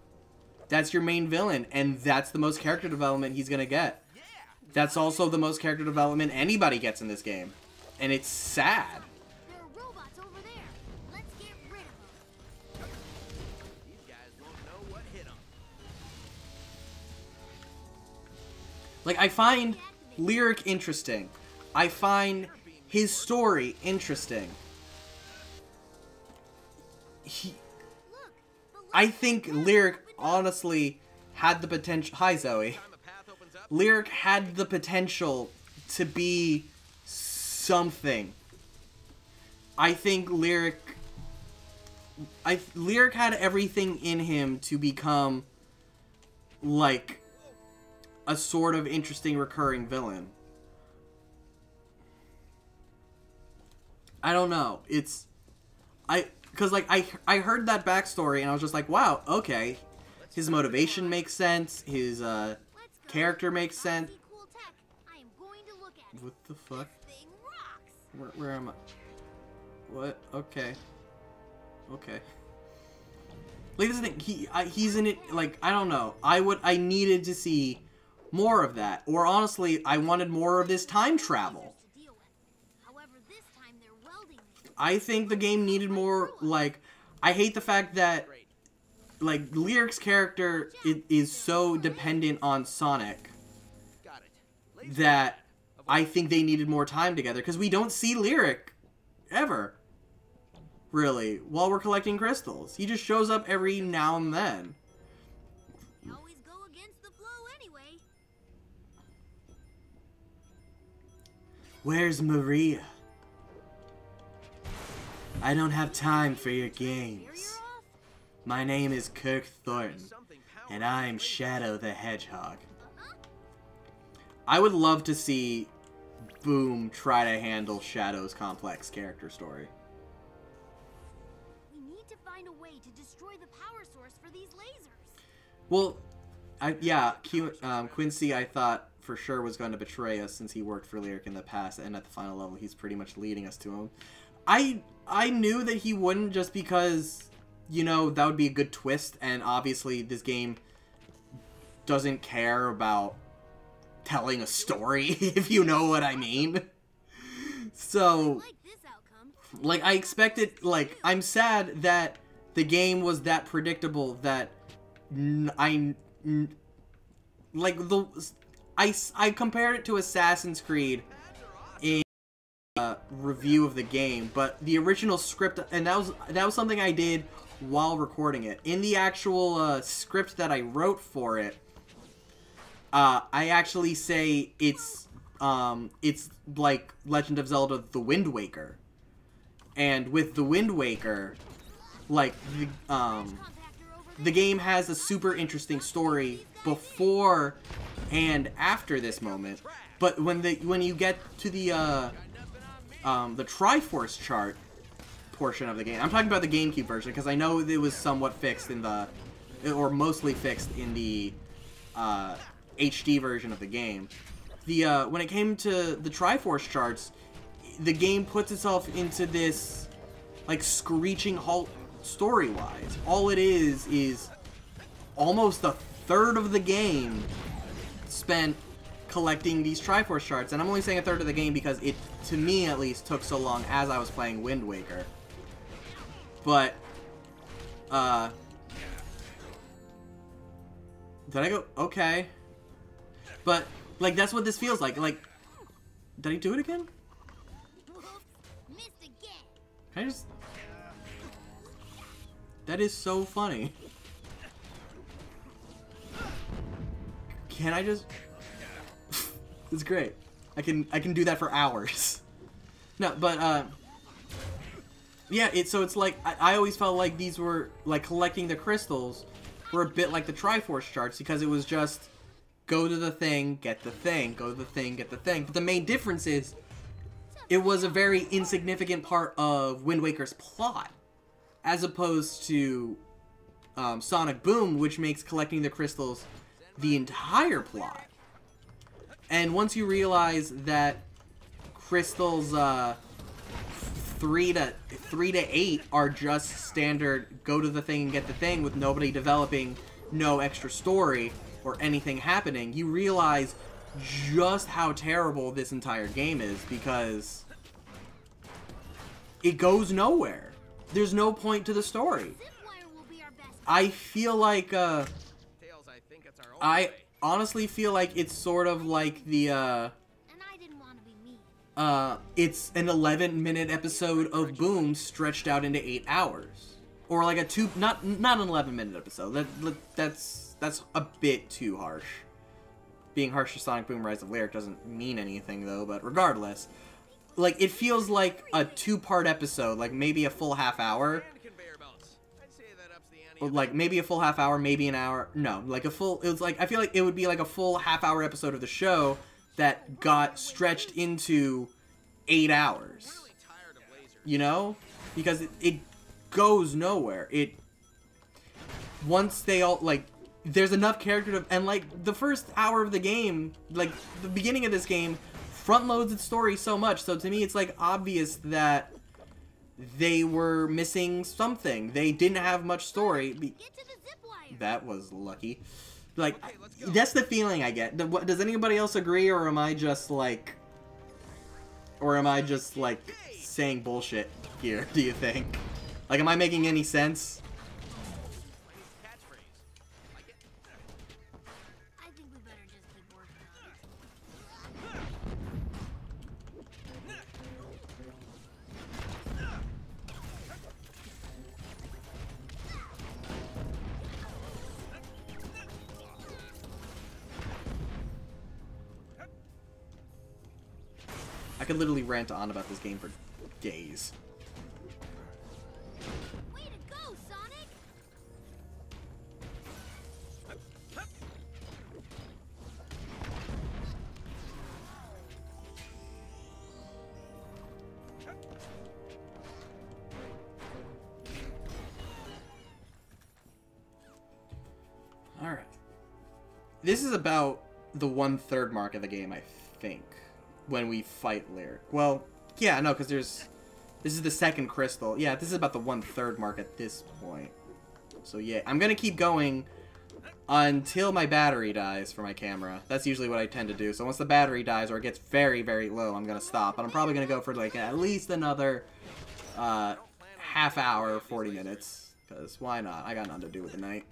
That's your main villain. And that's the most character development he's going to get. That's also the most character development anybody gets in this game. And it's sad. There are robots over there. Let's get rid of them. These guys won't know what hit them. Like, I find Lyric interesting. I find his story interesting. I think Lyric honestly had the potential... Hi, Zoe. Lyric had the potential to be something. I think Lyric had everything in him to become, like, a sort of interesting recurring villain. I don't know. Because, like, I heard that backstory and I was just like, wow, okay. His motivation makes sense. His, character makes sense. I am going to look at it. What the fuck? This thing rocks. Where am I? What? Okay. Okay. Like, this is the thing. He's in it, like, I don't know. I needed to see more of that. Or, honestly, I wanted more of this time travel. However, this time they're welding me. I think the game needed more, like, I hate the fact that, like, Lyric's character is so dependent on Sonic that I think they needed more time together. Because we don't see Lyric ever, really, while we're collecting crystals. He just shows up every now and then. They always go against the flow anyway. Where's Maria? I don't have time for your games. My name is Kirk Thornton, and I'm Shadow the Hedgehog. I would love to see Boom try to handle Shadow's complex character story. We need to find a way to destroy the power source for these lasers. Well, Quincy, I thought for sure was going to betray us since he worked for Lyric in the past, and at the final level, he's pretty much leading us to him. I knew that he wouldn't, just because, you know, that would be a good twist, and obviously this game doesn't care about telling a story, if you know what I mean. So, like, I expected, like, I'm sad that the game was that predictable that I compared it to Assassin's Creed in review of the game, but the original script, and that was something I did while recording it. In the actual script that I wrote for it, I actually say it's like Legend of Zelda: The Wind Waker, and with The Wind Waker, like the game has a super interesting story before and after this moment, but when you get to the Triforce chart portion of the game, I'm talking about the GameCube version because I know it was somewhat fixed in the, or mostly fixed in the HD version of the game. When it came to the Triforce charts, the game puts itself into this like screeching halt story-wise. All it is almost a third of the game spent collecting these Triforce shards. And I'm only saying a third of the game because it, to me at least, took so long as I was playing Wind Waker. But, did I go? Okay. But, like, that's what this feels like. Like, did I do it again? Missed again. Can I just... That is so funny. Can I just... It's great. I can do that for hours. No, but, yeah, so it's like, I always felt like these were, like, collecting the crystals were a bit like the Triforce charts, because it was just, go to the thing, get the thing, go to the thing, get the thing. But the main difference is, it was a very insignificant part of Wind Waker's plot, as opposed to Sonic Boom, which makes collecting the crystals the entire plot. And once you realize that crystals 3 to 8 are just standard go to the thing and get the thing with nobody developing, no extra story or anything happening, you realize just how terrible this entire game is, because it goes nowhere. There's no point to the story. Zipwire will be our best. I feel like Tails, I think it's our own I way. honestly feel like it's sort of like the And I didn't want to be me. it's an 11-minute episode of Boom stretched out into 8 hours, or like a not an 11-minute episode. That's a bit too harsh. Being harsh to Sonic Boom Rise of Lyric doesn't mean anything though, but regardless, like it feels like a 2-part episode, like maybe a full half hour. And conveyor belts. I'd say that ups the ante. Or like maybe a full half hour, maybe an hour. No, like a full. It was like, I feel like it would be like a full half-hour episode of the show that got stretched into 8 hours. Really tired of lasers. You know, because it goes nowhere. Once they all, like, there's enough character to, and like the first hour of the game, like the beginning of this game, front loads its story so much. So to me, it's like obvious that they were missing something. They didn't have much story. Get to the zipwire. That was lucky. Like, that's the feeling I get. Does anybody else agree, or am I just like saying bullshit here? Do you think? Like, am I making any sense? Catchphrase. Like it? I think we better just keep working on it. I could literally rant on about this game for days. Way to go, Sonic! Alright. This is about the 1/3 mark of the game, I think, when we fight Lyric. Well, yeah, no, because this is the second crystal. Yeah, this is about the 1/3 mark at this point. So yeah, I'm gonna keep going until my battery dies for my camera. That's usually what I tend to do. So once the battery dies or it gets very, very low, I'm gonna stop. But I'm probably gonna go for like at least another half hour, 40 minutes. Because why not? I got nothing to do with the night.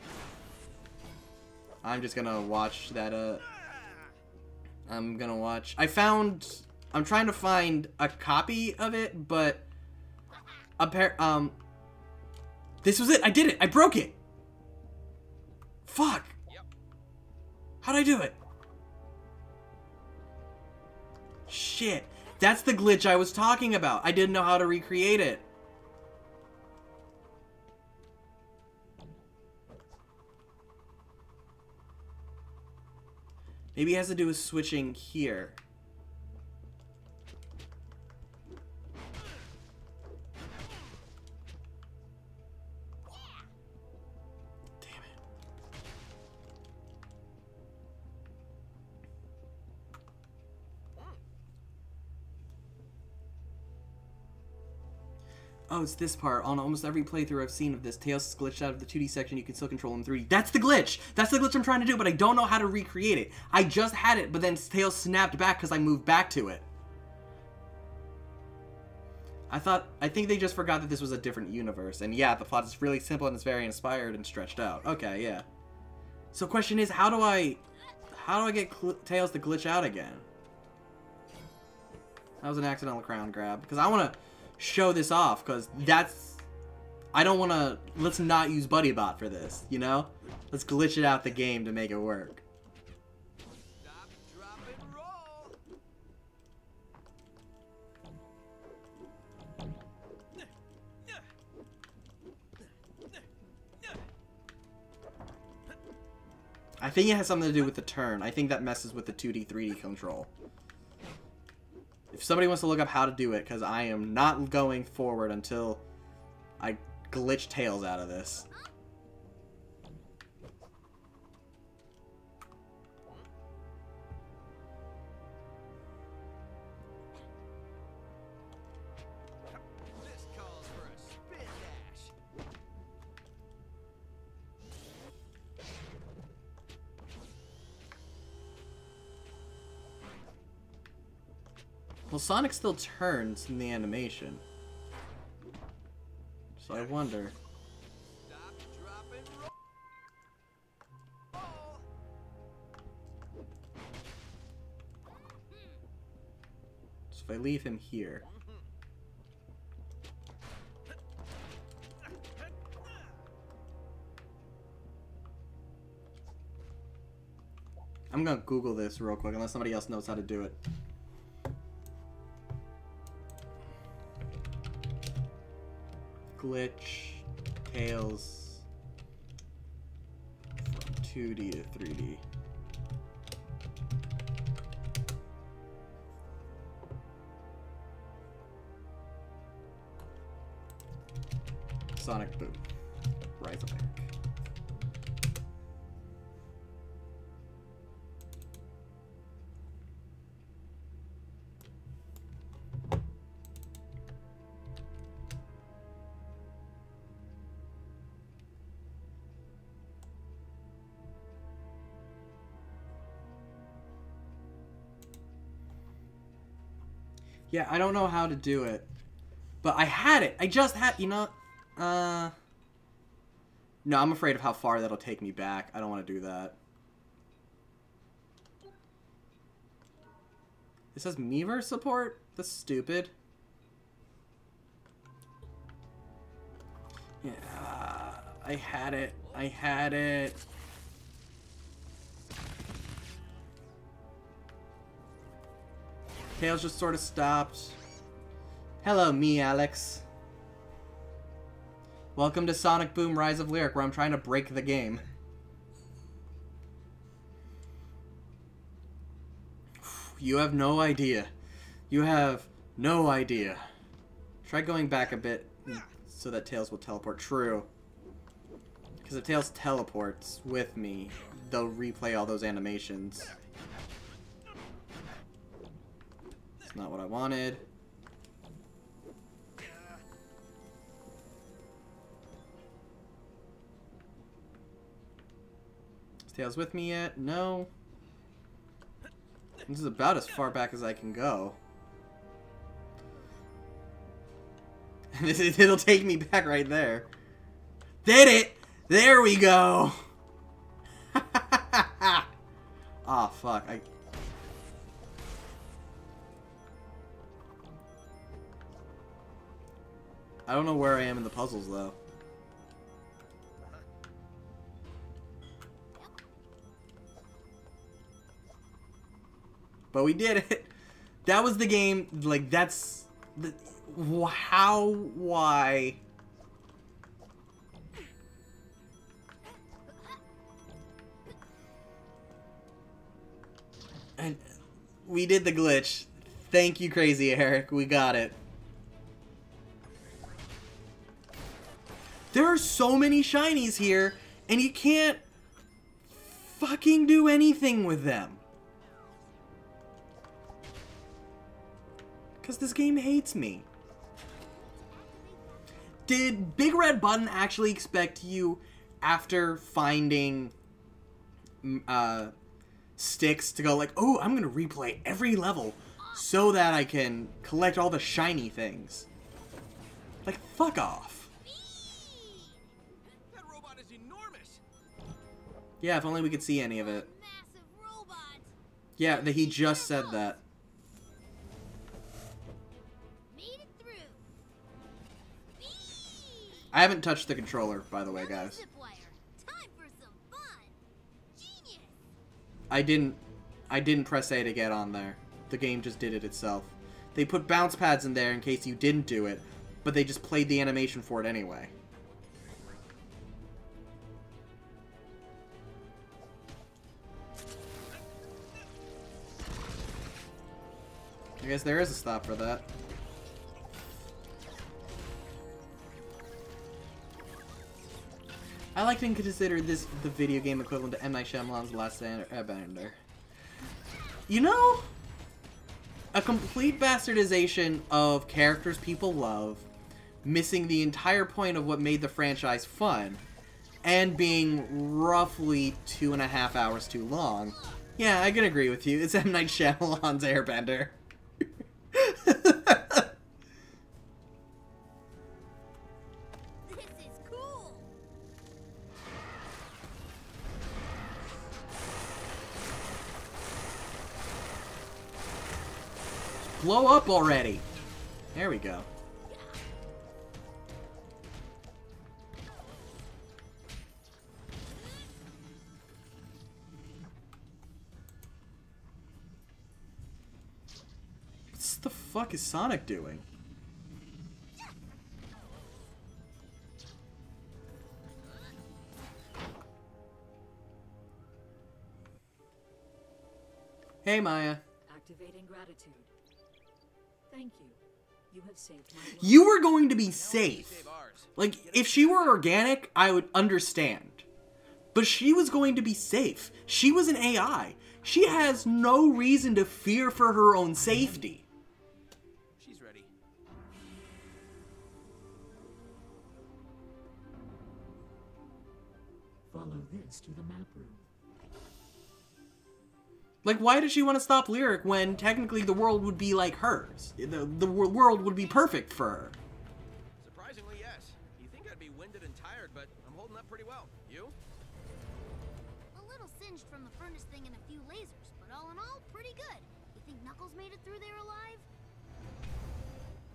I'm just gonna watch that, I'm trying to find a copy of it, but this was it. I did it. I broke it. Fuck. Yep. How'd I do it? Shit. That's the glitch I was talking about. I didn't know how to recreate it. Maybe it has to do with switching here. Damn it. Oh, it's this part. On almost every playthrough I've seen of this, Tails is glitched out of the 2D section. You can still control in 3D. That's the glitch! That's the glitch I'm trying to do, but I don't know how to recreate it. I just had it, but then Tails snapped back because I moved back to it. I think they just forgot that this was a different universe. And yeah, the plot is really simple and it's very inspired and stretched out. Okay, yeah. So question is, how do I get Tails to glitch out again? That was an accidental crown grab. Because I want to show this off, because that's... I don't want to... Let's not use BuddyBot for this, you know? Let's glitch it out the game to make it work. Stop, drop, and roll. I think it has something to do with the turn. I think that messes with the 2D, 3D control. If somebody wants to look up how to do it, because I am not going forward until I glitch Tails out of this. This calls for a spin dash. Well, Sonic still turns in the animation. So I wonder. Stop, drop, and roll. So if I leave him here. I'm gonna Google this real quick unless somebody else knows how to do it. Glitch Tails from 2D to 3D. Sonic Boom. Rise of Maniac. Yeah, I don't know how to do it. But I had it. I just had, you know, no, I'm afraid of how far that'll take me back. I don't want to do that. It says Miiverse support? That's stupid. Yeah, I had it. I had it. Tails just sort of stopped. Hello, me, Alex. Welcome to Sonic Boom Rise of Lyric, where I'm trying to break the game. You have no idea. You have no idea. Try going back a bit so that Tails will teleport. True. Because if Tails teleports with me, they'll replay all those animations. It's not what I wanted. Is Tails with me yet? No. This is about as far back as I can go. It'll take me back right there. Did it! There we go! Ah, fuck. I don't know where I am in the puzzles, though. But we did it. That was the game. Like, that's... how? Why? And we did the glitch. Thank you, Crazy Eric. We got it. There are so many shinies here, and you can't fucking do anything with them. Because this game hates me. Did Big Red Button actually expect you, after finding sticks, to go like, oh, I'm gonna replay every level so that I can collect all the shiny things? Like, fuck off. That robot is enormous. Yeah, if only we could see any of it. Massive robot. Yeah, he just said that. Made it through. Whee! I haven't touched the controller, by the way, Another guys. zip wire. Time for some fun. Genius. I didn't press A to get on there. The game just did it itself. They put bounce pads in there in case you didn't do it, but they just played the animation for it anyway. I guess there is a stop for that. I like to consider this the video game equivalent to M. Night Shyamalan's Last Airbender. You know, a complete bastardization of characters people love, missing the entire point of what made the franchise fun, and being roughly 2.5 hours too long. Yeah, I can agree with you. It's M. Night Shyamalan's Airbender. This is cool. Blow up already. There we go. What the fuck is Sonic doing? Hey, Maya. Activating gratitude. Thank you. You have saved my life. You were going to be safe. Save ours. Like, if she were organic, I would understand. But she was going to be safe. She was an AI. She has no reason to fear for her own safety. She's ready. Follow this to the map room. Like, why does she want to stop Lyric when technically the world would be like hers? The world would be perfect for her. Surprisingly, yes. You think I'd be winded and tired, but I'm holding up pretty well. You? A little singed from the furnace thing and a few lasers, but all in all, pretty good. You think Knuckles made it through there alive?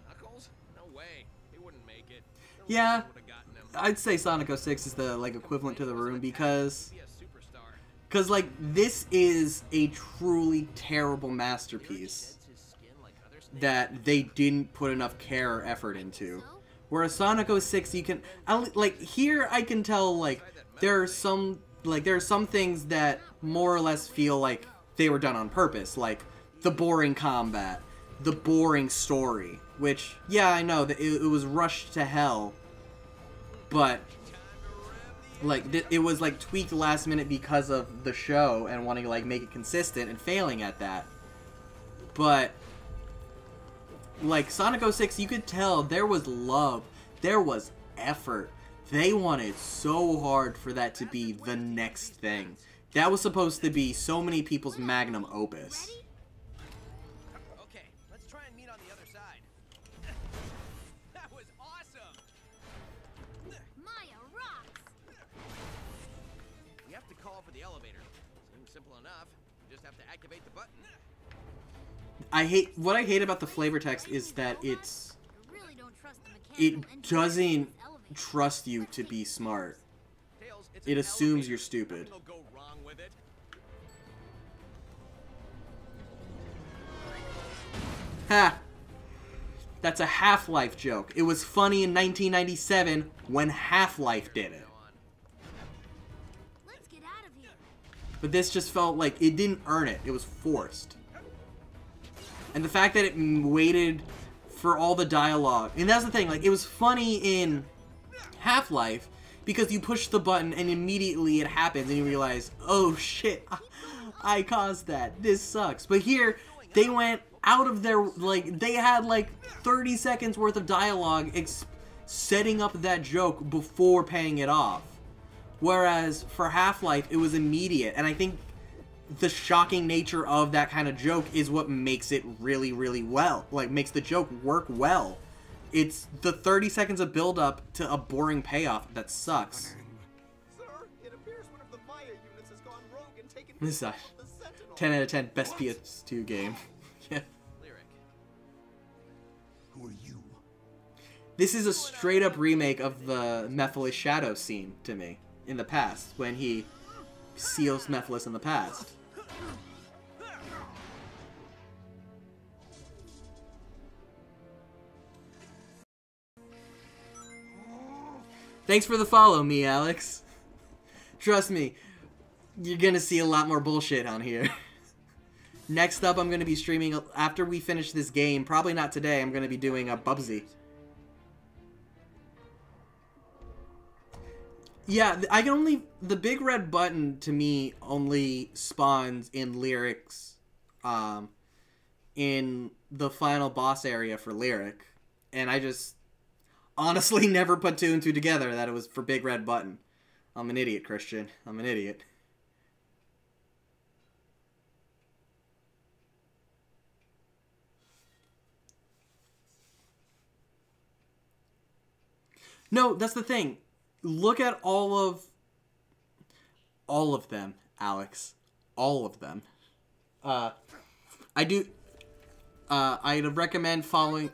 Knuckles? No way. He wouldn't make it. The Yeah, lasers would've gotten him. I'd say Sonic 06 is the, like, equivalent to the room because... Be a superstar. Because, like, this is a truly terrible masterpiece Sheds his skin like other snakes. that they didn't put enough care or effort into. Whereas Sonic 06, you can, like, here I can tell, like, there are some things that more or less feel like they were done on purpose, like the boring combat, the boring story, which, yeah, I know that it was rushed to hell, but, like, it was, like, tweaked last minute because of the show and wanting to, like, make it consistent and failing at that. But, like, Sonic 06, you could tell there was love, there was effort. They wanted so hard for that to be the next thing. That was supposed to be so many people's magnum opus. Okay, let's try and meet on the other side. That was awesome! Maya rocks. We have to call for the elevator. Seems simple enough. You just have to activate the button. What I hate about the flavor text is that I really don't trust the mechanical it engineering doesn't of this elevator. trust you to be smart. Tails, it's It an assumes elevator. you're stupid. Nothing will go wrong with it. Ha! That's a Half-Life joke. It was funny in 1997 when Half-Life did it. Let's get out of here. But this just felt like it didn't earn it. It was forced. And the fact that it waited for all the dialogue. And that's the thing, like, it was funny in Half-Life because you push the button and immediately it happens and you realize, oh shit, I caused that. This sucks. But here, they went out of their, like, they had like 30 seconds worth of dialogue setting up that joke before paying it off. Whereas for Half-Life, it was immediate. And I think the shocking nature of that kind of joke is what makes it really, really well. Like, makes the joke work well. It's the 30 seconds of build-up to a boring payoff that sucks. Sir, it appears one of the Maya units has gone rogue and taken This is a control of the Sentinel. 10 out of 10 best PS2 game. Yeah. Lyric. Who are you? This is a straight-up remake of the Mephiles Shadow scene to me in the past, when he seals Mephiles in the past. Thanks for the follow, me, Alex. Trust me, you're gonna see a lot more bullshit on here. Next up, I'm gonna be streaming, after we finish this game, probably not today, I'm gonna be doing a Bubsy. Yeah, I can only... The big red button, to me, only spawns in Lyric's... in the final boss area for Lyric. And I just honestly never put two and two together that it was for big red button. I'm an idiot, Christian. I'm an idiot. No, that's the thing. Look at all of them, Alex. All of them. I'd recommend following,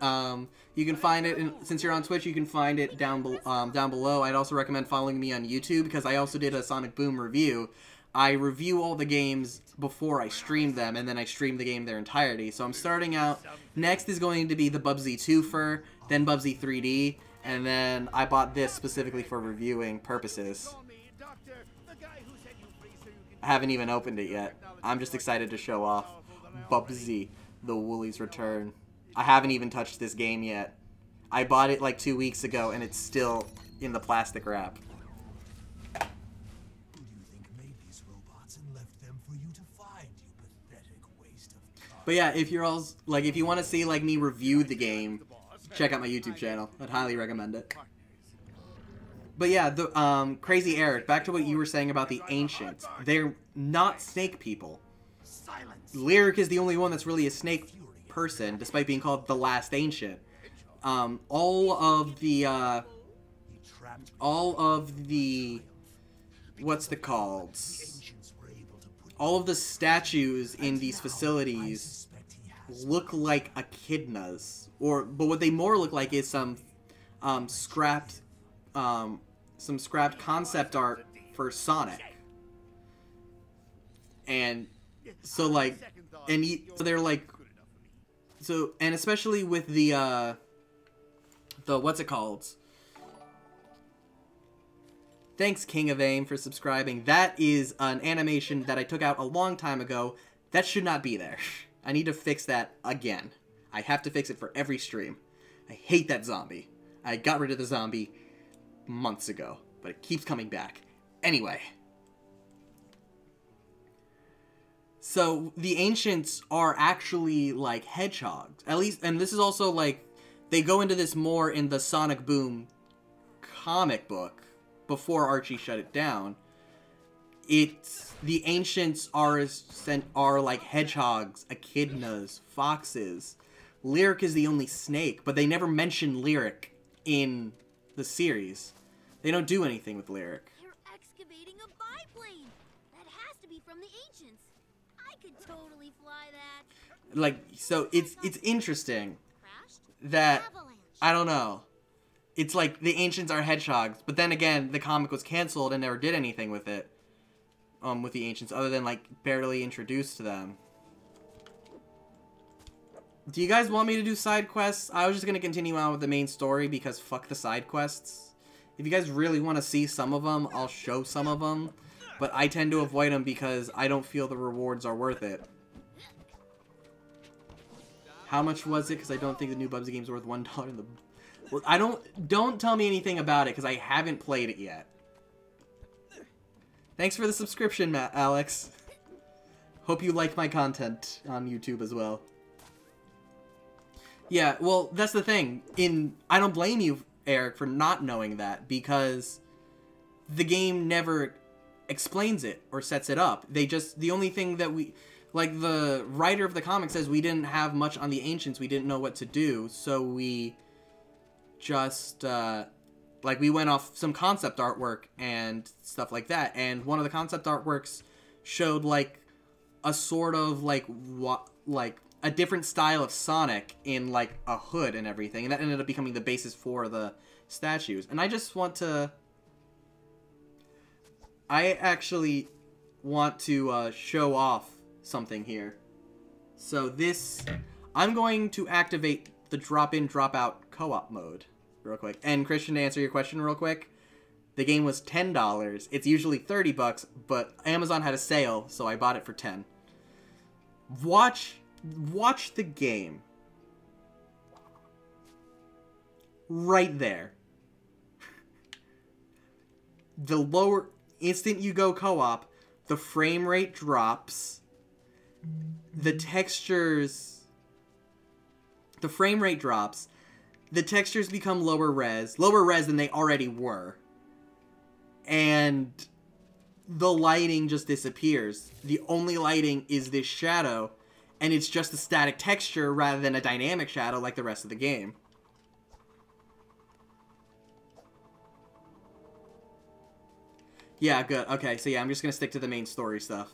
you can find it, since you're on Twitch, you can find it down below. I'd also recommend following me on YouTube, because I also did a Sonic Boom review. I review all the games before I stream them, and then I stream the game their entirety. So I'm starting out, next is going to be the Bubsy 2-fer, then Bubsy 3D, and then I bought this specifically for reviewing purposes. I haven't even opened it yet. I'm just excited to show off Bubsy, the Woolly's Return. I haven't even touched this game yet. I bought it like 2 weeks ago and it's still in the plastic wrap. Who do you think made these robots and left them for you to find, you pathetic waste of time? But yeah, if you're all like, if you want to see like me review the game, check out my YouTube channel. I'd highly recommend it. But yeah, the Crazy Eric, back to what you were saying about the Ancients. They're not snake people. Lyric is the only one that's really a snake person, despite being called the last Ancient. All of the what's it called? All of the statues in these facilities look like echidnas. But what they more look like is some scrapped concept art for Sonic. And so like, so they're like, so, and especially with the what's it called? Thanks, King of Aim, for subscribing. That is an animation that I took out a long time ago. That should not be there. I need to fix that again. I have to fix it for every stream. I hate that zombie. I got rid of the zombie months ago, but it keeps coming back. Anyway. So, the Ancients are actually, like, hedgehogs. At least, and this is also, like, they go into this more in the Sonic Boom comic book before Archie shut it down. The Ancients are like hedgehogs, echidnas, foxes. Lyric is the only snake, but they never mention Lyric in the series. They don't do anything with Lyric. They're excavating a biplane. That has to be from the Ancients. I could totally fly that. Like, so it's interesting that, I don't know. It's like the Ancients are hedgehogs, but then again, the comic was canceled and never did anything with it. With the Ancients, other than like barely introduced to them. Do you guys want me to do side quests? I was just gonna continue on with the main story because fuck the side quests. If you guys really want to see some of them, I'll show some of them. But I tend to avoid them because I don't feel the rewards are worth it. How much was it? Because I don't think the new Bubsy game's worth $1 in the... Well, don't tell me anything about it because I haven't played it yet. Thanks for the subscription, Alex. Hope you like my content on YouTube as well. Yeah, well, that's the thing. I don't blame you Eric, for not knowing that, because the game never explains it or sets it up. The only thing that like, the writer of the comic says we didn't have much on the Ancients, we didn't know what to do, so we just, like, we went off some concept artwork and stuff like that, and one of the concept artworks showed, like, a sort of, like, a different style of Sonic in, like, a hood and everything, and that ended up becoming the basis for the statues. And I actually want to show off something here. So I'm going to activate the drop-in, drop-out co-op mode real quick. And Christian, to answer your question real quick, the game was $10. It's usually $30, but Amazon had a sale, so I bought it for $10. Watch the game. Right there. The lower instant you go co-op, the frame rate drops. The frame rate drops. The textures become lower res than they already were. And the lighting just disappears. The only lighting is this shadow, and it's just a static texture rather than a dynamic shadow like the rest of the game. Yeah, good. Okay, so yeah, I'm just gonna stick to the main story stuff.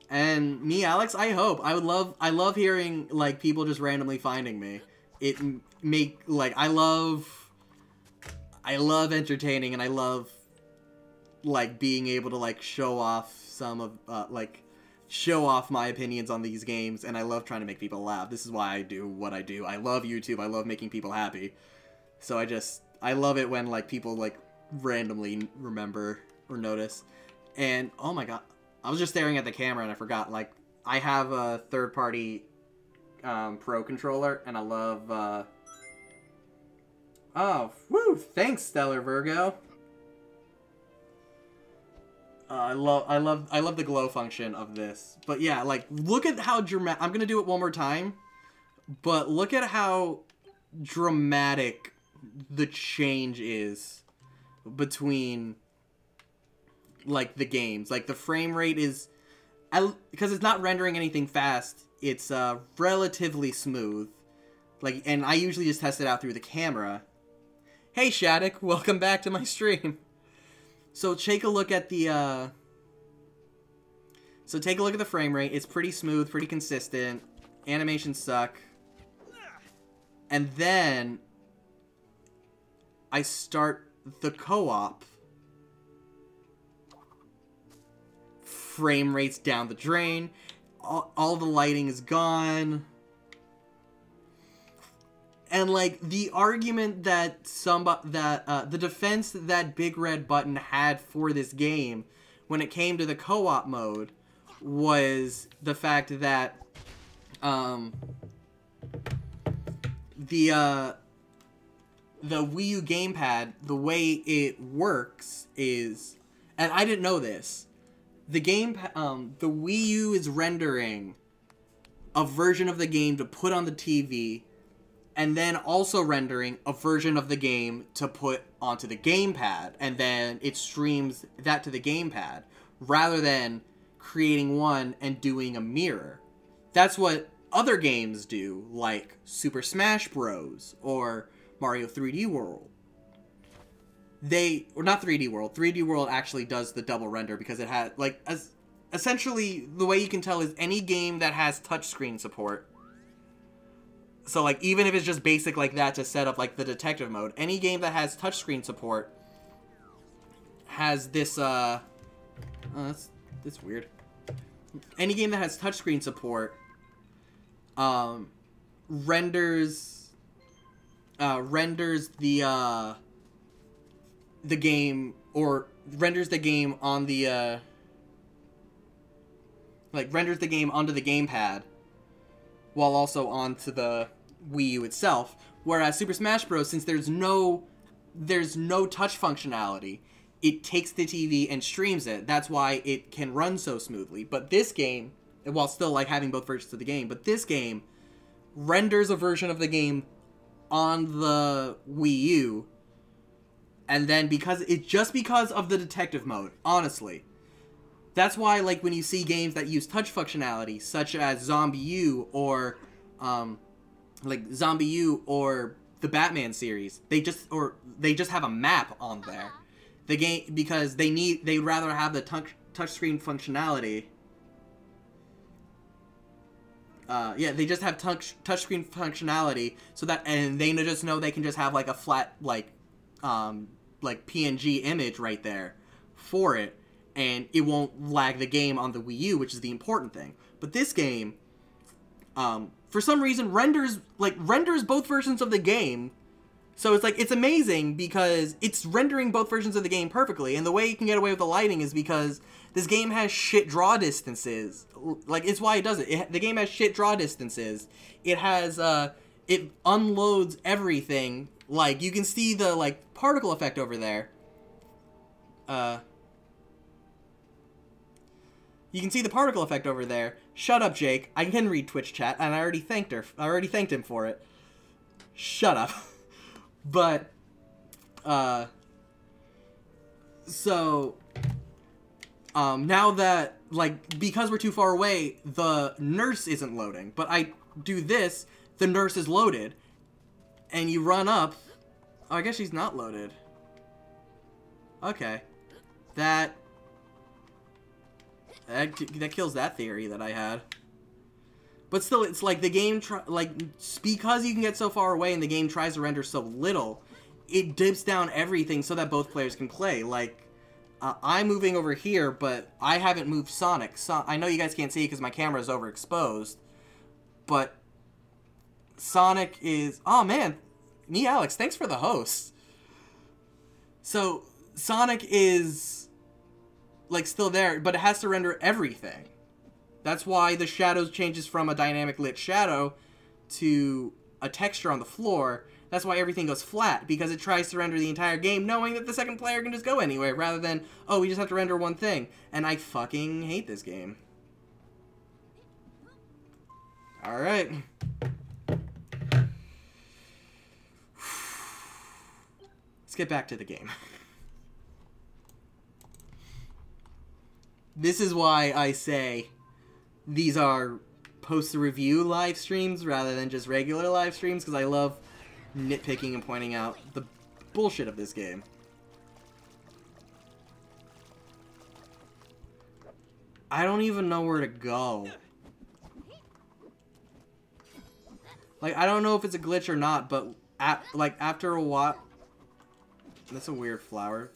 And me, Alex, I love hearing, like, people just randomly finding me. I love entertaining, and I love, like, being able to, like, show off show off my opinions on these games, and I love trying to make people laugh. This is why I do what I do. I love YouTube. I love making people happy. So I love it when, like, people, like, randomly remember or notice. And, oh my god, I was just staring at the camera and I forgot, like, I have a third-party Pro controller, and I love, oh, woo, thanks, Stellar Virgo. I love the glow function of this. But yeah, like, look at how dramatic, I'm gonna do it one more time, but look at how dramatic the change is between, like, the games. Like, the frame rate is, because it's not rendering anything fast, it's relatively smooth. Like, and I usually just test it out through the camera. Hey Shattuck, welcome back to my stream. So take a look at the frame rate. It's pretty smooth, pretty consistent. Animations suck. And then I start the co-op. Frame rate's down the drain. All the lighting is gone. And, like, the argument that the defense that Big Red Button had for this game when it came to the co-op mode was the fact that the Wii U gamepad, the way it works is, and I didn't know this, the Wii U is rendering a version of the game to put on the TV, and then also rendering a version of the game to put onto the gamepad, and then it streams that to the gamepad, rather than creating one and doing a mirror. That's what other games do, like Super Smash Bros. Or Mario 3D World. Or not 3D World. 3D World actually does the double render because it has, like, essentially, the way you can tell is any game that has touchscreen support. So, like, even if it's just basic like that to set up, like, the detective mode, any game that has touchscreen support has this, that's weird. Any game that has touchscreen support, renders the game, or renders the game on the, renders the game onto the gamepad, while also onto the Wii U itself. Whereas Super Smash Bros., since there's no touch functionality, it takes the TV and streams it. That's why it can run so smoothly. But this game, while still, like, having both versions of the game, but this game renders a version of the game on the Wii U And then because of the detective mode, honestly. That's why, like, when you see games that use touch functionality, such as Zombie U or the Batman series, they just have a map on there. The game, because they'd rather have the touchscreen functionality. They just have touchscreen functionality, so that, and they just know they can just have like a flat like PNG image right there for it, and it won't lag the game on the Wii U, which is the important thing. But this game, for some reason, renders both versions of the game. So it's amazing because it's rendering both versions of the game perfectly, and the way you can get away with the lighting is because this game has shit draw distances. Like, it's why it does it. The game has shit draw distances. It has, it unloads everything. Like, you can see the, like, particle effect over there. You can see the particle effect over there. Shut up, Jake. I can read Twitch chat, and I already thanked him for it. Shut up. But, now that, like, because we're too far away, the nurse isn't loading. But I do this, the nurse is loaded. And you run up. Oh, I guess she's not loaded. Okay. That kills that theory that I had. But still, it's like the game, because you can get so far away and the game tries to render so little, it dips down everything so that both players can play. Like, I'm moving over here, but I haven't moved Sonic. I know you guys can't see because my camera is overexposed, but Sonic is... Oh, man. Me, Alex, thanks for the host. So, Sonic is, like, still there, but it has to render everything. That's why the shadows changes from a dynamic lit shadow to a texture on the floor. That's why everything goes flat, because it tries to render the entire game knowing that the second player can just go anywhere, rather than, oh, we just have to render one thing. And I fucking hate this game. Alright. Let's get back to the game. This is why I say these are post-review live streams rather than just regular live streams, because I love nitpicking and pointing out the bullshit of this game. I don't even know where to go. Like, I don't know if it's a glitch or not, but after a while... That's a weird flower.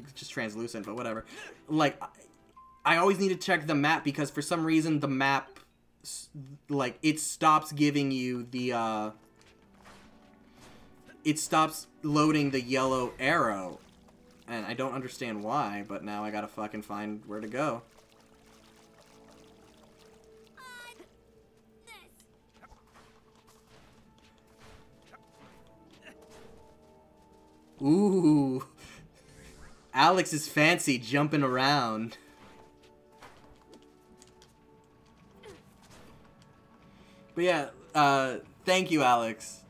It's just translucent, but whatever. Like, I always need to check the map because for some reason the map, like, it stops giving you the, it stops loading the yellow arrow. And I don't understand why, but now I gotta fucking find where to go. Ooh. Alex is fancy jumping around. But yeah, thank you, Alex.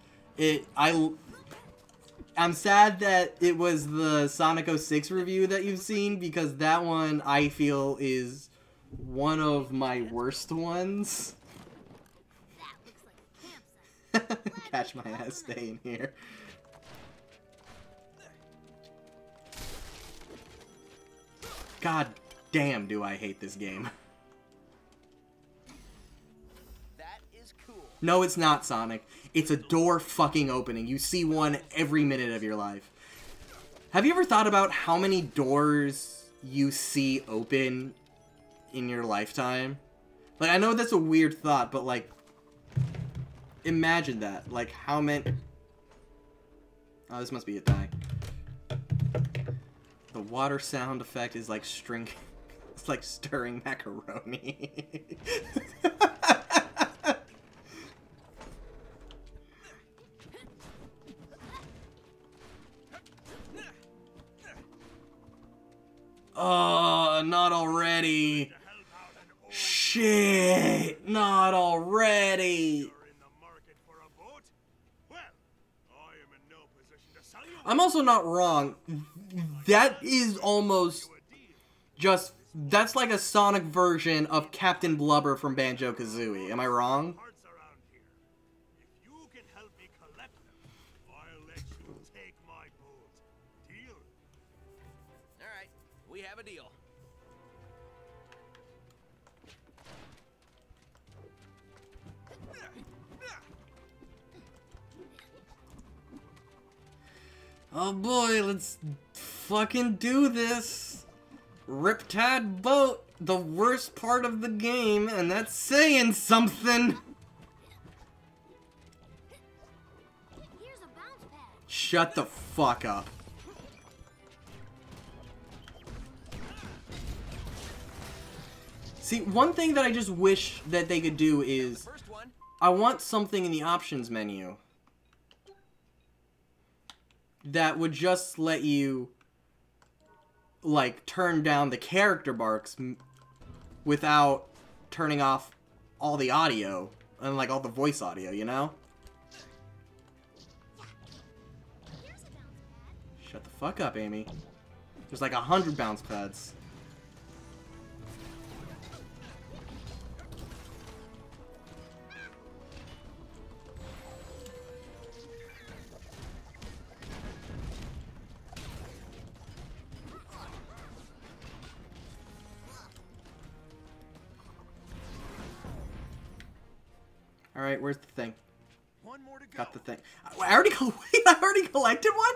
I'm sad that it was the Sonic 06 review that you've seen, because that one I feel is one of my worst ones. That looks like a campsite. Catch my ass staying here. God damn, do I hate this game. That is cool. No, it's not, Sonic. It's a door fucking opening. You see one every minute of your life. Have you ever thought about how many doors you see open in your lifetime? Like, I know that's a weird thought, but, like, imagine that. Like, how many... Oh, this must be a die. The water sound effect is like it's like stirring macaroni. Oh, not already. Shit, not already. In the market for a boat? Well, I am in no position to I'm also not wrong. That is almost just... That's like a Sonic version of Captain Blubber from Banjo-Kazooie. Am I wrong? If you can help me collect them, I'll let you take my boat. Deal? All right, we have a deal. Oh boy, let's fucking do this. Riptide boat, the worst part of the game, and that's saying something. Here's a bounce pad. Shut the fuck up. See, one thing that I just wish that they could do is, First one. I want something in the options menu that would just let you, like, turn down the character barks without turning off all the audio and, like, all the voice audio, you know? Here's a bounce pad. Shut the fuck up, Amy. There's like 100 bounce pads. Alright, where's the thing? One more to go. Got the thing. I already wait, I already collected one?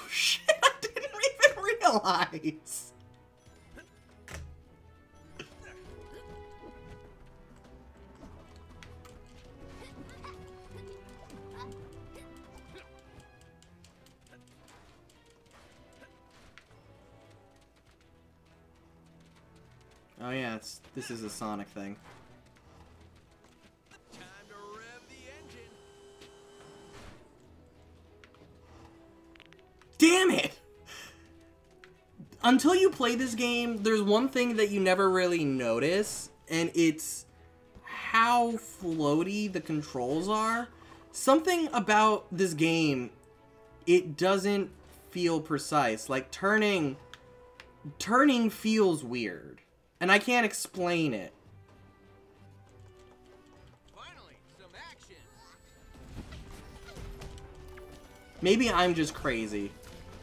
Shit, I didn't even realize. Oh yeah, this is a Sonic thing. Time to rev the engine. Damn it! Until you play this game, there's one thing that you never really notice, and it's how floaty the controls are. Something about this game, it doesn't feel precise. Like, turning feels weird. And I can't explain it. Finally, some action. Maybe I'm just crazy.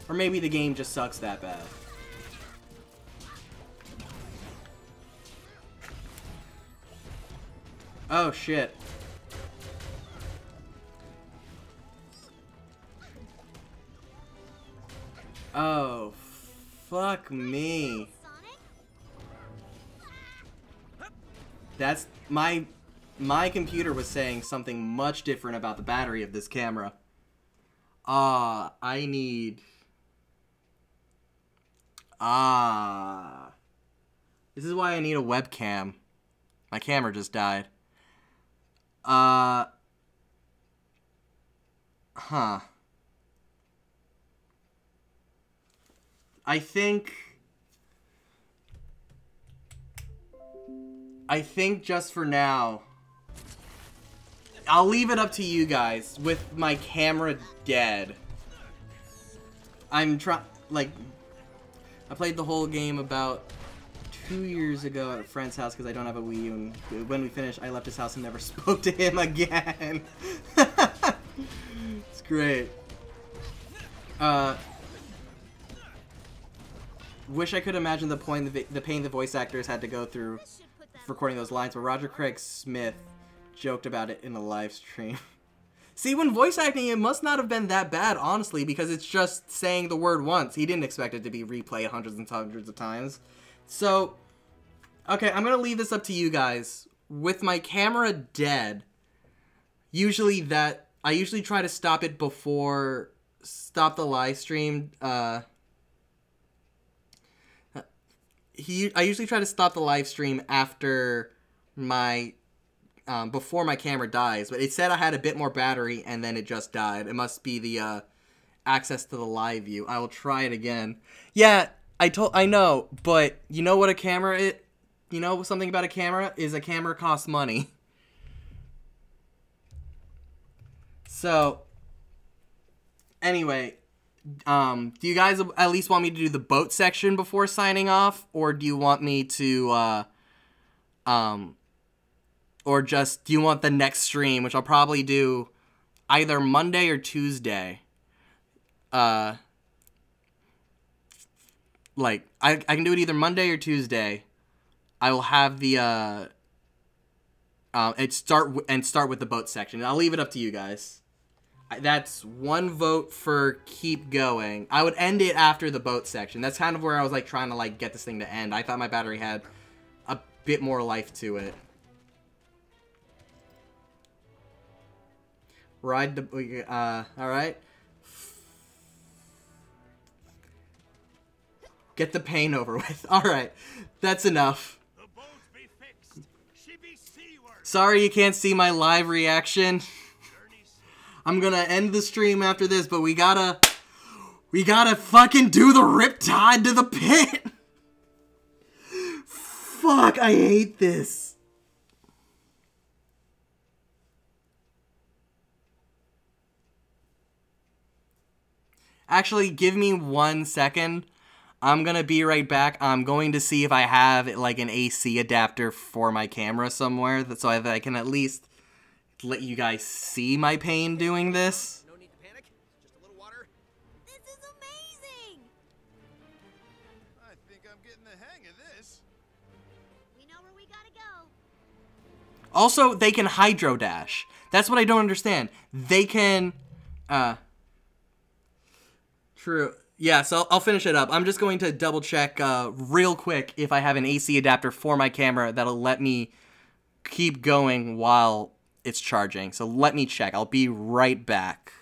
Or maybe the game just sucks that bad. Oh, shit. Oh, fuck me. That's my computer was saying something much different about the battery of this camera. I need... This is why I need a webcam. My camera just died. Huh. I think just for now, I'll leave it up to you guys with my camera dead. I played the whole game about 2 years ago at a friend's house because I don't have a Wii U, and when we finished, I left his house and never spoke to him again. It's great. Wish I could imagine the pain the voice actors had to go through recording those lines, but Roger Craig Smith joked about it in the live stream. See, when voice acting, it must not have been that bad, honestly, because it's just saying the word once. He didn't expect it to be replayed hundreds and hundreds of times. So, okay, I'm gonna leave this up to you guys. With my camera dead, I usually try to stop it before, stop the live stream, I usually try to stop the live stream after my, before my camera dies, but it said I had a bit more battery and then it just died. It must be the, access to the live view. I will try it again. Yeah, I know, but you know what a camera is? You know something about a camera? Is a camera costs money. So, anyway, Do you guys at least want me to do the boat section before signing off, or do you want me to, or just, do you want the next stream, which I'll probably do either Monday or Tuesday? Like, I can do it either Monday or Tuesday. I will have the, start with the boat section. I'll leave it up to you guys. That's one vote for keep going. I would end it after the boat section. That's kind of where I was, like, trying to, like, get this thing to end. I thought my battery had a bit more life to it. Ride the... alright. Get the pain over with. Alright. That's enough. The boat be fixed. She be seaward. Sorry you can't see my live reaction. I'm gonna end the stream after this, but we gotta fucking do the riptide to the pit. Fuck, I hate this. Actually, give me 1 second. I'm gonna be right back. I'm going to see if I have, like, an AC adapter for my camera somewhere, so that I can at least let you guys see my pain doing this. No need to panic. Just a little water. This is amazing! I think I'm getting the hang of this. We know where we gotta go. Also, they can hydro dash. That's what I don't understand. They can, true. Yeah, so I'll finish it up. I'm just going to double check real quick if I have an AC adapter for my camera that'll let me keep going while it's charging. So let me check. I'll be right back.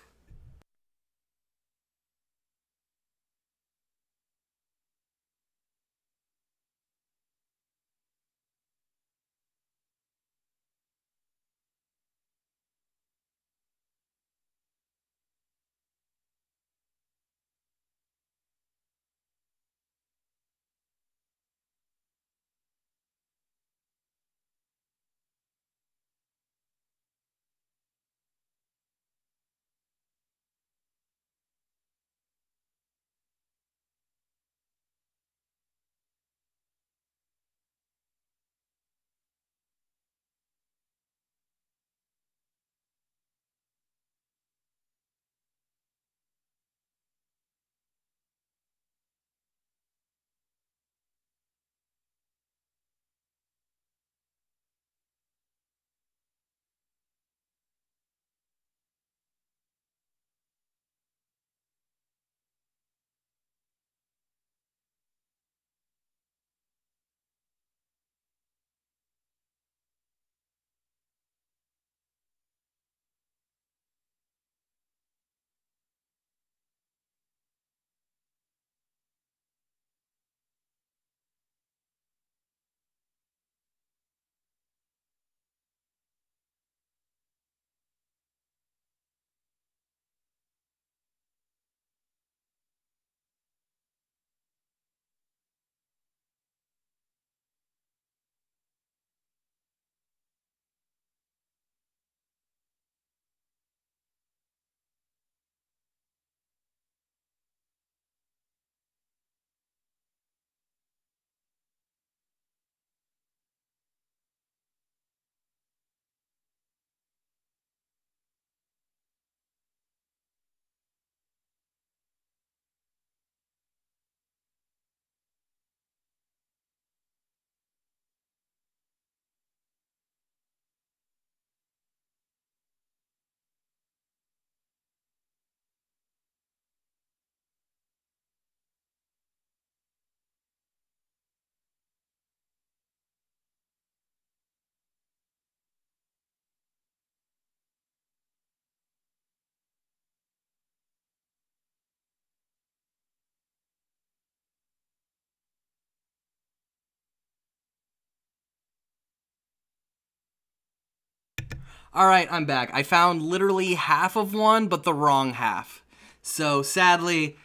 Alright, I'm back. I found literally half of one, but the wrong half. So, sadly,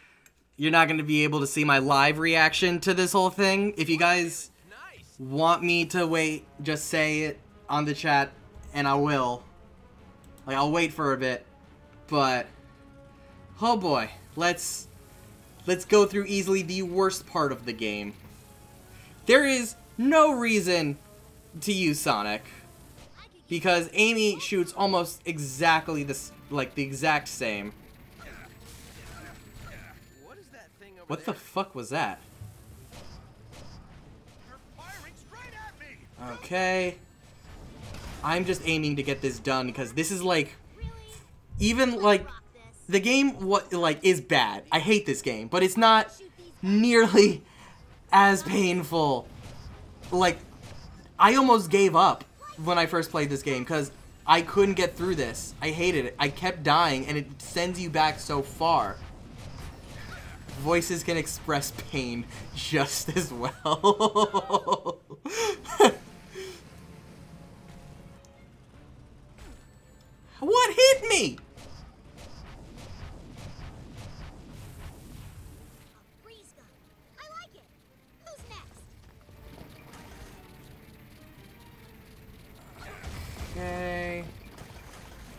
you're not going to be able to see my live reaction to this whole thing. If you guys want me to wait, just say it on the chat, and I will. Like, I'll wait for a bit. But, oh boy. let's go through easily the worst part of the game. There is no reason to use Sonic because Amy shoots almost exactly this, like the exact same. What is that thing over What there? the fuck was that? You're firing straight at me! Okay. I'm just aiming to get this done because this is like, even like, the game is bad. I hate this game, but it's not nearly as painful. Like, I almost gave up when I first played this game because I couldn't get through this. I hated it. I kept dying and it sends you back so far. Voices can express pain just as well. What hit me? Freeze gun. I like it. Who's next? Okay.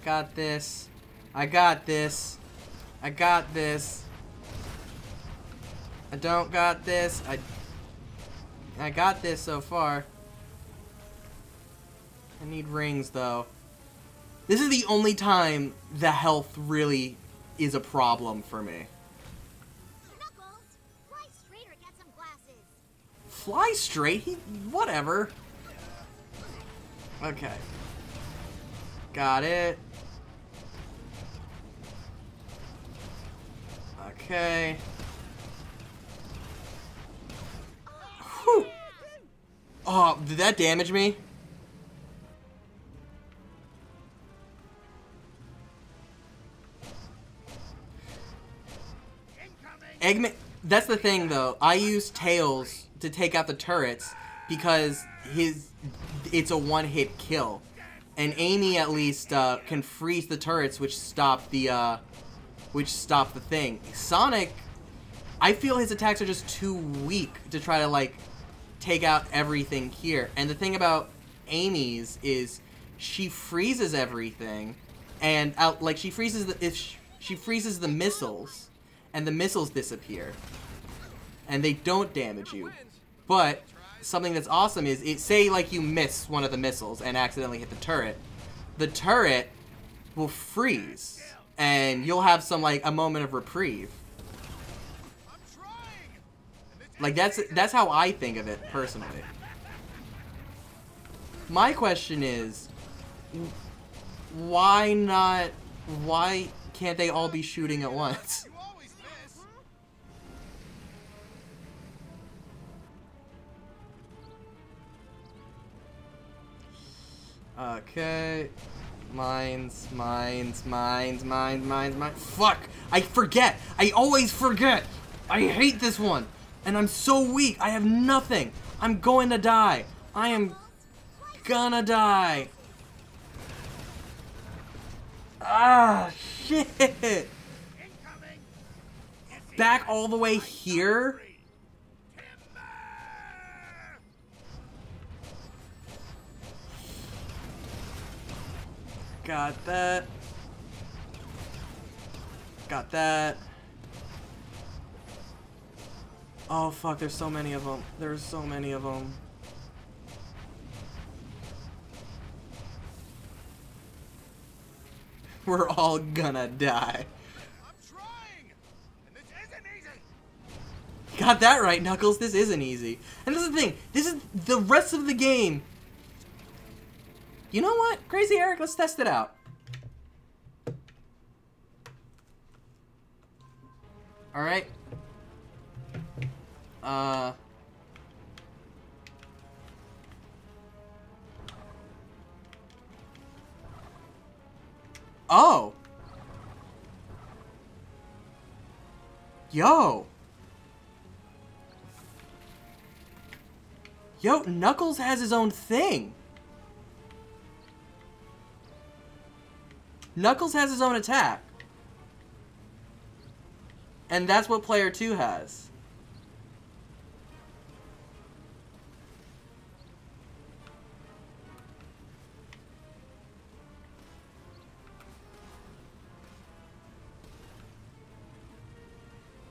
Got this. I got this. I got this. I don't got this. I got this so far. I need rings though. This is the only time the health really is a problem for me. Knuckles, fly straight or get some glasses. Fly straight? Whatever. Okay. Got it. Okay. Whew. Oh, did that damage me? Eggman, that's the thing though. I use Tails to take out the turrets because it's a one-hit kill, and Amy at least can freeze the turrets, which stop the thing. Sonic, I feel his attacks are just too weak to try to like take out everything here. And the thing about Amy's is she freezes everything, and she freezes she freezes the missiles. And the missiles disappear. And they don't damage you. But something that's awesome is, say like you miss one of the missiles and accidentally hit the turret will freeze. And you'll have some like a moment of reprieve. Like that's how I think of it personally. My question is, why can't they all be shooting at once? Okay. Mines. Fuck! I forget! I always forget! I hate this one! And I'm so weak! I have nothing! I'm going to die! I am gonna die! Ah, shit! Back all the way here? Got that. Got that. Oh fuck, there's so many of them. There's so many of them. We're all gonna die. I'm trying! And this isn't easy! Got that right, Knuckles. This isn't easy. And this is the thing. This is the rest of the game. You know what? Crazy Eric, let's test it out. Alright. Oh. Yo. Yo, Knuckles has his own thing. Knuckles has his own attack. And that's what player 2 has.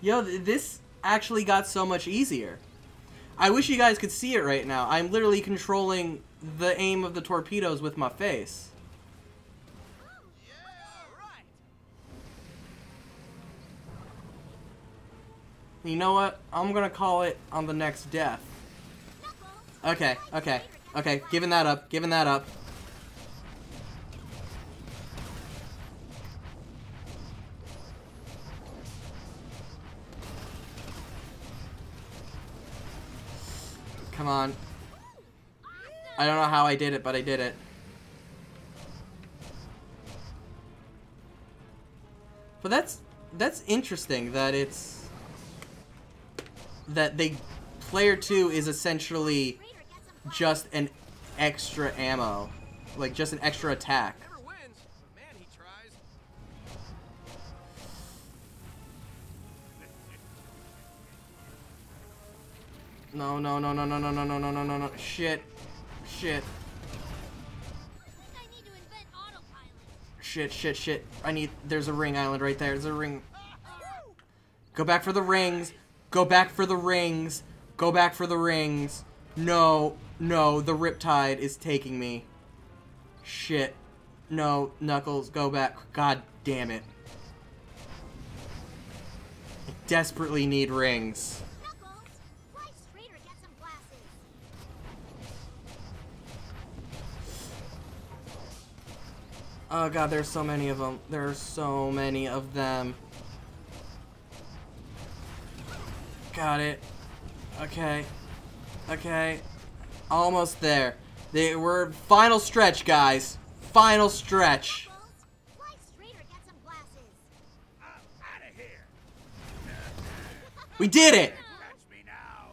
Yo, this actually got so much easier. I wish you guys could see it right now. I'm literally controlling the aim of the torpedoes with my face. You know what? I'm gonna call it on the next death. Okay, okay, okay. Giving that up. Giving that up. Come on. I don't know how I did it, but I did it. But that's interesting that it's that player 2 is essentially just an extra ammo, like just an extra attack. Never wins, but man, he tries. No, no, no, no, no, no, no, no, no, no, no, no. Shit. Shit. I need to invent autopilot. Shit, shit, shit. There's a ring island right there. There's a ring. Go back for the rings. Go back for the rings. Go back for the rings. No, no, the Riptide is taking me. Shit. No, Knuckles, go back. God damn it. I desperately need rings. Knuckles, fly straight or get some glasses. Oh god, there's so many of them. There are so many of them. Got it. Okay. Okay. Almost there. We're final stretch, guys. Final stretch. Knuckles, fly straight or get some glasses. Out of here! We did it! Catch me now!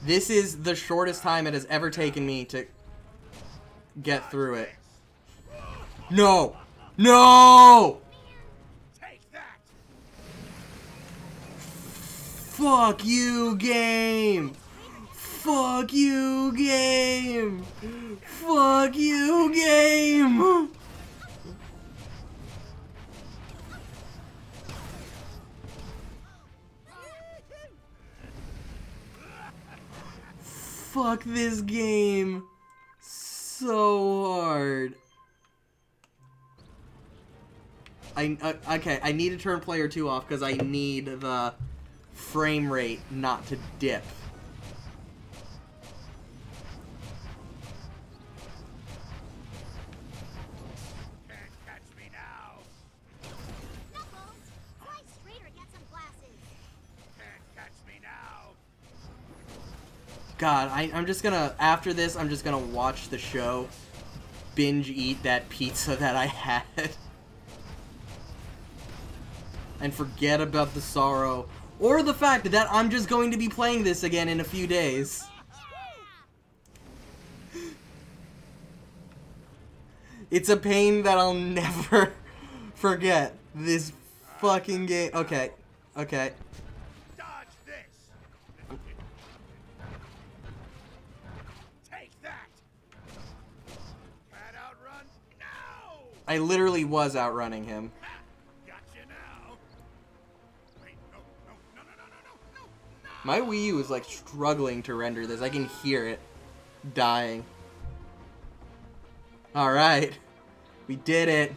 This is the shortest time it has ever taken me to get through it. No! No! Take that! Fuck you, game! Fuck you, game! Fuck you, game! Fuck this game so hard. Okay, I need to turn player 2 off because I need the frame rate not to dip. Can't catch me now! Knuckles, fly straight or get some glasses. Can't catch me now! God, I'm just gonna, after this, I'm just gonna watch the show, binge eat that pizza that I had, and forget about the sorrow, or the fact that I'm just going to be playing this again in a few days. It's a pain that I'll never forget, this fucking game. Okay, okay. Dodge this! Take that! Can't outrun? No! I literally was outrunning him. Ha! Gotcha now! Wait, no, no, no, no, no, no, no, no! My Wii U is like struggling to render this. I can hear it dying. Alright. We did it.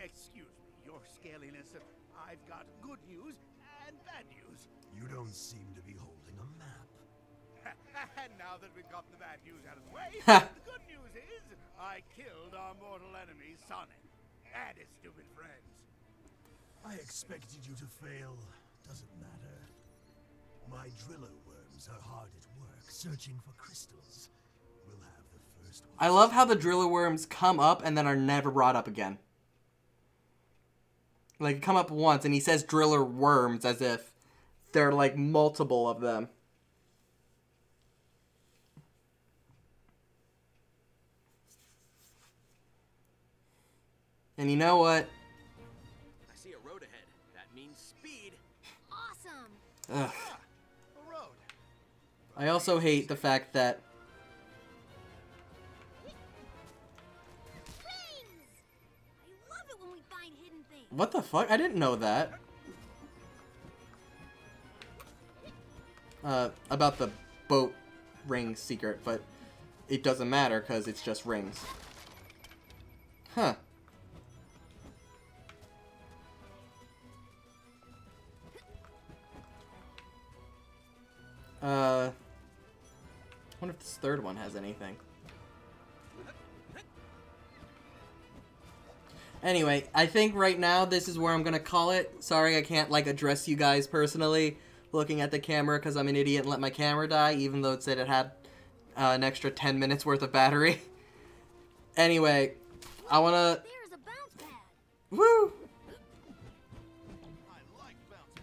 Excuse me, your scaliness. I've got good news and bad news. You don't seem to be holding a map. And now that we've got the bad news out of the way, Ha. the good news is I killed our mortal enemy, Sonic, and his stupid friends. I expected you to fail. Doesn't matter. My driller worms are hard at work searching for crystals. We'll have the first one. I love how the driller worms come up and then are never brought up again. Like, come up once and he says driller worms as if there are like multiple of them. And you know what? I see a road ahead. That means speed. Awesome. Ugh. A road. I also hate the fact that find hidden things. What the fuck? I didn't know that. About the boat ring secret, but it doesn't matter because it's just rings. Huh. I wonder if this third one has anything. Anyway, I think right now this is where I'm gonna call it. Sorry I can't, like, address you guys personally looking at the camera because I'm an idiot and let my camera die, even though it said it had an extra 10 minutes worth of battery. Anyway, I wanna... There's a bounce pad. Woo! I like bounce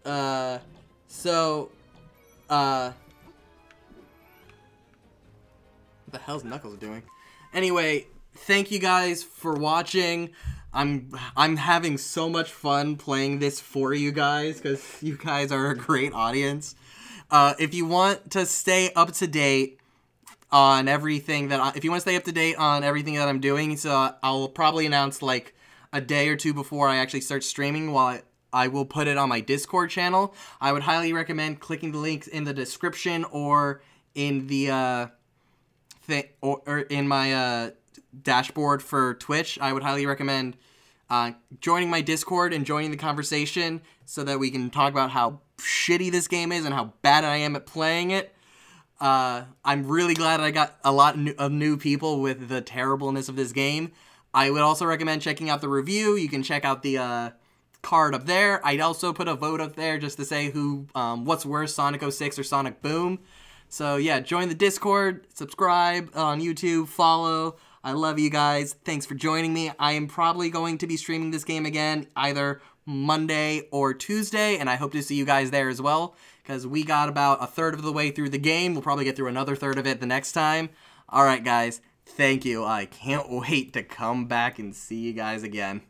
pads. What the hell's Knuckles doing? Anyway, thank you guys for watching. I'm having so much fun playing this for you guys because you guys are a great audience. If you want to stay up to date on everything that I'm doing, so I'll probably announce like a day or two before I actually start streaming. While I will put it on my Discord channel. I would highly recommend clicking the links in the description or in the or in my dashboard for Twitch. I would highly recommend joining my Discord and joining the conversation so that we can talk about how shitty this game is and how bad I am at playing it. I'm really glad I got a lot of new people with the terribleness of this game. I would also recommend checking out the review. You can check out the card up there. I'd also put a vote up there just to say what's worse, Sonic 06 or Sonic Boom. So yeah, join the Discord, subscribe on YouTube, follow. I love you guys. Thanks for joining me. I am probably going to be streaming this game again either Monday or Tuesday, and I hope to see you guys there as well, because we got about a third of the way through the game. We'll probably get through another third of it the next time. Alright guys, thank you. I can't wait to come back and see you guys again.